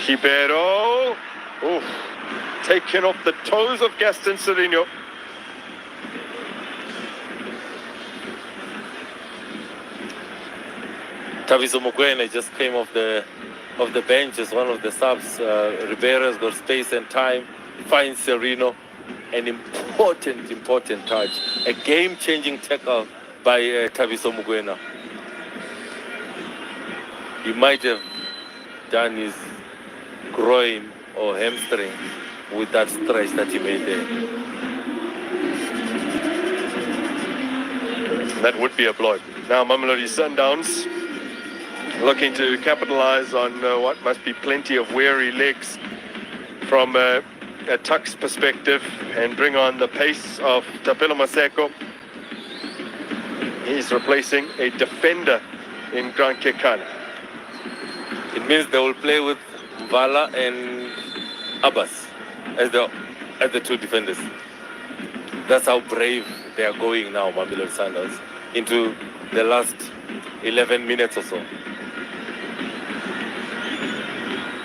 S4: Ribeiro. Oof. Taken off the toes of Gaston Serino.
S3: Taviso Mokwena just came off the bench as one of the subs. Ribeiro's got space and time. Finds Serino. An important touch. A game-changing tackle by Taviso Mokwena. He might have done his groin or hamstring with that stretch that he made there.
S4: That would be a blow. Now Mamelodi Sundowns looking to capitalize on what must be plenty of weary legs from a Tuck's perspective and bring on the pace of Tapelo Maseko. He's replacing a defender in Grant Kekana.
S3: It means they will play with Vala and Abbas as the 2 defenders. That's how brave they are going now, Mamelodi Sundowns, into the last 11 minutes or so.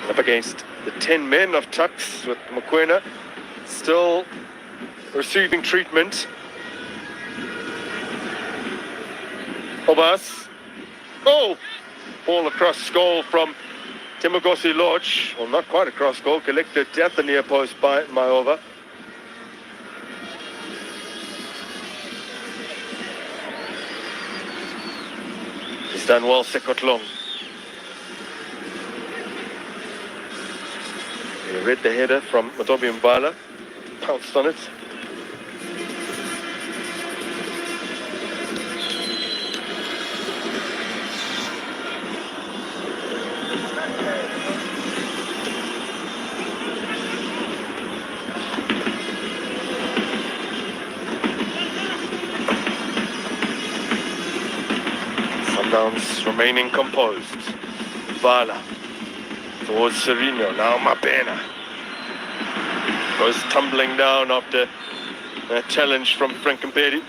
S4: Up against the 10 men of Tucks with Mokwena still receiving treatment. Obas. Oh! Ball across goal from Timogosi Lodge. Well, not quite across goal. Collected at the near post by Maova. He's done well, Sekotlong. He read the header from Matobi Mbala. Pounced on it. Sundowns remaining composed. Vala towards Serino, now Mabena. Goes tumbling down after a challenge from Frankenberry.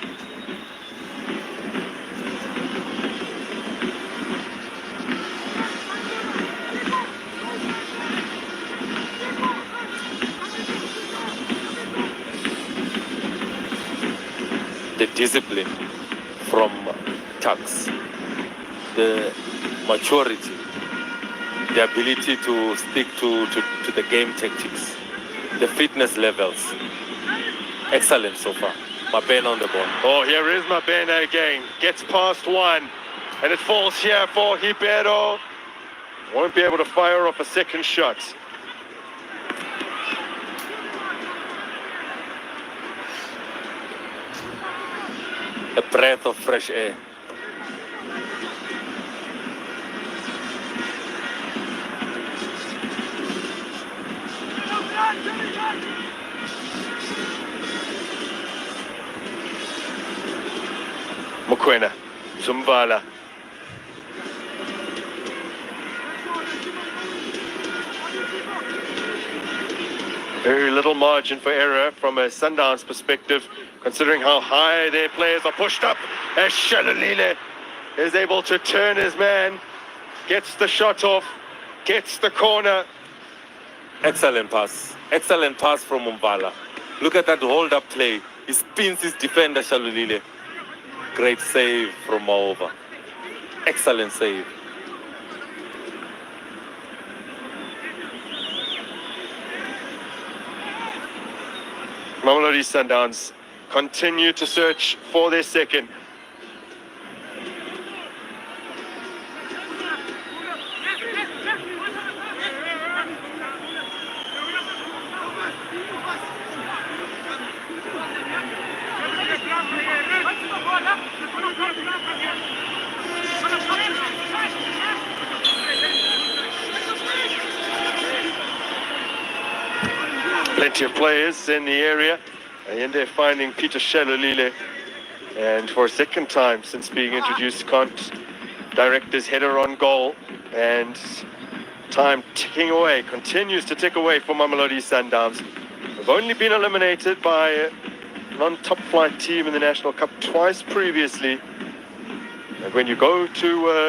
S3: The discipline from Tuks. The maturity, the ability to stick to the game tactics, the fitness levels. Excellent so far. Mabena on the ball.
S4: Oh, here is Mabena again. Gets past one. And it falls here for Ribeiro. Won't be able to fire off a second shot.
S3: A breath of fresh air.
S4: Mokoena, Zumbala. Very little margin for error from a Sundowns perspective, considering how high their players are pushed up, as Shalulile is able to turn his man, gets the shot off, gets the corner.
S3: Excellent pass from Umbala. Look at that hold-up play. He spins his defender, Shalulile. Great save from Maova. Excellent save.
S4: Mamelodi Sundowns continue to search for their second. Plenty of players in the area, and they're finding Peter Shalulile, and for a second time since being introduced, can't direct his header on goal, and time ticking away, continues to tick away for Mamelodi Sundowns. They've only been eliminated by a non-top flight team in the National Cup twice previously, and when you go to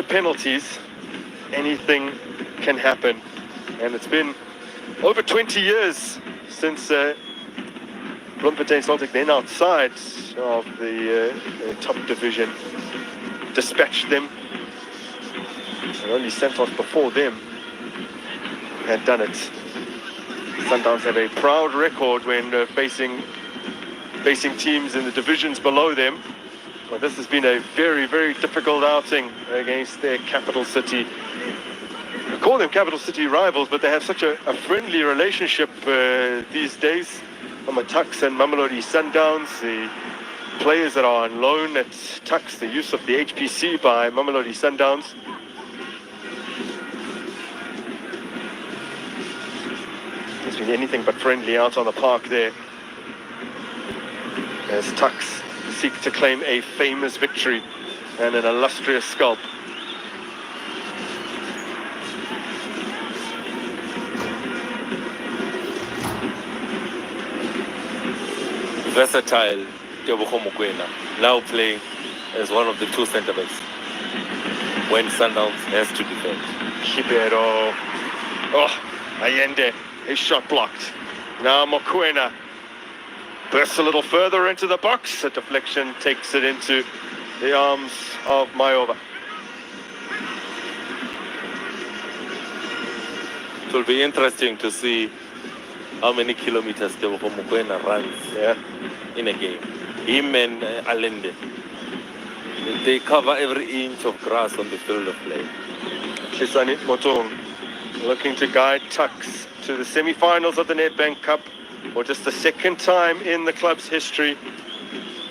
S4: penalties, anything can happen, and it's been over 20 years since Bloemfontein Celtic, then outside of the top division, dispatched them. And only Santos before them had done it. Sundowns have a proud record when facing teams in the divisions below them. But this has been a very, very difficult outing against their capital city. I call them capital city rivals, but they have such a friendly relationship these days. Tuks and Mamelodi Sundowns, the players that are on loan at Tuks, the use of the HPC by Mamelodi Sundowns. There's been anything but friendly out on the park there, as Tuks seek to claim a famous victory and an illustrious scalp.
S3: Versatile Tebogo Mokoena, now playing as one of the two centre-backs when Sundowns has to defend.
S4: Ribeiro. Oh, Allende. His shot blocked. Now Mokoena bursts a little further into the box. A deflection takes it into the arms of Maova.
S3: It will be interesting to see how many kilometers Tebogo Mokoena runs in a game. Him and Allende. They cover every inch of grass on the field of play.
S4: Tlisani Motong looking to guide Tuks to the semi-finals of the Nedbank Cup for just the second time in the club's history.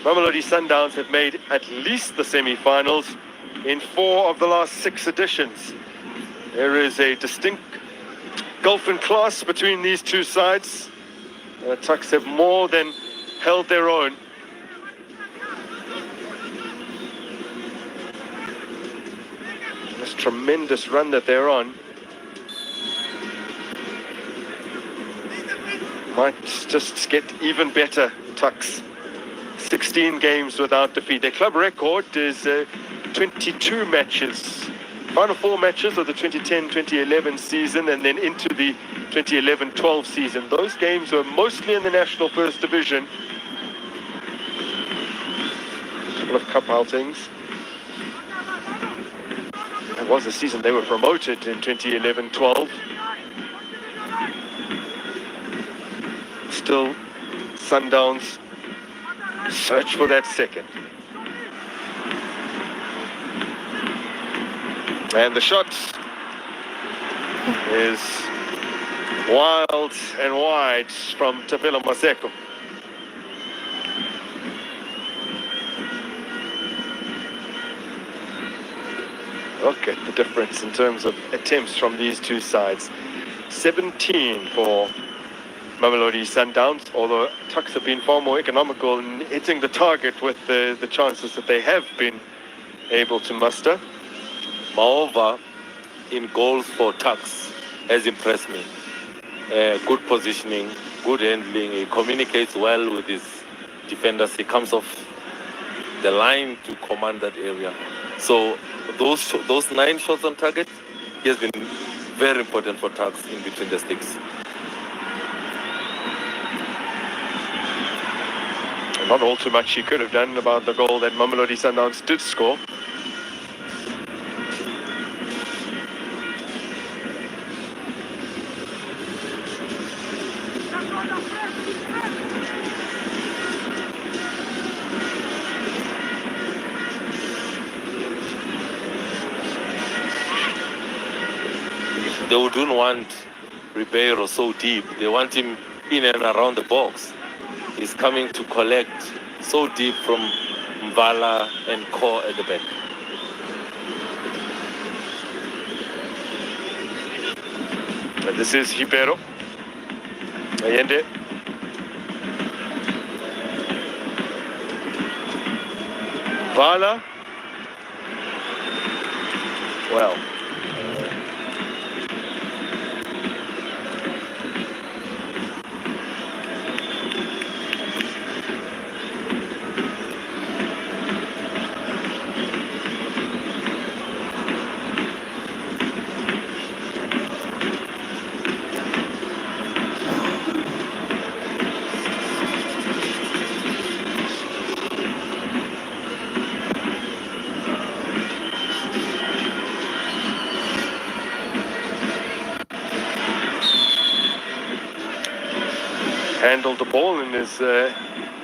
S4: Mamelodi Sundowns have made at least the semi-finals in 4 of the last 6 editions. There is a distinct gulf in class between these two sides. Tuks have more than held their own. This tremendous run that they're on might just get even better. Tuks, 16 games without defeat. Their club record is 22 matches. Final 4 matches of the 2010-2011 season, and then into the 2011-12 season. Those games were mostly in the National First Division. couple of cup outings. It was the season they were promoted in 2011-12. Still, Sundowns search for that second. And the shot is wild and wide from Tapelo Maseko. Look at the difference in terms of attempts from these two sides. 17 for Mamelodi Sundowns, although Tuks have been far more economical in hitting the target with the chances that they have been able to muster.
S3: Moreover, in goals for Tuks has impressed me. Good positioning, good handling. He communicates well with his defenders. He comes off the line to command that area. So those 9 shots on target, he has been very important for Tuks in between the sticks.
S4: Not all too much he could have done about the goal that Mamelodi Sundowns did score.
S3: They wouldn't want Ribeiro so deep. They want him in and around the box. He's coming to collect so deep from Mbala and Core at the back.
S4: And this is Ribeiro. Allende. Vala. Well. Handled the ball in his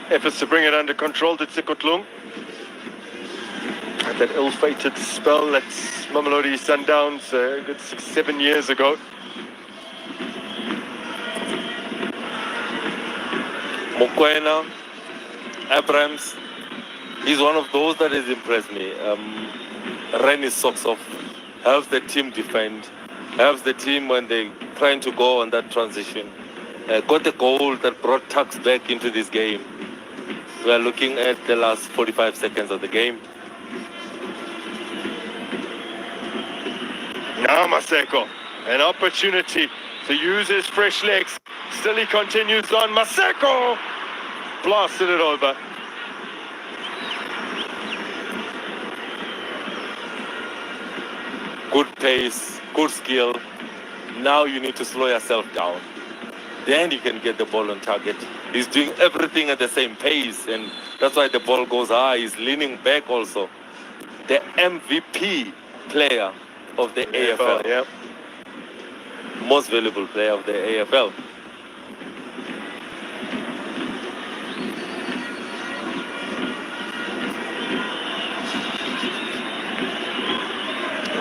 S4: efforts to bring it under control to Tsikotlung. Had that ill-fated spell at Mamelodi Sundowns a good 6-7 years ago.
S3: Mokoena, Abrams, he's one of those that has impressed me. Ran his socks off, helps the team defend, helps the team when they're trying to go on that transition. Got the goal that brought Tuks back into this game. We are looking at the last 45 seconds of the game.
S4: Now Maseko, an opportunity to use his fresh legs. Still he continues on. Maseko blasted it over.
S3: Good pace, good skill. Now you need to slow yourself down. Then you can get the ball on target. He's doing everything at the same pace, and that's why the ball goes high. He's leaning back also. The MVP player of the AFL.
S4: Yep.
S3: Most valuable player of the AFL.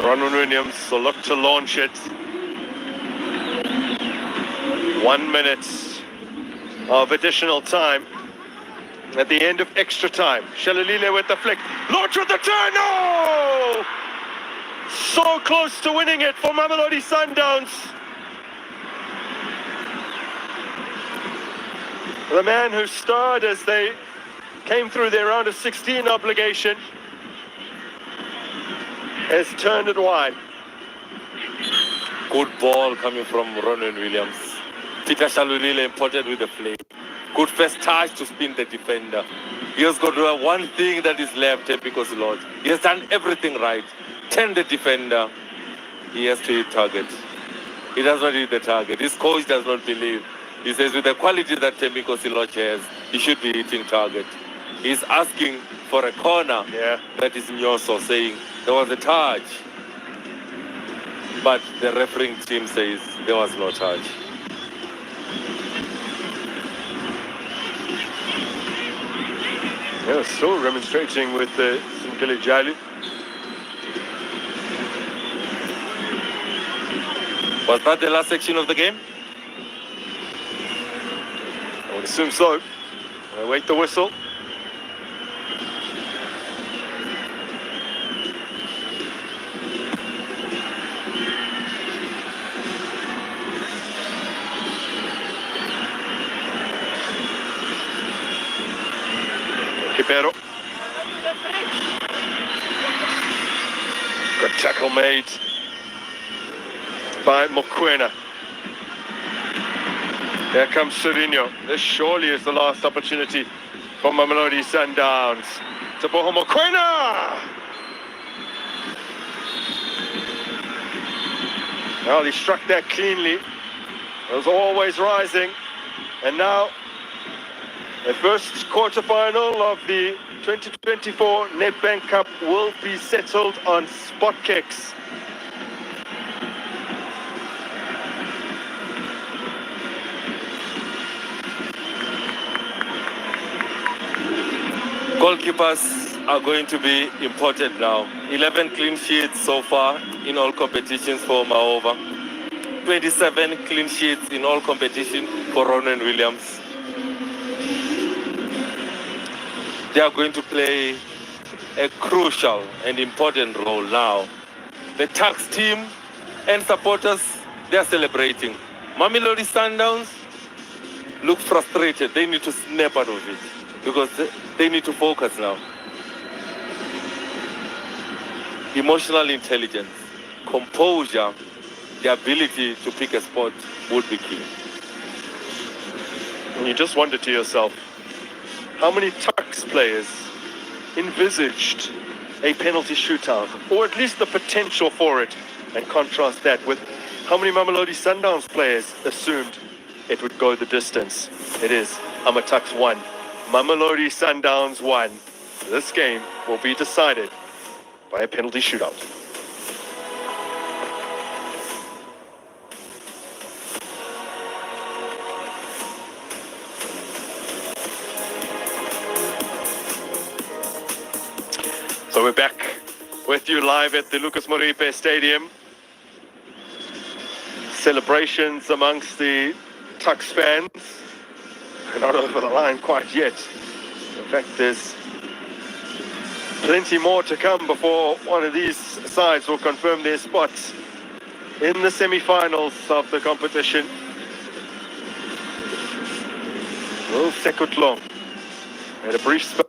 S4: Ronwen Williams will look to launch it. 1 minute of additional time at the end of extra time. Shalalile with the flick. Launch with the turn. No! So close to winning it for Mamelodi Sundowns. The man who starred as they came through their round of 16 obligation has turned it wide.
S3: Good ball coming from Ronwen Williams. Peter Shalulile imported with the flick. Good first touch to spin the defender. He has got to have one thing that is left, because Lord. He has done everything right. Turn the defender. He has to hit target. He does not hit the target. His coach does not believe. He says with the quality that Temiko Siloch has, he should be hitting target. He's asking for a corner.
S4: Yeah.
S3: That is Nyoso saying there was a touch. But the refereeing team says there was no touch.
S4: Yeah, still remonstrating with the Sinkele Jalu.
S3: Was that the last section of the game?
S4: I would assume so. I wait the whistle. Kipero. Good tackle made by Mokwena. Here comes Serino. This surely is the last opportunity for Mamelodi Sundowns. Teboho Mokwena! Well, he struck that cleanly. It was always rising. And now, the first quarterfinal of the 2024 Nedbank Cup will be settled on spot kicks.
S3: Goalkeepers are going to be important now. 11 clean sheets so far in all competitions for Maova. 27 clean sheets in all competition for Ronan Williams. They are going to play a crucial and important role now. The tax team and supporters, they are celebrating. Mamelodi Sundowns look frustrated. They need to snap out of it because they need to focus now. Emotional intelligence, composure, the ability to pick a spot would be key.
S4: And you just wonder to yourself, how many Tuks players envisaged a penalty shootout, or at least the potential for it, and contrast that with how many Mamelodi Sundowns players assumed it would go the distance. It is Amatuks 1, Mamelodi Sundowns 1. This game will be decided by a penalty shootout. So we're back with you live at the Lucas Moripe Stadium. Celebrations amongst the Tuks fans. We're not over the line quite yet. In fact, there's plenty more to come before one of these sides will confirm their spots in the semi-finals of the competition. Will Sekutlong had a brief spell.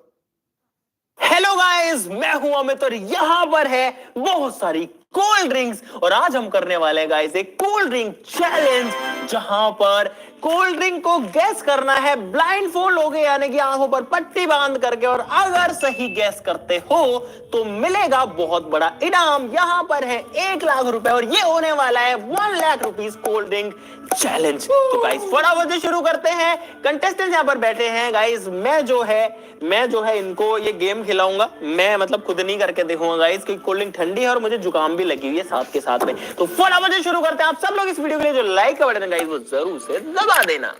S8: Hello guys, मैं हूं अमित और यहाँ पर है बहुत सारी cold drinks और आज हम करने वाले हैं गाइस एक कोल्ड ड्रिंक चैलेंज जहां पर कोल्ड ड्रिंक को गैस करना है ब्लाइंड फोल्ड हो गए यानी कि आंखों पर पट्टी बांध करके और अगर सही गैस करते हो तो मिलेगा बहुत बड़ा इनाम। यहां पर है 1 लाख रुपए और ये होने वाला है 1 lakh rupees cold drink challenge. तो गाइस फटाफट से शुरू करते हैं। कंटेस्टेंट्स यहां पर बैठे हैं गाइस। मैं जो है इनको ये गेम खिलाऊंगा। मैं मतलब खुद नहीं करके देखूंगा गाइस क्योंकि कोल्ड ड्रिंक ठंडी है और मुझे जुकाम भी लगी हुई है साथ के साथ में। तो फटाफट से शुरू करते हैं। आप सब लोग इस वीडियो के लिए जो लाइक का बटन है गाइस वो जरूर से दबा देना।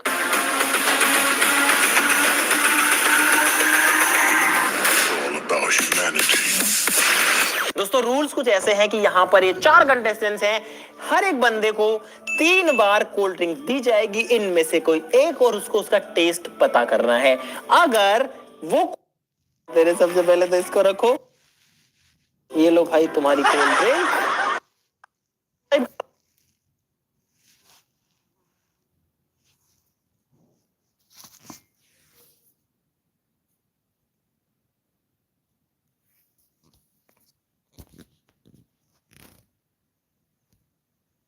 S8: दोस्तों रूल्स कुछ ऐसे हैं कि यहाँ पर ये 4 कंटेस्टेंट्स हैं। हर एक बंदे को 3 बार कोल्ड ड्रिंक दी जाएगी, इनमें से कोई एक और उसको उसका टेस्ट पता करना है। अगर वो तेरे सबसे पहले तो इसको रखो, ये लो भाई तुम्हारी कोल्ड ड्रिंक।